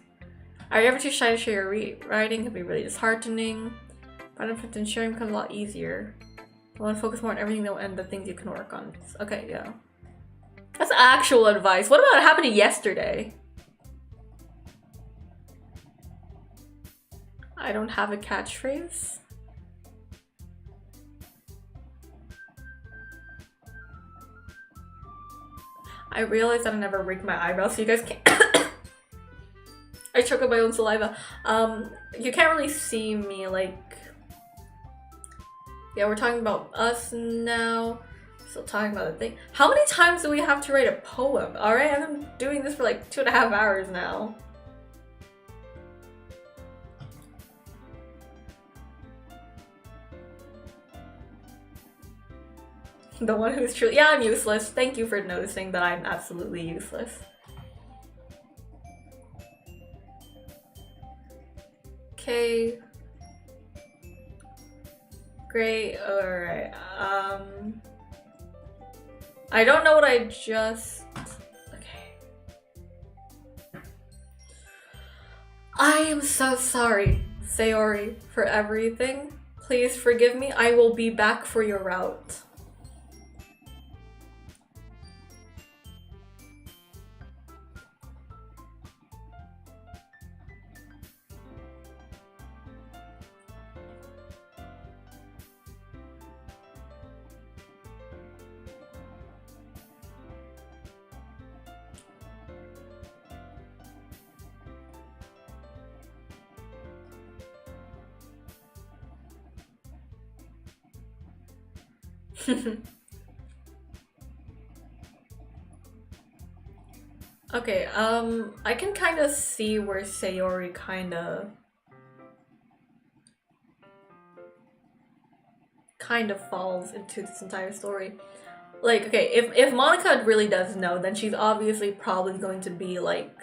Are you ever too shy to share your writing? It can be really disheartening. Benefits and sharing becomes a lot easier. I want to focus more on everything though and the things you can work on. Okay, yeah. That's actual advice. What about it happening yesterday? I don't have a catchphrase. I realized that I never rigged my eyebrows, so you guys can't. I choke on my own saliva. You can't really see me, like. Yeah, we're talking about us now. Still talking about the thing. How many times do we have to write a poem? Alright, I've been doing this for like 2.5 hours now. The one who's truly— yeah, I'm useless. Thank you for noticing that I'm absolutely useless. Okay. Great, alright. I don't know what I just— okay. I am so sorry, Sayori, for everything. Please forgive me. I will be back for your route. Okay, I can kind of see where Sayori kind of falls into this entire story. Like, okay, if Monica really does know, then she's obviously probably going to be like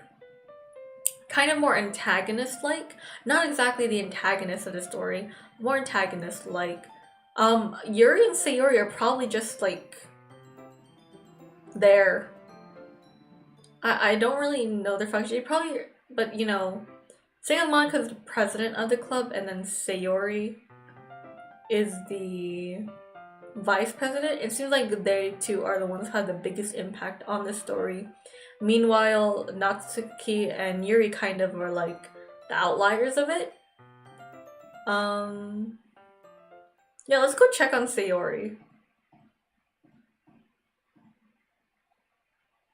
kind of more antagonist-like. Not exactly the antagonist of the story, more antagonist-like. Yuri and Sayori are probably just like there. I don't really know their function. Probably, but you know, saying Monica is the president of the club, and then Sayori is the vice president. It seems like they two are the ones who have the biggest impact on the story. Meanwhile, Natsuki and Yuri kind of are like the outliers of it. Yeah, let's go check on Sayori.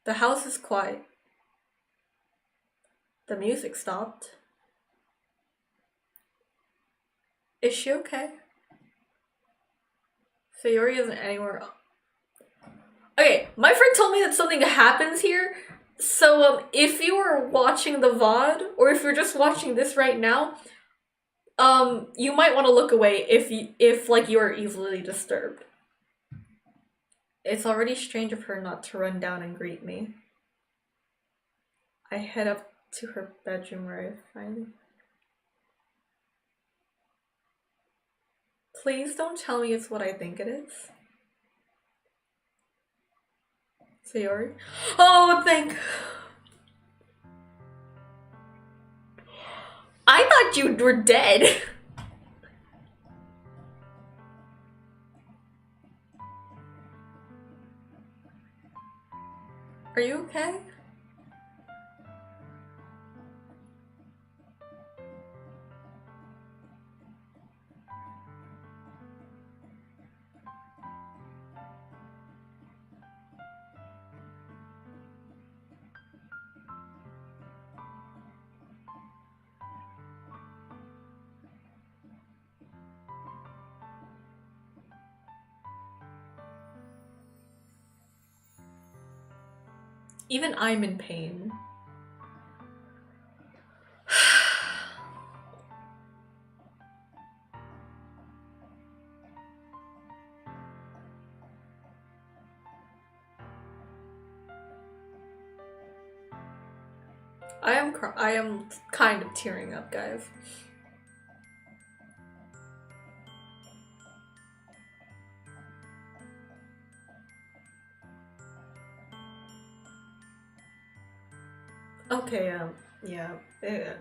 The house is quiet. The music stopped. Is she okay? Sayori isn't anywhere. Okay, my friend told me that something happens here. So if you are watching the VOD, or if you're just watching this right now, you might want to look away if like you are easily disturbed. It's already strange of her not to run down and greet me. I head up to her bedroom where I finally— please don't tell me it's what I think it is. Sayori? Oh, thank— I thought you were dead. Are you okay? Even I'm in pain. I am kind of tearing up, guys. Okay, yeah, it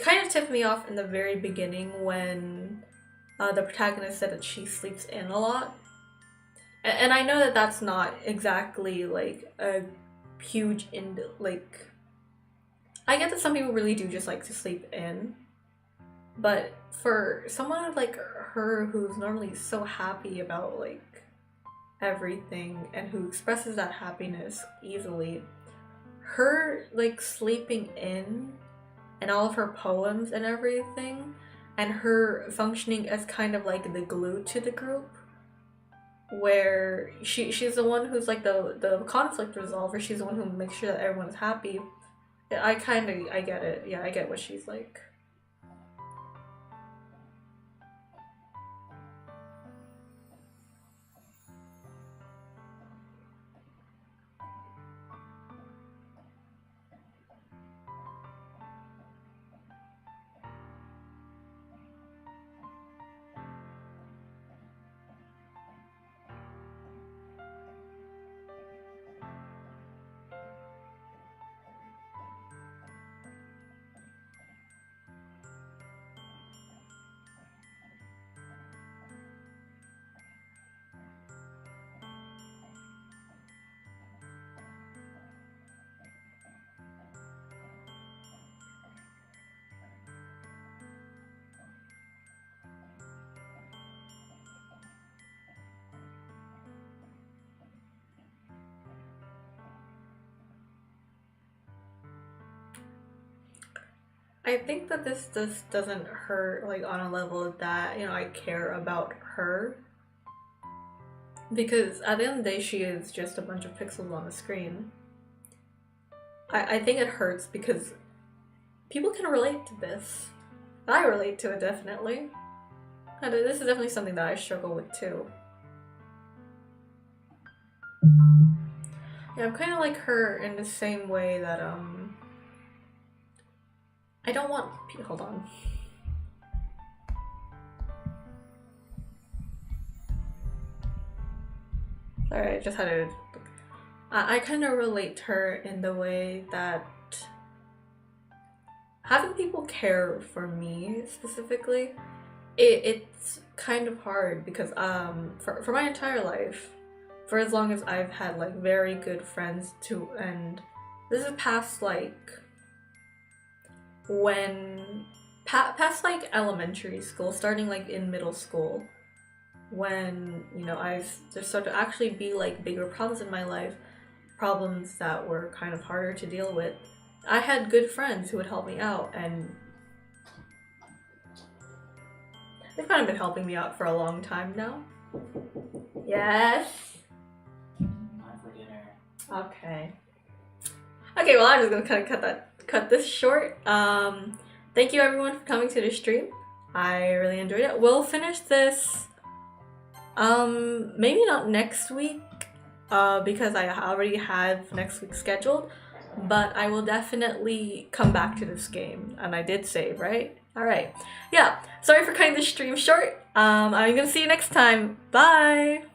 kind of tipped me off in the very beginning when the protagonist said that she sleeps in a lot. And I know that that's not exactly like a huge like. I get that some people really do just like to sleep in, but for someone like her who's normally so happy about like everything and who expresses that happiness easily, her like sleeping in and all of her poems and everything, and her functioning as kind of like the glue to the group, where she's the one who's like the conflict resolver, she's the one who makes sure that everyone's happy. I get it. Yeah, I get what she's like. I think that this just doesn't hurt like on a level that, you know, I care about her. Because at the end of the day, she is just a bunch of pixels on the screen. I think it hurts because people can relate to this. I relate to it, definitely. And this is definitely something that I struggle with too. Yeah, I'm kind of like her in the same way that, I don't want... Hold on. Sorry, I just had to... I kind of relate to her in the way that having people care for me specifically, it's kind of hard because for my entire life, for as long as I've had like very good friends too, and this is past like when past like elementary school, starting like in middle school, when, you know, there started to actually be like bigger problems in my life, problems that were kind of harder to deal with. I had good friends who would help me out, and they've kind of been helping me out for a long time now. Yes? Time for dinner. Okay. Okay, well, I'm just gonna kind of cut this short. Thank you everyone for coming to the stream. I really enjoyed it. We'll finish this maybe not next week, because I already have next week scheduled, but I will definitely come back to this game, and I did save, right? Alright. Yeah, sorry for cutting this stream short. I'm gonna see you next time. Bye!